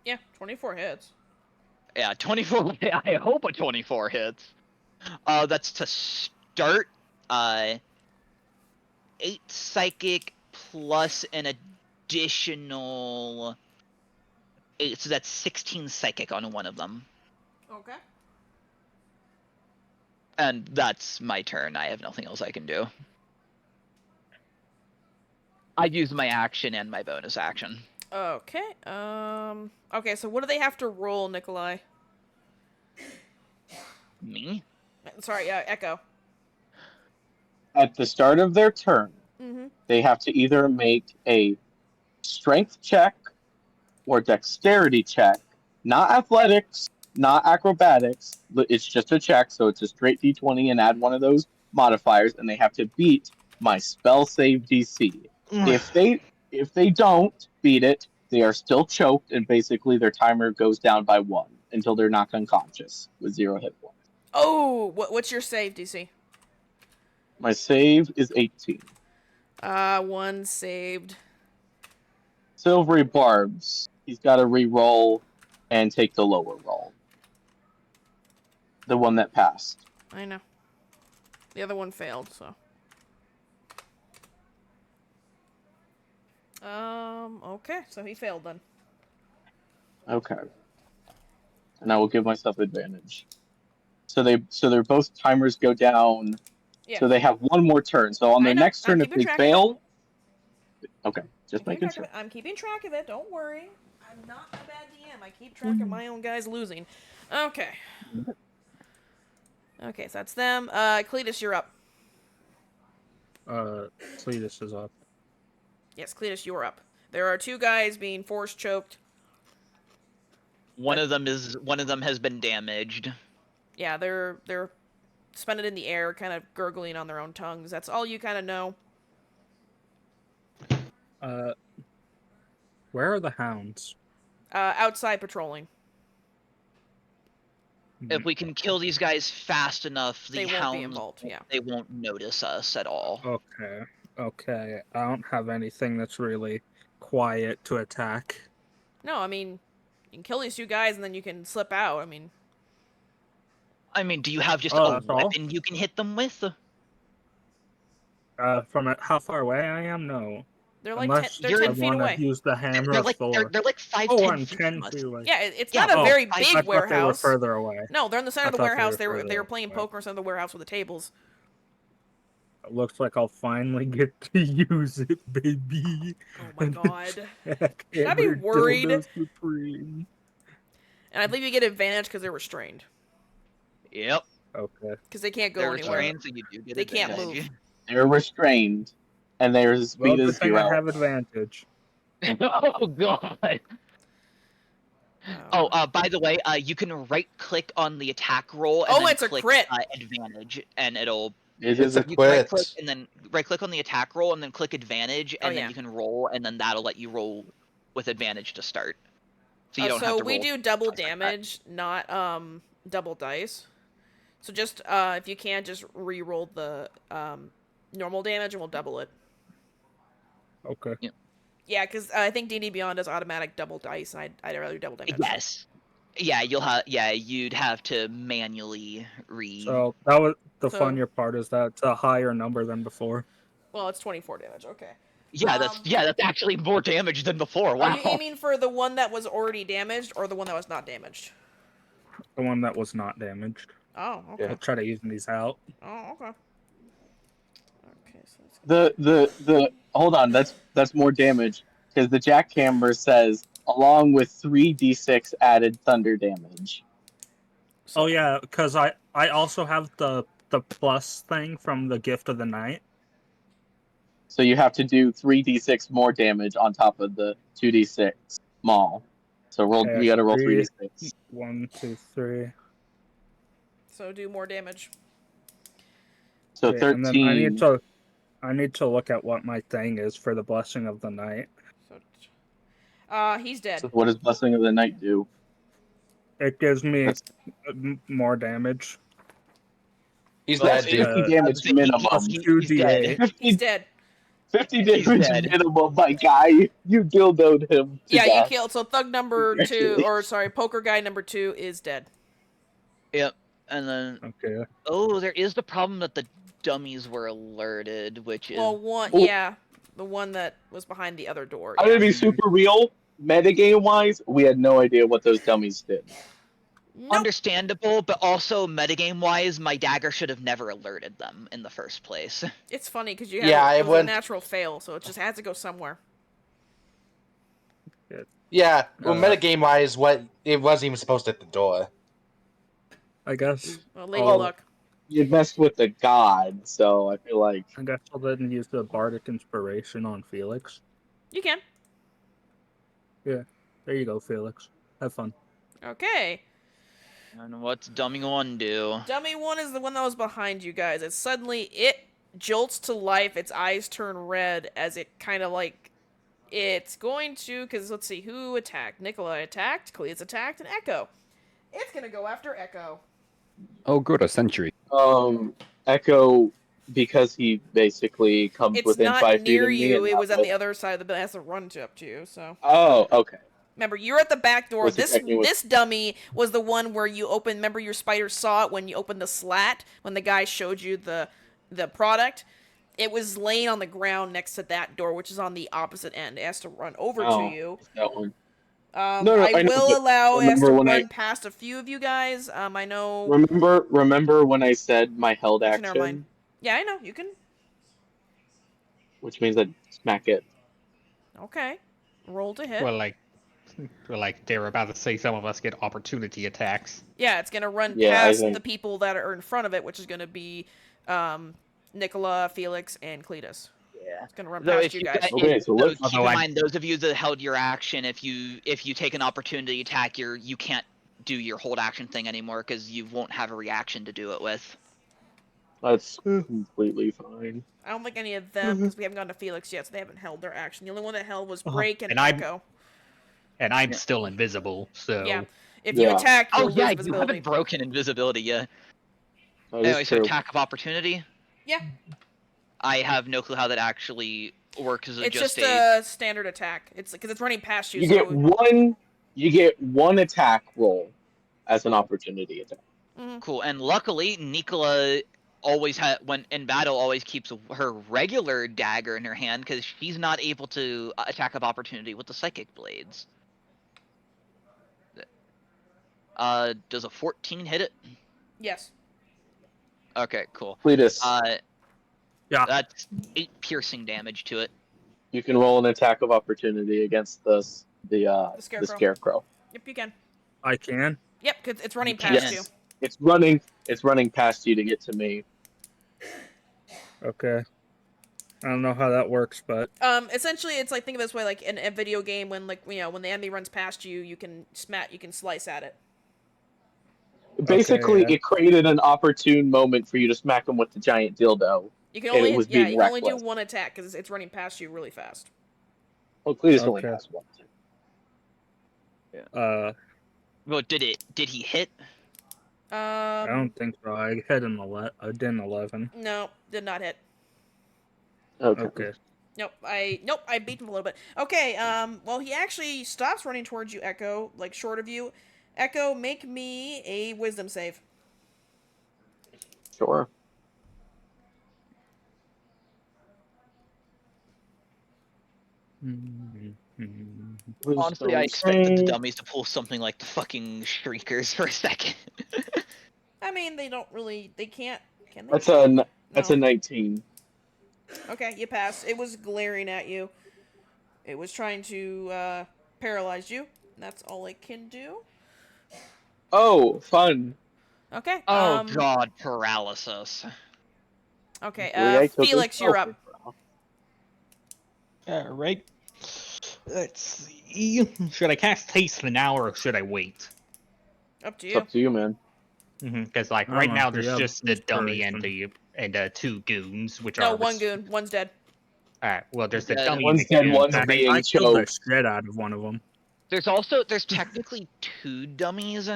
Yeah, 24 hits. Yeah, 24. I hope a 24 hits. That's to start. 8 psychic plus an additional 8, so that's 16 psychic on one of them. Okay. And that's my turn. I have nothing else I can do. I use my action and my bonus action. Okay. Okay, so what do they have to roll, Nikolai? Me? Sorry, Echo. At the start of their turn, they have to either make a strength check or dexterity check. Not athletics, not acrobatics. It's just a check, so it's a straight d20 and add one of those modifiers, and they have to beat my spell save DC. If they don't beat it, they are still choked, and basically their timer goes down by 1 until they're knocked unconscious with 0 hit points. Oh, what's your save, DC? My save is 18. One saved. Silvery Barbs. He's got to re-roll and take the lower roll. The one that passed. I know. The other one failed, so. Okay, so he failed then. Okay. And I will give myself advantage. So they're both timers go down. Yeah. So they have one more turn. So on their next turn, if they fail. Okay, just making sure. I'm keeping track of it. Don't worry. I'm not a bad DM. I keep track of my own guys losing. Okay. Okay, so that's them. Cletus, you're up. Cletus is up. Yes, Cletus, you're up. There are 2 guys being force choked. One of them has been damaged. Yeah, they're suspended in the air, kind of gurgling on their own tongues. That's all you kind of know. Where are the hounds? Outside patrolling. If we can kill these guys fast enough, they won't be involved. Yeah, they won't notice us at all. Okay. I don't have anything that's really quiet to attack. No, I mean, you can kill these 2 guys and then you can slip out. I mean, do you have just a weapon you can hit them with? From how far away I am? No. They're like 10 feet away. Use the hammer they're like 10 feet away. Yeah, it's not a very big warehouse. They were further away. No, they're in the center of the warehouse. They were playing poker in the center of the warehouse with the tables. It looks like I'll finally get to use it, baby. Oh my god. Should I be worried? And I believe you get advantage because they're restrained. Yep. Okay. Because they can't go anywhere. Restrained, so you do get they can't move. They're restrained, and their speed is 0. I have advantage. Oh god. Oh, by the way, you can right-click on the attack roll and then it's click a crit. Advantage, and it'll. It is a crit. And then right-click on the attack roll and then click advantage, and then you can roll, and then that'll let you roll with advantage to start. So you don't have to roll. We do double damage, not double dice. So just if you can, just re-roll the normal damage, and we'll double it. Okay. Yeah, because I think D&D Beyond does automatic double dice, and I'd rather do double damage. Yes. Yeah, you'd have to manually So that was the funnier part, is that it's a higher number than before. Well, it's 24 damage. Okay. Yeah, that's actually more damage than before. Wow. Are you aiming for the one that was already damaged or the one that was not damaged? The one that was not damaged. Oh, okay. I'll try to even these out. Oh, okay. Okay, so the hold on, that's more damage because the jackhammer says along with 3d6 added thunder damage. Oh yeah, because I also have the plus thing from the Gift of the Night. So you have to do 3d6 more damage on top of the 2d6 maul. So you gotta roll 3d6. 1, 2, 3. So do more damage. So 13. And then I need to look at what my thing is for the Blessing of the Night. He's dead. So what does Blessing of the Night do? It gives me more damage. He's dead, 50 damage minimum. 2d8. He's dead. 50 damage minimum, my guy. You dildoed him. Yeah, you killed. So thug number 2, or sorry, poker guy number 2 is dead. Yep. And then there is the problem that the dummies were alerted, which is the one that was behind the other door. I'm gonna be super real. Metagame wise, we had no idea what those dummies did. Nope. Understandable, but also metagame wise, my dagger should have never alerted them in the first place. It's funny because you had it was a natural fail, so it just had to go somewhere. Yeah, well, metagame wise, it wasn't even supposed to hit the door. I guess. Well, Lady Luck. You messed with the god, so I feel like. I guess I'll then use the Bardic Inspiration on Felix. You can. Yeah, there you go, Felix. Have fun. Okay. And what's Dummy 1 do? Dummy 1 is the one that was behind you guys. It jolts to life. Its eyes turn red as it kind of like... It's going to... Because let's see, who attacked? Nikolai attacked, Cleus attacked, and Echo. It's going to go after Echo. Oh, good, a century. Echo, because he basically comes It's within not 5 feet near of me, you. and It not was on with... the other side of the building. It has to run up to you. So. Oh, okay. Remember, you're at the back door. Was he technically with... This dummy was the one where you opened. Remember, your spider saw it when you opened the slat when the guy showed you the product. It was laying on the ground next to that door, which is on the opposite end. It has to run over to you. That one. No, I I know, will but allow it remember to when run past a few of you guys. I know. Remember when I said my held Actually, never mind. action? Yeah, I know. You can. Which means I'd smack it. Okay. Roll to hit. Well, like they were about to say, some of us get opportunity attacks. Yeah, it's gonna run past the people that are in front of it, which is gonna be Nicola, Felix, and Cletus. Yeah. It's gonna run past you guys. Okay, so let's... keep in mind, those of you that held your action, if you take an opportunity attack, you can't do your hold action thing anymore because you won't have a reaction to do it with. That's completely fine. I don't think any of them, because we haven't gone to Felix yet, so they haven't held their action. The only one that held was Break and Echo. And I'm still invisible, so... Yeah. If you attack, you'll lose you visibility. haven't broken invisibility yet. That Anyway, is so true. attack of opportunity? Yeah. I have no clue how that actually works. It's just a standard attack. It's because it's running past you. You get one attack roll as an opportunity attack. Mm-hmm. Cool. And luckily, Nicola always when in battle always keeps her regular dagger in her hand because she's not able to attack of opportunity with the psychic blades. Does a 14 hit it? Yes. Okay, cool. Cletus. Yeah. That's 8 piercing damage to it. You can roll an attack of opportunity against the scarecrow. Yep, you can. I can. Yep, because it's running past you. It's running past you to get to me. Okay. I don't know how that works, but essentially it's like, think of it this way, like in a video game when when the enemy runs past you, you can slice at it. Basically, it created an opportune moment for you to smack him with the giant dildo. You can only do one attack because it's running past you really fast. Well, Cletus only has one. Yeah. Well, did he hit? I don't think so. I hit an 11. No, did not hit. Okay. Nope, I beat him a little bit. Okay, well, he actually stops running towards you, Echo, like short of you. Echo, make me a wisdom save. Sure. Honestly, I expected the dummies to pull something like the fucking Shriekers for a second. I mean, they don't really, they can't, can they? That's a 19. Okay, you pass. It was glaring at you. It was trying to paralyze you. That's all it can do. Oh, fun. Okay. Oh god, paralysis. Okay, Felix, you're up. Alright. Let's see. Should I cast haste now or should I wait? Up to you. It's up to you, man. Because right now there's just the dummy and the 2 goons, which are... No, 1 goon. One's dead. Alright, well there's the dummy. One's dead, one's being I killed the choked. shit out of one of them. There's technically 2 dummies.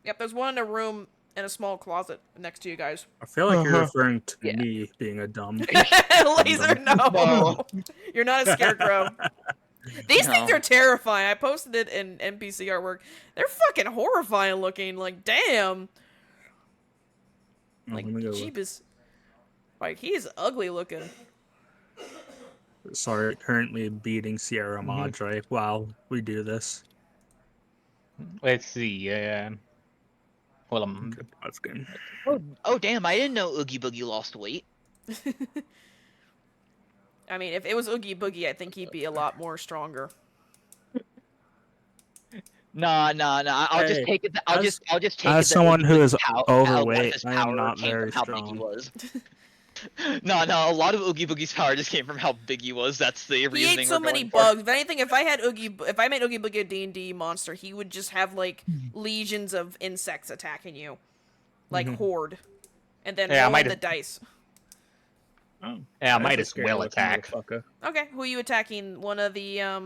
Yep, there's one in a room in a small closet next to you guys. I feel like you're referring to me being a dumb. Laser, no. You're not a scarecrow. These things are terrifying. I posted it in NPC artwork. They're fucking horrifying looking. Like, damn. Like, jeebus. Like, he's ugly looking. Sorry, currently beating Sierra Madre while we do this. Let's see, well, that's good. Oh damn, I didn't know Oogie Boogie lost weight. I mean, if it was Oogie Boogie, I think he'd be a lot more stronger. Nah. I'll just take it. I'll just take it. As someone who is overweight, his I am not very strong. Big he was. No, a lot of Oogie Boogie's power just came from how big he was. That's the reasoning. He ate so many bugs. If anything, if I made Oogie Boogie a D&D monster, he would just have like legions of insects attacking you, like horde, and then rolling the dice. Oh. Yeah, I might as well attack. Okay, who are you attacking? One of the How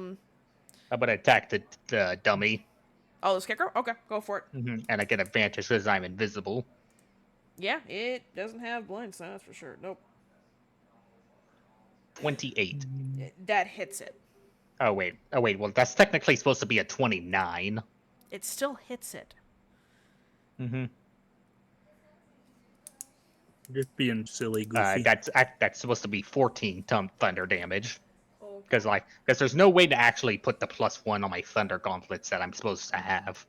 about I attack the dummy? Oh, the scarecrow? Okay, go for it. And I get advantage because I'm invisible. Yeah, it doesn't have blind sight, that's for sure. Nope. 28. That hits it. Oh wait. Well, that's technically supposed to be a 29. It still hits it. Just being silly, Goofy. That's supposed to be 14 thunder damage. Because there's no way to actually put the +1 on my thunder gauntlets that I'm supposed to have.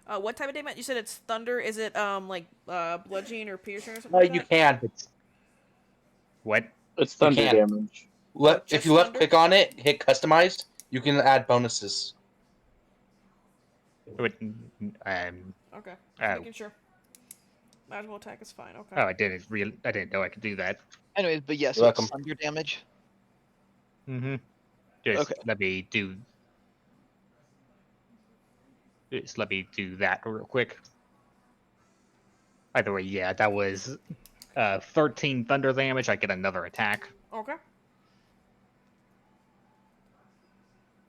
What type of damage? You said it's thunder. Is it like bludgeoning or piercing or something like You that? can. What? It's thunder damage. If you left click on it, hit customized, you can add bonuses. Okay, just making sure. Magical attack is fine. Okay. Oh, I didn't know I could do that. Anyways, but yes, You're it's welcome. thunder damage. Just let me do that real quick. By the way, yeah, that was 13 thunder damage. I get another attack. Okay.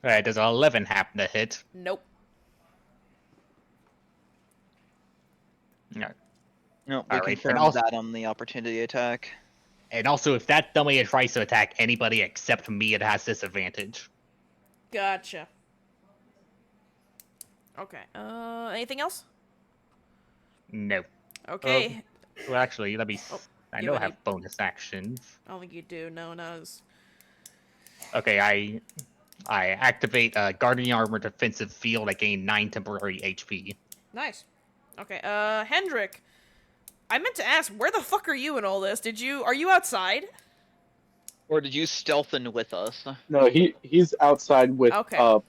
Alright, does 11 happen to hit? Nope. No. No, we confirmed that on the opportunity attack. And also, if that dummy tries to attack anybody except me, it has disadvantage. Gotcha. Okay. Anything else? No. Okay. Well, actually, let me. I know I have bonus actions. I don't think you do. No, no. Okay, I activate Guardian Armor Defensive Field. I gain 9 temporary HP. Nice. Okay. Hendrik, I meant to ask, where the fuck are you in all this? Are you outside? Or did you stealth in with us? No, he's outside with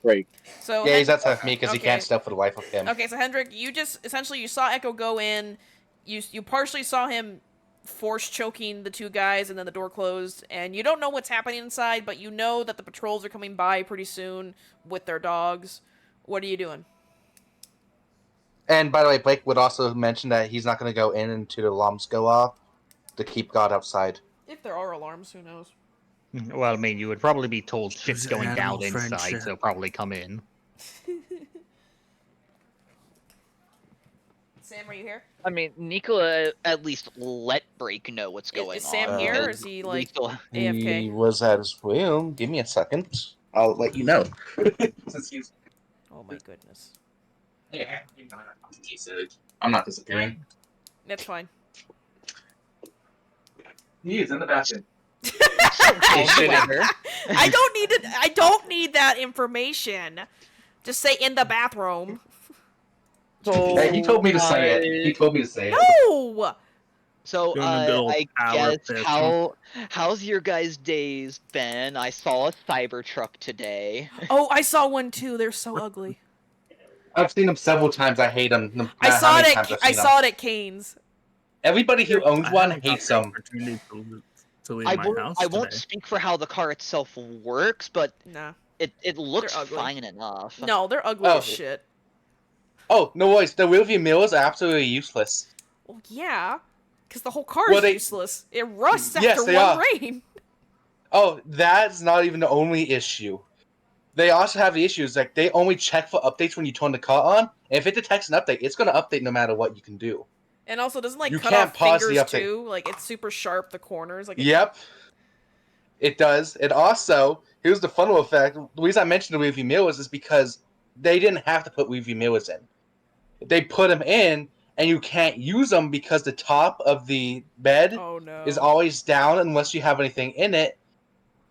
Break. So yeah, he's outside with me because he can't stealth for the life of him. Okay, so Hendrik, you saw Echo go in. You partially saw him force choking the two guys, and then the door closed, and you don't know what's happening inside, but you know that the patrols are coming by pretty soon with their dogs. What are you doing? And by the way, Blake would also mention that he's not going to go in until the alarms go off to keep God outside. If there are alarms, who knows? Well, I mean, you would probably be told shit's going down inside, so probably come in. Sam, are you here? I mean, Nikola at least let Break know what's going on. Is Sam here, or is he, like, AFK? He was at his room. Give me a second. I'll let you know. Oh my goodness. Yeah, I'm not disappearing. That's fine. He is in the bathroom. I don't need that information. Just say in the bathroom. So he told me to say it. He told me to say it. No. So I guess how's your guys' days been? I saw a Cybertruck today. Oh, I saw one too. They're so ugly. I've seen them several times. I hate them. No I saw it at Kane's. Everybody who owns one hates them. I won't speak for how the car itself works, but it looks ugly. fine enough. No, they're ugly as shit. Oh, no worries. The wheelview mirrors are absolutely useless. Well, yeah, because the whole car is useless. It rusts after one rain. Oh, that's not even the only issue. They also have the issues, like, they only check for updates when you turn the car on, and if it detects an update, it's going to update no matter what you can do. And also, doesn't, like, you cut off fingers, too? Like, it's super sharp, the corners. Like, yep. It does. And also, here's the funnel effect. The reason I mentioned the review mirrors is because they didn't have to put review mirrors in. They put them in, and you can't use them because the top of the bed is always down unless you have anything in it.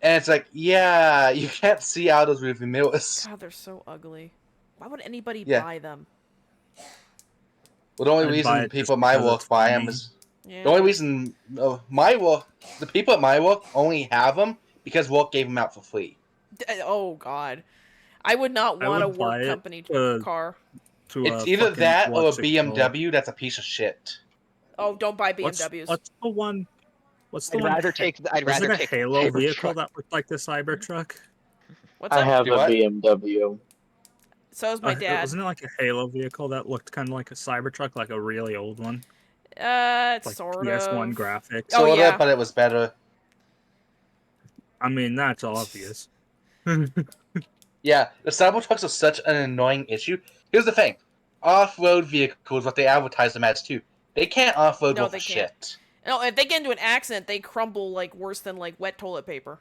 And it's like, yeah, you can't see out those review mirrors. God, they're so ugly. Why would anybody buy them? Well, the only reason people at my work buy them is... Yeah. The only reason the people at my work only have them because work gave them out for free. Oh, God. I would not want a work company car. It's either that or a BMW that's a piece of shit. Oh, don't buy BMWs. What's the one... I'd rather take a Halo vehicle that looked like the Cybertruck? I have a BMW. So is my dad. Wasn't it like a Halo vehicle that looked kind of like a Cybertruck, like a really old one? It's like sort PS1 of. graphics. Sort of, but it was better. I mean, that's obvious. Yeah, the Cybertrucks are such an annoying issue. Here's the thing. Off-road vehicles, what they advertise them as, too. They can't off-road No, for they can't. shit. No, if they get into an accident, they crumble like worse than like wet toilet paper.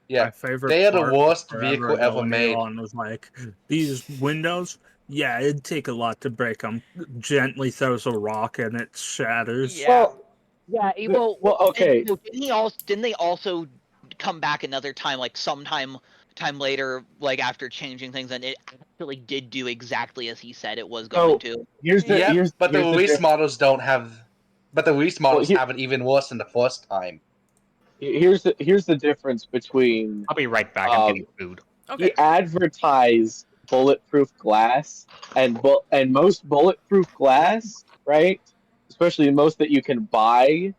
Yeah, My favorite they are the part worst forever vehicle ago ever when made. Elon was like, these windows, yeah, it'd take a lot to break them. Gently throws a rock and it shatters. Yeah. Well, okay. And, didn't they also come back another time, like sometime later, like after changing things, and it actually did do exactly as he said it was going to? But the release models don't have. But the release models here- have it even worse than the first time. Here's the difference between. I'll be right back. I'm getting food. Okay. He advertised bulletproof glass, and most bulletproof glass, right? Especially most that you can buy,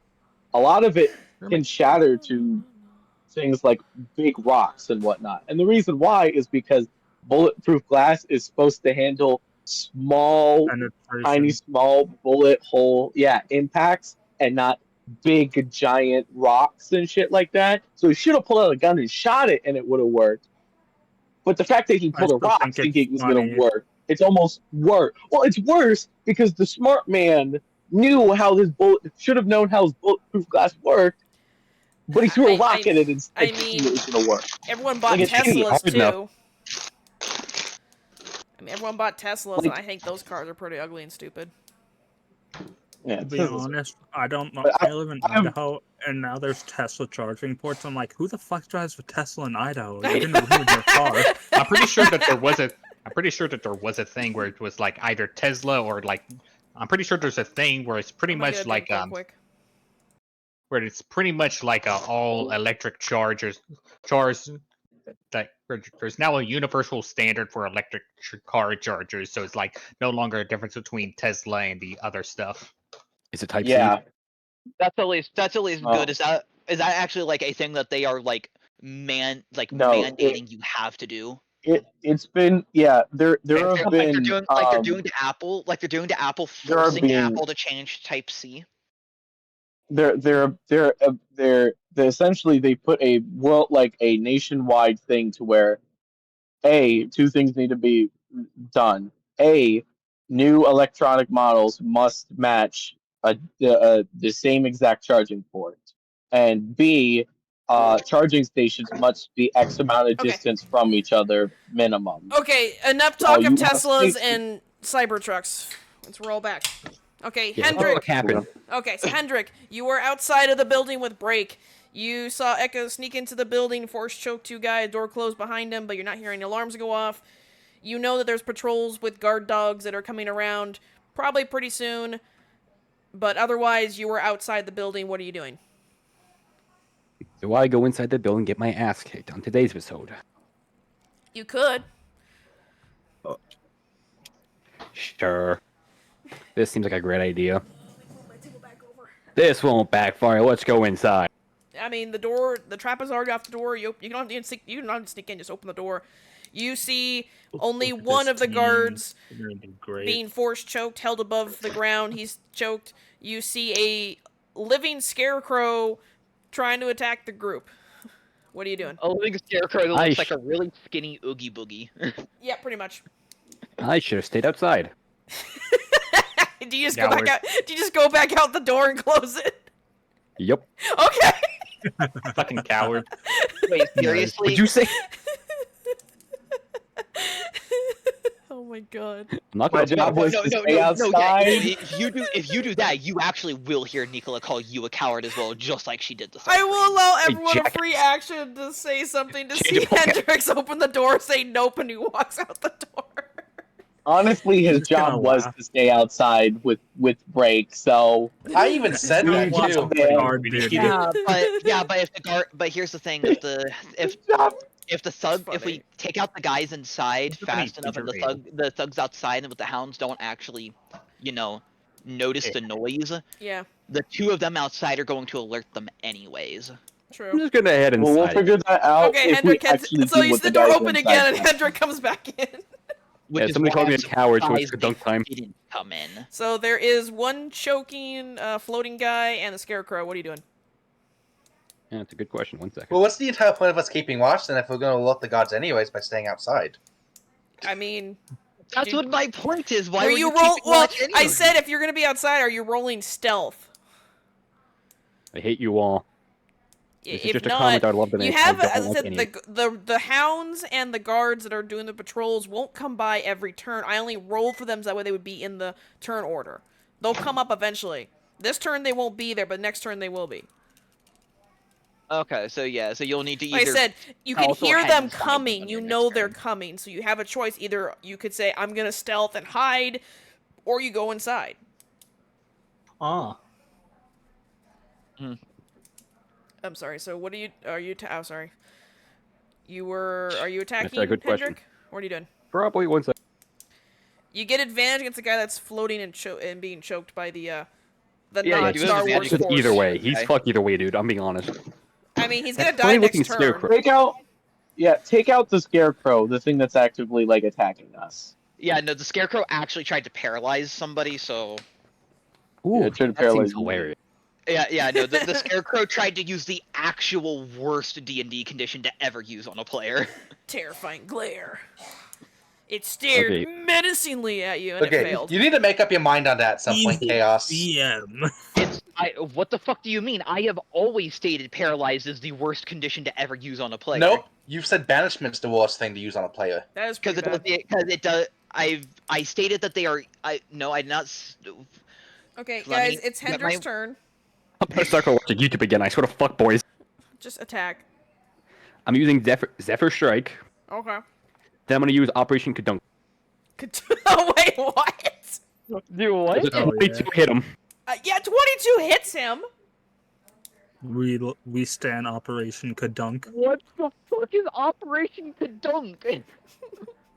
a lot of it can shatter to things like big rocks and whatnot. And the reason why is because bulletproof glass is supposed to handle small, tiny, small bullet hole, impacts, and not big, giant rocks and shit like that. So he should have pulled out a gun and shot it, and it would have worked. But the fact that he pulled a rock thinking it was going to work, it's almost worse. Well, it's worse because the smart man knew how this bullet should have known how his bulletproof glass worked, but he threw a rock at it and thinking it was going to work. Everyone bought Teslas too. I mean, everyone bought Teslas, and I think those cars are pretty ugly and stupid. Yeah, to be honest, I don't know. I live in Idaho, and now there's Tesla charging ports. I'm like, who the fuck drives a Tesla in Idaho? You're gonna ruin your car. I'm pretty sure that there was a thing where it was like either Tesla or like. I'm pretty sure there's a thing where it's pretty much like where it's pretty much like a all electric chargers. That there's now a universal standard for electric car chargers, so it's like no longer a difference between Tesla and the other stuff. Is it Type C? That's at least good. Is that actually like a thing that they are like mandating you have to do? It's been there have been they're doing to Apple, forcing Apple to change Type C. They're essentially they put a nationwide thing to where two things need to be done. New electronic models must match the same exact charging port, and B, charging stations must be X amount of distance from each other minimum. Okay, enough talk of Teslas and Cybertrucks. Let's roll back. Okay, Hendrik. What happened? Okay, so Hendrik, you were outside of the building with Brake. You saw Echo sneak into the building, force choke two guys, door closed behind him, but you're not hearing alarms go off. You know that there's patrols with guard dogs that are coming around, probably pretty soon. But otherwise, you were outside the building. What are you doing? Do I go inside the building and get my ass kicked on today's episode? You could. Sure. This seems like a great idea. This won't backfire. Let's go inside. I mean, the trap is already off the door. You don't need to sneak in. Just open the door. You see only one of the guards being force choked, held above the ground. He's choked. You see a living scarecrow trying to attack the group. What are you doing? A living scarecrow that looks like a really skinny Oogie Boogie. Yeah, pretty much. I should have stayed outside. Do you just go back out? Do you just go back out the door and close it? Yep. Okay. Fucking coward. Wait, seriously? What'd you say? Oh my god. My job was to stay outside. If you do that, you actually will hear Nicola call you a coward as well, just like she did the I will allow everyone a free action to say something to see Hendrix open the door, say nope, and he walks out the door. Honestly, his job was to stay outside with Brake, so I even said that too. But here's the thing: if we take out the guys inside fast enough, and the thugs outside and with the hounds don't actually, notice the noise. Yeah. The two of them outside are going to alert them anyways. True. I'm just gonna head inside. Well, we'll figure that out. Okay, Hendrik so you see the door open again, and Hendrik comes back in. Somebody called me a coward, so it's dunk time. Didn't come in. So there is one choking, floating guy, and the scarecrow. What are you doing? Yeah, that's a good question. 1 second. Well, what's the entire point of us keeping watch then if we're going to look the gods anyways by staying outside? I mean, that's what my point is. Why are were you roll? keeping Well, watch anyway? I said if you're gonna be outside, are you rolling stealth? I hate you all. This is just a comment I'd love to make. You have, as I said, the hounds and the guards that are doing the patrols won't come by every turn. I only roll for them so that way they would be in the turn order. They'll come up eventually. This turn they won't be there, but next turn they will be. Okay, so yeah, so you'll need to either. Like I said, you can hear them coming. You know they're coming, so you have a choice. Either you could say, "I'm gonna stealth and hide," or you go inside. Ah. I'm sorry. So what are you? Oh, sorry. Are you attacking, That's a good question. Hendrik? What are you doing? Probably 1 second. You get advantage against the guy that's floating and being choked by the Yeah, non-Star Wars force. Either way, he's fucked either way, dude. I'm being honest. I mean, he's gonna die next turn. Scarecrow. Take out the Scarecrow, the thing that's actively like attacking us. Yeah, no, the Scarecrow actually tried to paralyze somebody, so. Ooh, yeah, tried to that paralyze seems hilarious. Yeah, no, the Scarecrow tried to use the actual worst D&D condition to ever use on a player. Terrifying glare. It stared menacingly at you, and it failed. You need to make up your mind on that at some point, Chaos. What the fuck do you mean? I have always stated paralyzed is the worst condition to ever use on a player. Nope, you've said banishment's the worst thing to use on a player. That is pretty bad. Because it does. I stated that they are. I did not. Okay, guys, it's Hendrik's turn. I'm gonna start watching YouTube again. I swear to fuck, boys. Just attack. I'm using Zephyr Strike. Okay. Then I'm gonna use Operation Kadunk. Oh wait, what? Do what? 22 hit him. Yeah, 22 hits him. We stand Operation Kadunk. What the fuck is Operation Kadunk?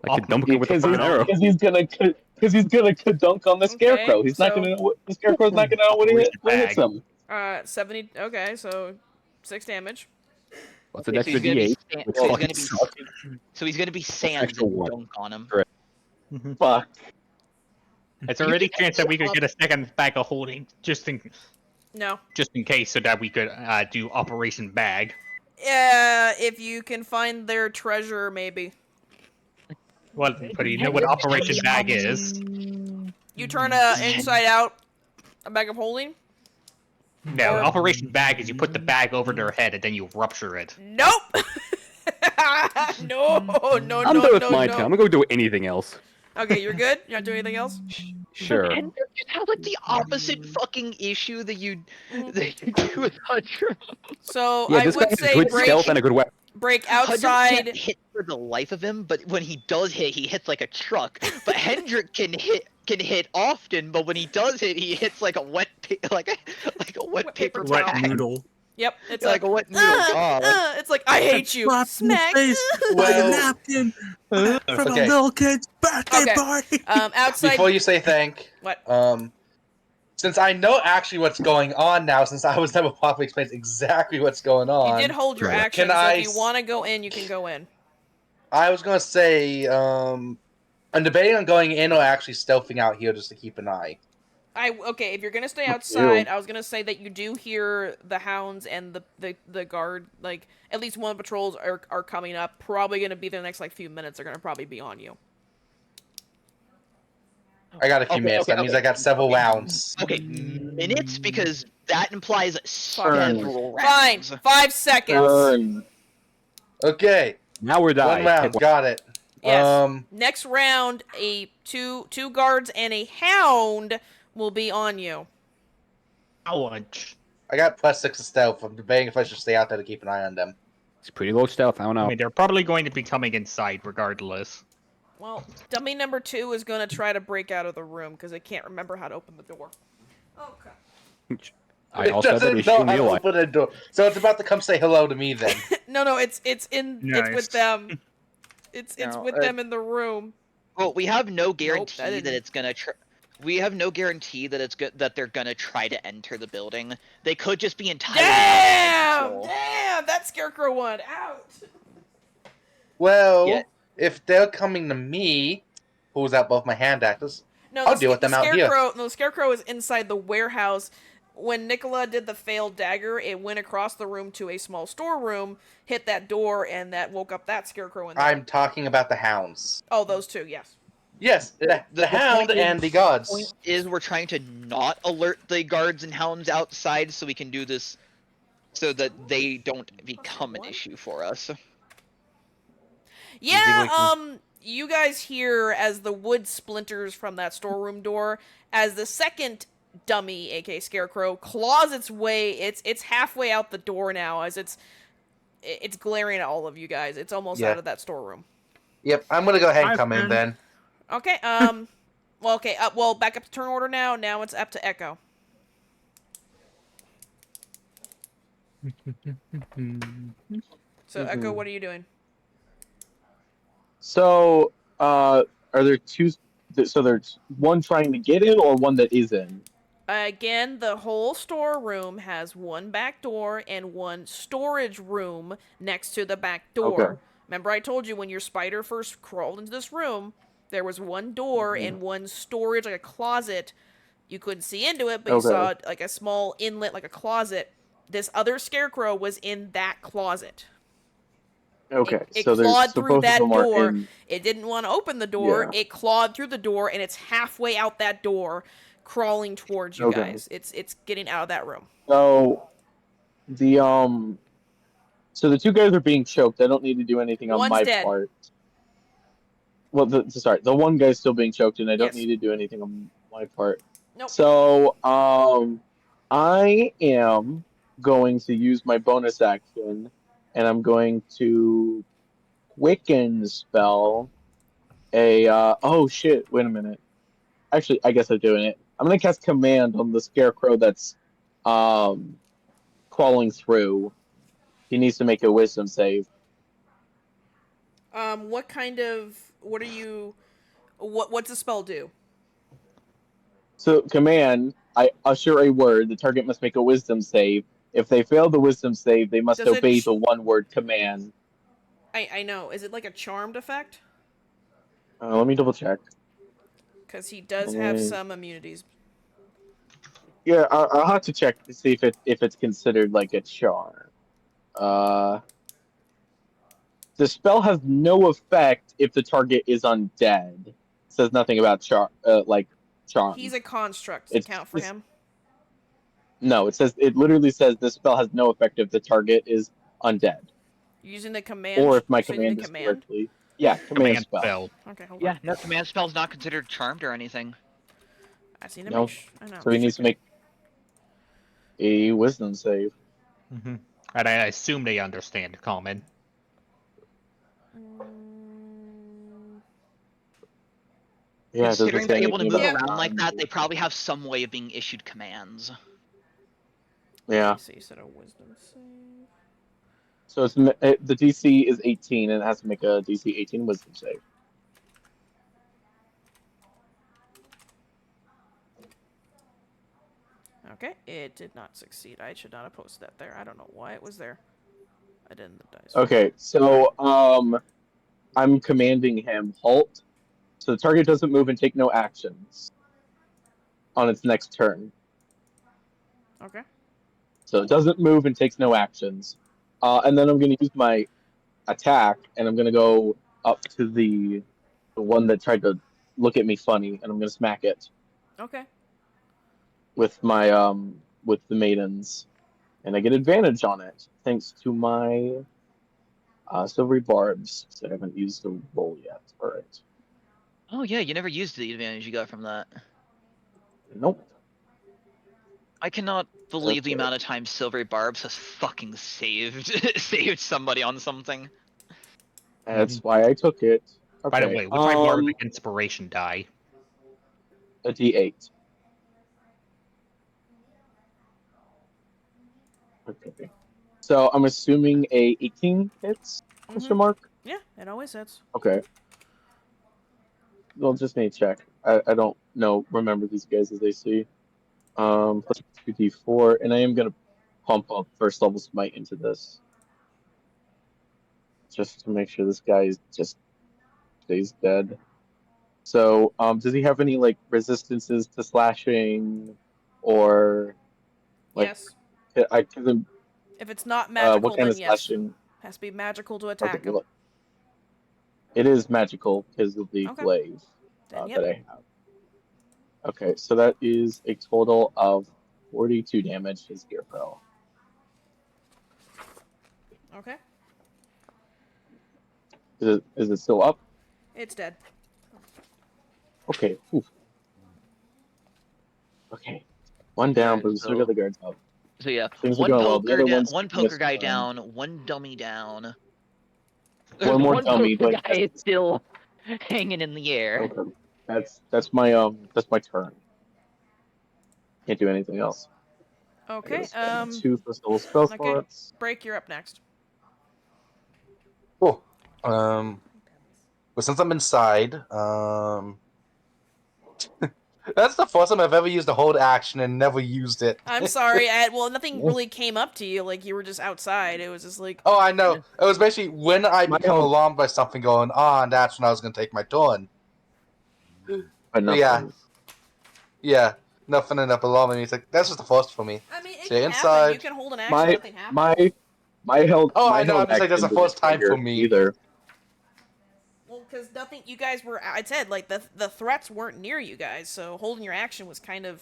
I could dump him with a fire arrow. Because he's gonna kadunk on the Scarecrow. He's not gonna know what the Scarecrow's not gonna know what hits him. 70. Okay, so 6 damage. What's an extra D8? So he's gonna be sand and dunk on him. Correct. Fuck. It's already a chance that we could get a second bag of holding, just in case, so that we could do Operation Bag. Yeah, if you can find their treasure, maybe. Well, but you know what Operation Bag is. You turn a inside out a bag of holding? No, Operation Bag is you put the bag over their head and then you rupture it. Nope! no. I'm done with my time. I'm gonna go do anything else. Okay, you're good? You're not doing anything else? Sure. And you have like the opposite fucking issue that you do with Hudra. So yeah, I this guy would has say good stealth and a good weapon. Break Hudra outside. can't hit for the life of him, but when he does hit, he hits like a truck. But Hendrik can hit often, but when he does hit, he hits like a wet like a wet paper Wet bag. noodle. Yep, it's like a wet noodle. it's like I hate you. Smack. Well, napkin for the little kid's birthday party. Outside. Before you say thank, what? Since I know actually what's going on now, since I was never properly explained exactly what's going on. You did hold your action, so if you want to go in, you can go in. I was gonna say, I'm debating on going in or actually stealthing out here just to keep an eye. Okay, if you're gonna stay outside, I was gonna say that you do hear the hounds and the guard, like at least one of the patrols are coming up. Probably gonna be there the next like few minutes. They're gonna probably be on you. I got a few minutes. That means I got several rounds. Okay, minutes because that implies several rounds. Fine, 5 seconds. Okay. Now we're dying. 1 round. Got it. Yes. Next round, two guards and a hound will be on you. I got +6 of stealth. I'm debating if I should stay out there to keep an eye on them. It's pretty low stealth. I don't know. I mean, they're probably going to be coming inside regardless. Well, dummy number 2 is going to try to break out of the room because it can't remember how to open the door. Okay. I also doesn't know how to open a door, so it's about to come say hello to me then. No, it's with them. It's with them in the room. Well, we have no guarantee that it's gonna. We have no guarantee that it's good that they're gonna try to enter the building. They could just be entirely. Damn! That Scarecrow one out. Well, if they're coming to me, pulls out both my hand axes. No, I'll deal with them out here. No, the Scarecrow is inside the warehouse. when Nicola did the failed dagger, it went across the room to a small storeroom, hit that door, and that woke up that scarecrow in there. I'm talking about the hounds. Oh, those two, yes. Yes, the hound and the gods. The point is, we're trying to not alert the guards and hounds outside so we can do this so that they don't become an issue for us. Yeah, you guys hear as the wood splinters from that storeroom door, as the second dummy, aka Scarecrow, claws its way. It's halfway out the door now, as it's glaring at all of you guys. It's almost out of that storeroom. Yep, I'm gonna go ahead and come in then. Okay. Well, okay. Well, back up to turn order now. Now it's up to Echo. So, Echo, what are you doing? So, are there two? So there's one trying to get in, or one that is in? Again, the whole storeroom has one back door and one storage room next to the back door. Okay. Remember I told you when your spider first crawled into this room, there was one door and one storage, like a closet. You couldn't see into it, but you saw like a small inlet, like a closet. This other scarecrow was in that closet. Okay, It so clawed through that door. In... It didn't want to open the door. Yeah. It clawed through the door, and it's halfway out that door, crawling towards you guys. It's getting out of that room. So the two guys are being choked. I don't need to do anything on my part. Well, the one guy's still being choked, and I don't need to do anything on my part. Nope. So I am going to use my bonus action, and I'm going to quicken spell a oh shit, wait a minute. Actually, I guess I'm doing it. I'm gonna cast command on the scarecrow that's crawling through. He needs to make a wisdom save. What's the spell do? So command, I usher a word, the target must make a wisdom save. If they fail the wisdom save, they must obey the one word command. I know. Is it like a charmed effect? Let me double check. Because he does have some immunities. Yeah, I'll have to check to see if it's considered like a charm. The spell has no effect if the target is undead. It says nothing about charm. He's a construct. Does it count for him? No, it literally says this spell has no effect if the target is undead. Using the command. Or if my command is correctly. Yeah, command spell. Okay, hold on. No, command spell's not considered charmed or anything. I see. No. So he needs to make a wisdom save. Mm-hmm. And I assume they understand common. Yeah, considering they're able to move around like that, they probably have some way of being issued commands. Yeah. So you said a wisdom save. So the DC is 18, and it has to make a DC 18 wisdom save. Okay, it did not succeed. I should not have posted that there. I don't know why it was there. I didn't the dice. Okay, so I'm commanding him halt. So the target doesn't move and take no actions on its next turn. Okay. So it doesn't move and takes no actions. And then I'm going to use my attack, and I'm going to go up to the one that tried to look at me funny, and I'm going to smack it. Okay. With my with the maidens, and I get advantage on it thanks to my silvery barbs. So I haven't used the roll yet. All right. Oh yeah, you never used the advantage you got from that. Nope. I cannot believe the amount of times Silvery Barbs has fucking saved somebody on something. That's why I took it. Okay. By the way, what's my bardic inspiration die? A D8. Okay. So I'm assuming a 18 hits? Question mark? Yeah, it always hits. Okay. Well, just need to check. I don't remember these guys as they see. Plus 2d4, and I am going to pump up first level smite into this. Just to make sure this guy just stays dead. So, does he have any, like, resistances to slashing, or Like, yes. I couldn't. If it's not magical, what kind then of yes. slashing? Has to be magical to attack him. Well, it is magical because of the Okay. glaive Then, that I have. Okay, so that is a total of 42 damage to Scarecrow. Okay. Is it still up? It's dead. Okay. Oof. Okay. One down, Alright, but we still got the guards up. So yeah, Things are going well. The other one's one taking poker us guy down. down, one dummy down. One more dummy, poker but guy is still hanging in the air. okay. That's my turn. Can't do anything else. Okay. 2 first level spell slots. Break, you're up next. Cool. But since I'm inside, that's the first time I've ever used a hold action and never used it. I'm sorry. Nothing really came up to you. Like, you were just outside. It was just like... Oh, I know. It was basically when I become alarmed by something going on, that's when I was going to take my turn. But nothing. Yeah. Nothing ended up alarming me. It's like, that's just the first for me. I mean, it so can inside. happen. You can hold an action, nothing happens. My held. Oh, my I know. held I'm just like, that's the first time for me. Either. Well, because nothing... You guys were... I said, like, the threats weren't near you guys, so holding your action was kind of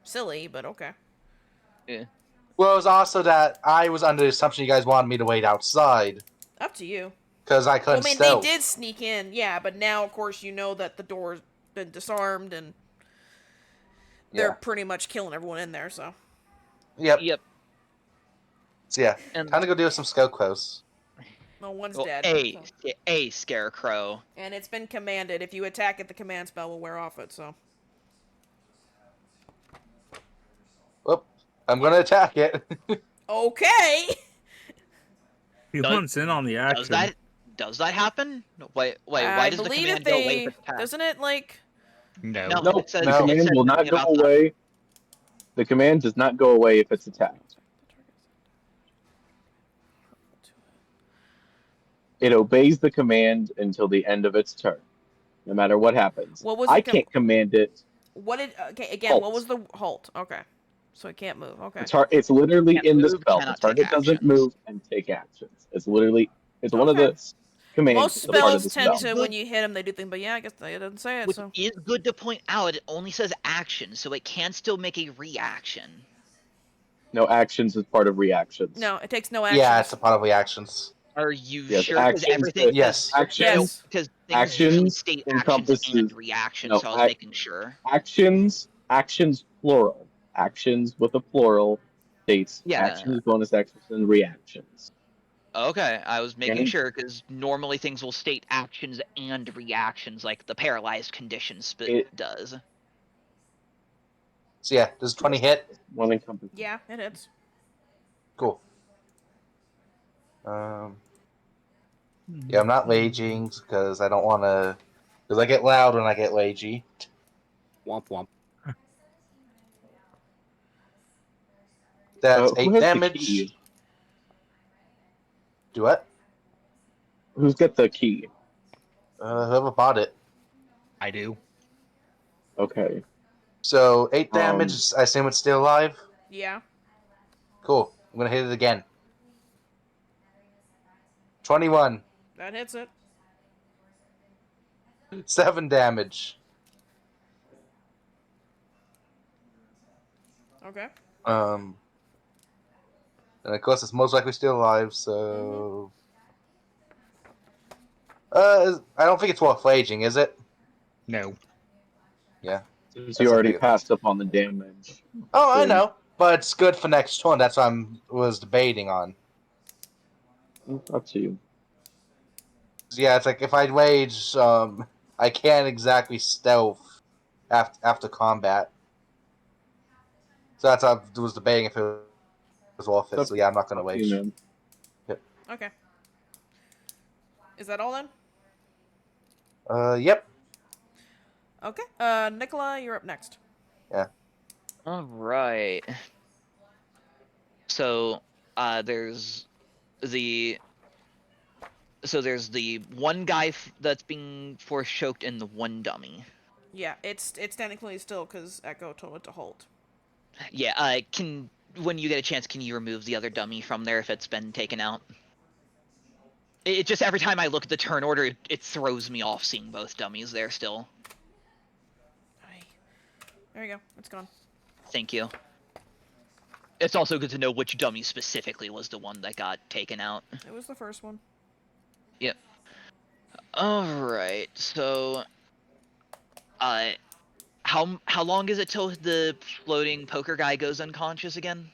silly, but okay. Yeah. Well, it was also that I was under the assumption you guys wanted me to wait outside. Up to you. Because I couldn't stealth. They did sneak in, yeah, but now, of course, you know that the door's been disarmed, and they're pretty much killing everyone in there, so... Yep. So yeah, time to go do some scarecrows. Well, one's dead. A scarecrow. And it's been commanded. If you attack it, the command spell will wear off it, so... Whoop. I'm gonna attack it. Okay! He wants in on the action. Does that happen? Wait, why does the command go away if it's attacked? Doesn't it, like... No, the command will not go away. The command does not go away if it's attacked. It obeys the command until the end of its turn, no matter what happens. I can't command it. What was the halt? Okay. So it can't move, okay. It's literally in the spell. The target doesn't move and take actions. It's literally, one of the commands. Most spells tend to, when you hit them, they do things, but yeah, I guess it doesn't say it, Which so. is good to point out, it only says action, so it can still make a reaction. No, actions is part of reactions. No, it takes no actions. Yeah, it's a part of reactions. Are you sure? Actions, Yes. Because actions state encompasses actions and reactions, so I was making sure. Actions plural. Actions with a plural states actions, bonus actions, and reactions. Okay, I was making sure, because normally things will state actions and reactions, like the paralyzed condition does. So yeah, does 20 hit? One encompasses. Yeah, it hits. Cool. Yeah, I'm not raging because I don't want to. Because I get loud when I get ragey. Womp womp. That's 8 damage. Do what? Who's got the key? Whoever bought it. I do. Okay. So 8 damage. I assume it's still alive. Yeah. Cool. I'm gonna hit it again. 21. That hits it. 7 damage. Okay. And of course it's most likely still alive, so... I don't think it's worth raging, is it? No. Yeah. Since you already passed up on the damage. Oh, I know. But it's good for next turn. That's what I was debating on. Up to you. Yeah, it's like if I rage, I can't exactly stealth after combat. So that's what I was debating if it was worth it. So yeah, I'm not going to rage. Yep. Okay. Is that all then? Yep. Okay. Nicola, you're up next. Yeah. Alright. So, there's the one guy that's being force choked and the one dummy. Yeah, it's technically still because Echo told it to halt. Yeah, can when you get a chance, can you remove the other dummy from there if it's been taken out? It just, every time I look at the turn order, it throws me off seeing both dummies there still. There you go. It's gone. Thank you. It's also good to know which dummy specifically was the one that got taken out. It was the first one. Yep. Alright, so... How long is it till the floating poker guy goes unconscious again?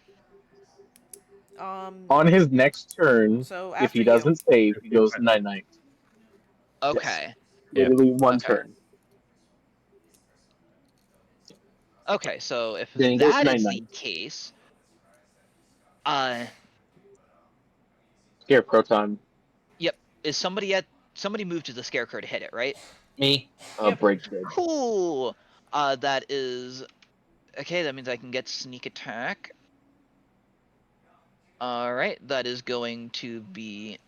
On his next turn, so if he after doesn't save, he goes Right. night-night. Okay. Yes. Literally one Okay. turn. Okay, so if Then he goes that is the night-night. case... Scarecrow time. Yep. Is somebody moved to the scarecrow to hit it, right? Me. Break good. Cool! That is... Okay, that means I can get sneak attack. Alright, that is going to be...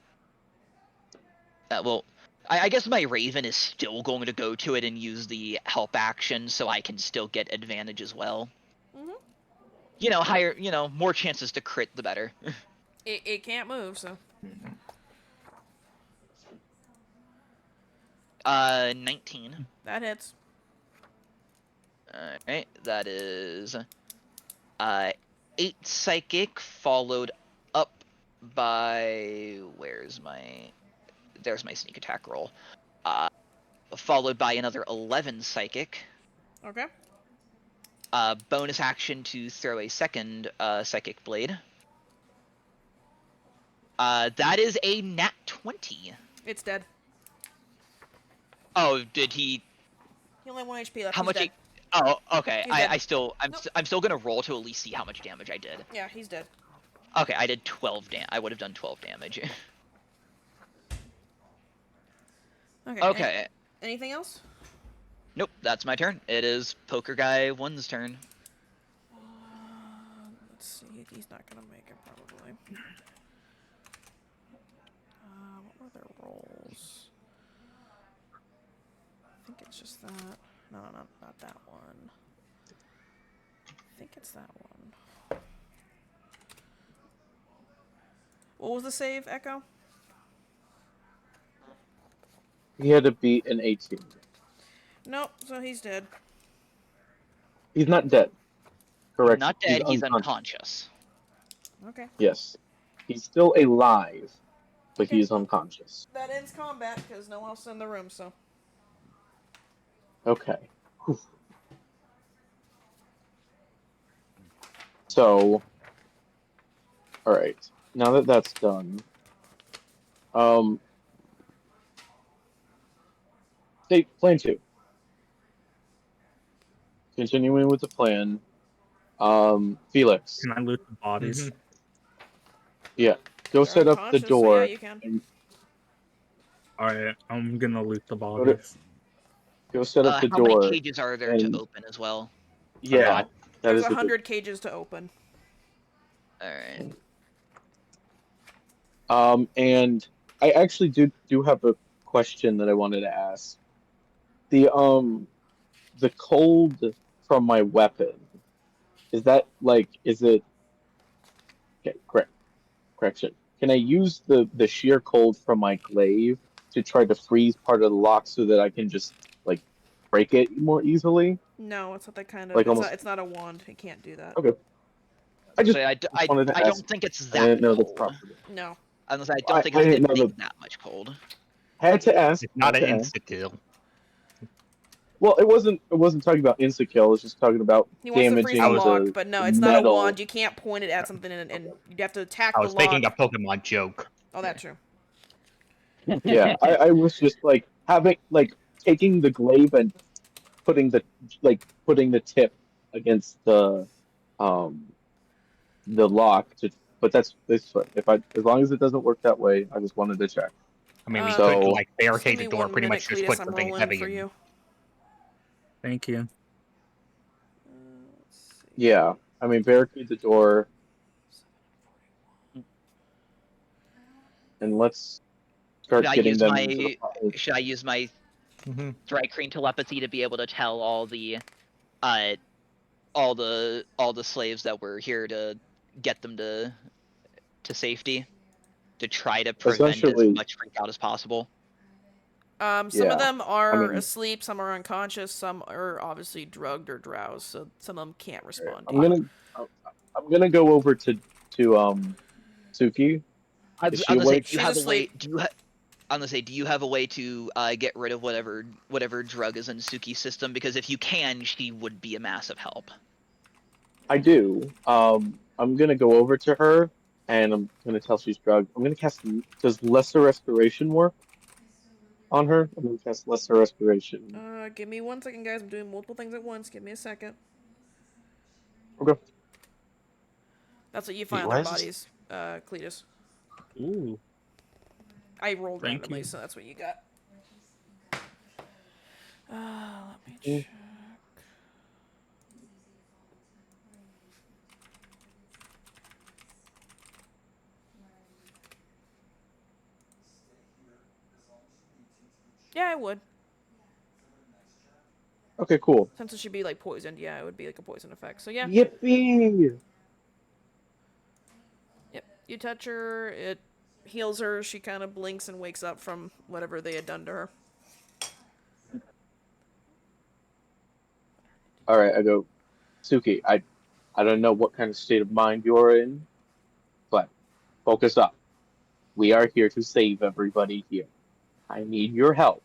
well, I guess my Raven is still going to go to it and use the help action, so I can still get advantage as well. You know, higher, more chances to crit, the better. It can't move, so... 19. That hits. Alright, that is 8 psychic, followed up by... There's my sneak attack roll. Followed by another 11 psychic. Okay. Bonus action to throw a second psychic blade. That is a nat 20. It's dead. Oh, did he... He only had 1 HP left. How He's much dead. Oh, okay. He's dead. I'm still gonna roll to at least see how much damage I did. Yeah, he's dead. Okay, I did 12 I would have done 12 damage. Okay. Anything else? Nope, that's my turn. It is Poker Guy 1's turn. Let's see. He's not gonna make it, probably. What were their rolls? I think it's just that. No, not that one. I think it's that one. What was the save, Echo? He had to beat an 18. Nope, so he's dead. He's not dead. Correct. Not dead, he's unconscious. Okay. Yes. He's still alive, but he is unconscious. That ends combat, because no one else is in the room, so... Okay. Whew. So... Alright. Now that that's done... Plan 2. Continuing with the plan. Felix. Can I loot the bodies? Yeah. Go set up the door. So yeah, you can. Alright, I'm gonna loot the bodies. Go set up the how door. How many cages are there to open as well? Yeah. There's 100 cages to open. Alright. And I actually do have a question that I wanted to ask. The cold from my weapon, is it okay, correction. Can I use the sheer cold from my glaive to try to freeze part of the lock so that I can just break it more easily? No, it's not that kind of it's not a wand. It can't do that. Okay. I don't think it's that I didn't know cold. that's possible. No. Unless I don't think it's gonna be that much cold. Had to ask. It's not an insta-kill. Well, it wasn't talking about insta-kill. It was just talking about he wants to freeze damaging the lock, but no, it's not a wand. You can't point it at something and you have to attack the lock. I was making a Pokemon joke. Oh, that's true. Yeah, I was just taking the glaive and putting the tip against the lock but that's fine. As long as it doesn't work that way, I just wanted to check. I mean, we could barricade the door, pretty much just put I'm something rolling heavy for in. you. Thank you. Yeah, I mean, barricade the door. And let's start getting them into the fire. Should I use my Thrycreen telepathy to be able to tell all the slaves that we're here to get them to safety, to try to prevent as much freak out as possible. Some of them are asleep, some are unconscious, some are obviously drugged or drowsed, so some of them can't respond. I'm gonna go over to Suki. I'm gonna say, do you have a way? I'm gonna say, do you have a way to get rid of whatever drug is in Suki's system? Because if you can, she would be a massive help. I do. I'm gonna go over to her and I'm gonna tell she's drugged. I'm gonna cast. Does Lesser Restoration work on her? I'm gonna cast Lesser Restoration. Give me 1 second, guys. I'm doing multiple things at once. Give me a second. Okay. That's what you find on their bodies, Cletus. Ooh. I rolled randomly, so that's what you got. Let me check. Yeah, I would. Okay, cool. Since it should be like poisoned, yeah, it would be like a poison effect. So yeah. Yippee! Yep. You touch her, it heals her. She kind of blinks and wakes up from whatever they had done to her. All right, I go, Suki. I don't know what kind of state of mind you're in, but focus up. We are here to save everybody here. I need your help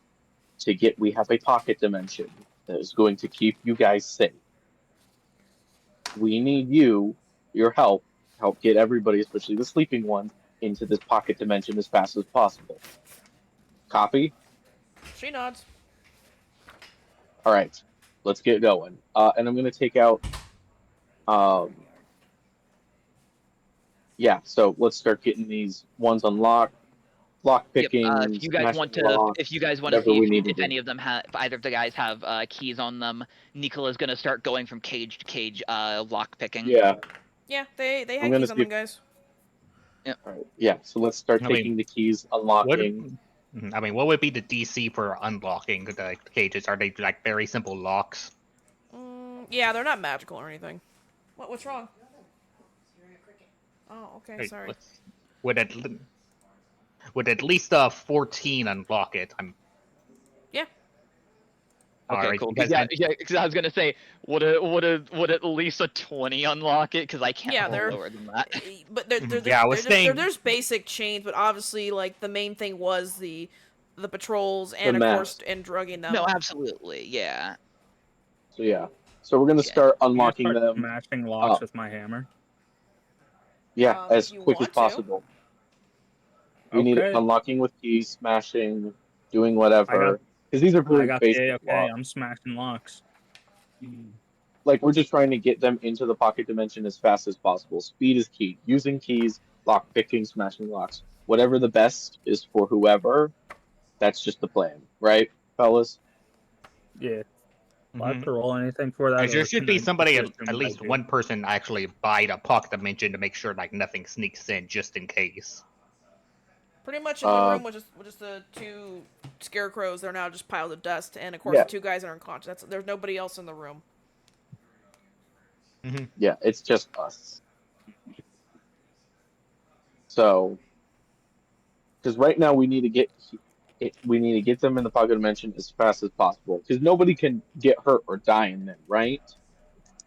to get. We have a pocket dimension that is going to keep you guys safe. We need your help get everybody, especially the sleeping ones, into this pocket dimension as fast as possible. Copy? She nods. All right, let's get going. And I'm gonna take out. Yeah. So let's start getting these ones unlocked. Lock picking. Yep. If you guys want to see if any of them have, if either of the guys have keys on them, Nicola's gonna start going from cage to cage, lock picking. Yeah. Yeah, they had keys on them, guys. Yeah. All right. Yeah. So let's start taking the keys, unlocking. What would be the DC for unlocking the cages? Are they like very simple locks? Yeah, they're not magical or anything. What's wrong? Oh, okay, sorry. Would at least 14 unlock it? Yeah. Okay, cool. Because I was gonna say, would at least a 20 unlock it? Because I can't roll lower than that. But there's basic chains, but obviously, like the main thing was the patrols and of course and drugging them. No, absolutely, yeah. So yeah, so we're gonna start unlocking them. Smashing locks with my hammer. Yeah, as quick as possible. We need unlocking with keys, smashing, doing whatever. Because these are very basic locks. I'm smashing locks. Like, we're just trying to get them into the pocket dimension as fast as possible. Speed is key. Using keys, lock picking, smashing locks. Whatever the best is for whoever, that's just the plan. Right, fellas? Yeah. Do I have to roll anything for that? There should be somebody, at least one person, actually by the pocket dimension to make sure like nothing sneaks in, just in case. Pretty much in the room with just the 2 scarecrows. They're now just piles of dust, and of course the 2 guys are unconscious. There's nobody else in the room. Yeah, it's just us. So, because right now we need to get them in the pocket dimension as fast as possible. Because nobody can get hurt or die in them, right?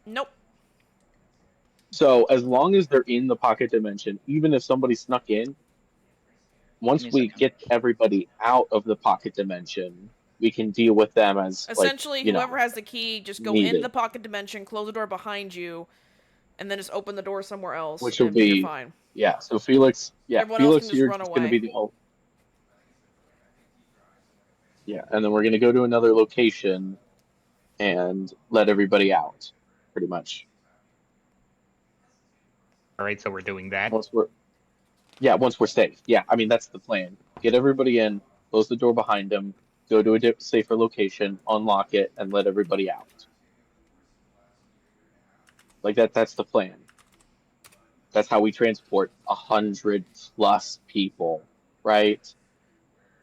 Nope. So as long as they're in the pocket dimension, even if somebody snuck in, once we get everybody out of the pocket dimension, we can deal with them as essentially whoever has the key, just go into the pocket dimension, close the door behind you, and then just open the door somewhere else. Which will be you're fine. Yeah. So Felix, Everyone Felix, else can you're just run going to be the Yeah, and then we're going to go to another location and let everybody out, pretty much. All right, so we're doing that. Once we're safe. Yeah, I mean, that's the plan. Get everybody in, close the door behind them, go to a safer location, unlock it, and let everybody out. Like that's the plan. That's how we transport 100+ people, right?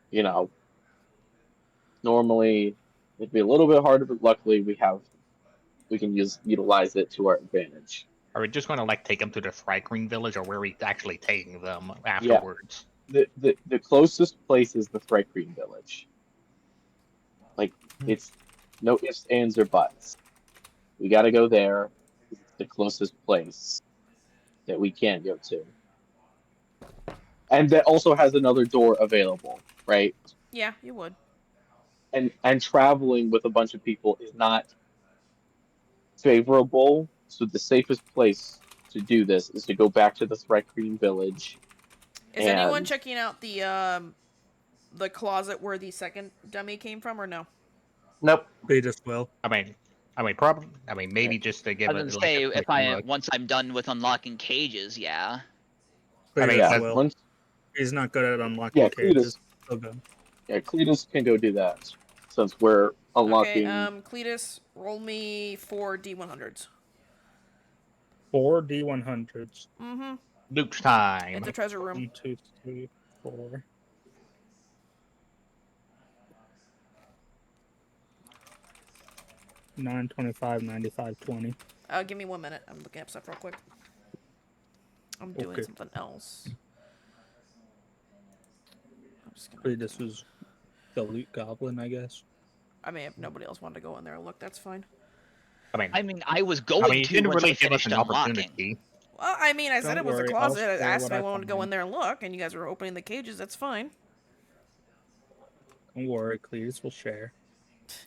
You know, normally it'd be a little bit harder, but luckily we can utilize it to our advantage. Are we just going to like take them to the Thrycreen village, or where are we actually taking them afterwards? Yeah. The closest place is the Thrycreen village. Like, it's no ifs, ands, or buts. We got to go there. It's the closest place that we can go to. And that also has another door available, right? Yeah, you would. And traveling with a bunch of people is not favorable. So the safest place to do this is to go back to the Thrycreen village. Is anyone checking out the closet where the second dummy came from, or no? Nope. They just will. Maybe just to give I was gonna say once I'm done with unlocking cages, yeah. Will. He's not good at unlocking cages. Yeah, Cletus can go do that since we're unlocking. Okay, Cletus, roll me 4 D100s. 4 D100s. Mm-hmm. Luke's time. It's a treasure room. 1, 2, 3, 4. $9, $25, $95, $20. Give me 1 minute. I'm looking up stuff real quick. I'm doing something else. This was the loot goblin, I guess. I mean, if nobody else wanted to go in there and look, that's fine. I was going to didn't once really I give us finished an unlocking. opportunity. Well, I mean, I said it was a closet. I asked if anyone wanted to go find. in there and look, and you guys were opening the cages. That's fine. Don't worry, Cletus will share.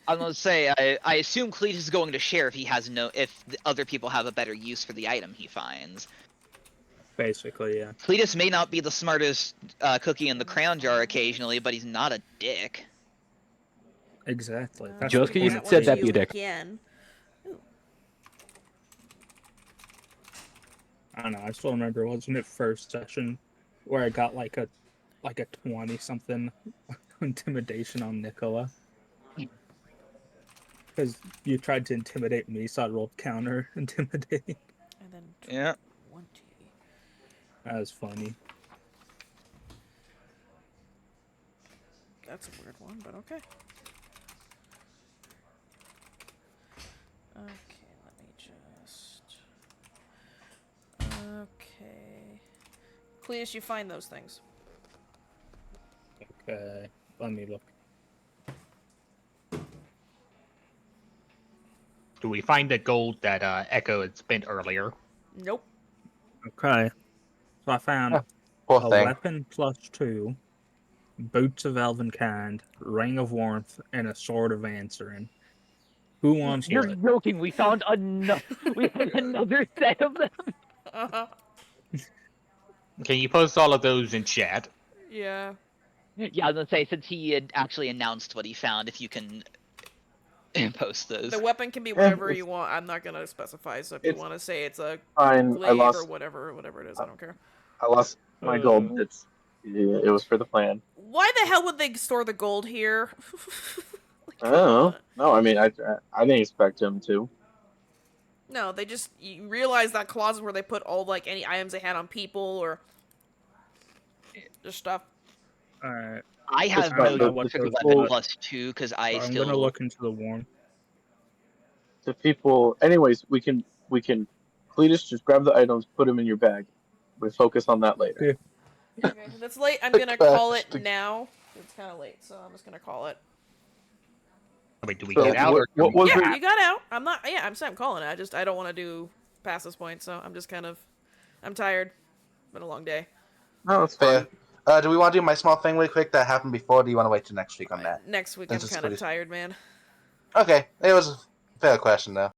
I'm gonna say I assume Cletus is going to share if if the other people have a better use for the item he finds. Basically, yeah. Cletus may not be the smartest cookie in the crown jar occasionally, but he's not a dick. Exactly. Just because you said that, be a dick. Again. I don't know. I still remember, wasn't it first session where I got like a 20-something intimidation on Nicola? Because you tried to intimidate me, so I rolled counter intimidate. And then 20. That was funny. That's a weird one, but okay. Okay, let me just... Okay. Cletus, you find those things. Okay, let me look. Do we find the gold that Echo had spent earlier? Nope. Okay. So I found a weapon +2, boots of elven kind, ring of warmth, and a sword of answering. Who wants You're what? joking. We found we have another set of them. Can you post all of those in chat? Yeah. Yeah, I was gonna say, since he had actually announced what he found, if you can post those. The weapon can be whatever you want. I'm not gonna specify, so if you want to say it's a glaive or whatever it is, I don't care. I lost my gold. It was for the plan. Why the hell would they store the gold here? I don't know. No, I mean, I didn't expect him to. No, you realize that closet where they put all, like, any items they had on people, or just stuff. Alright. I have no use for the weapon +2, because I'm gonna look into the warm. The people... Anyways, we can... Cletus, just grab the items, put them in your bag. We focus on that later. Yeah. Okay, that's late. I'm gonna call it now. It's kind of late, so I'm just gonna call it. Wait, do we get out? You got out. I'm not. Yeah, I'm calling it. I don't want to do past this point, so I'm just kind of. I'm tired. Been a long day. No, that's fair. Do we want to do my small thing really quick that happened before? Or do you want to wait till next week on that? Next week, I'm kind of tired, man. Okay, it was a fair question though.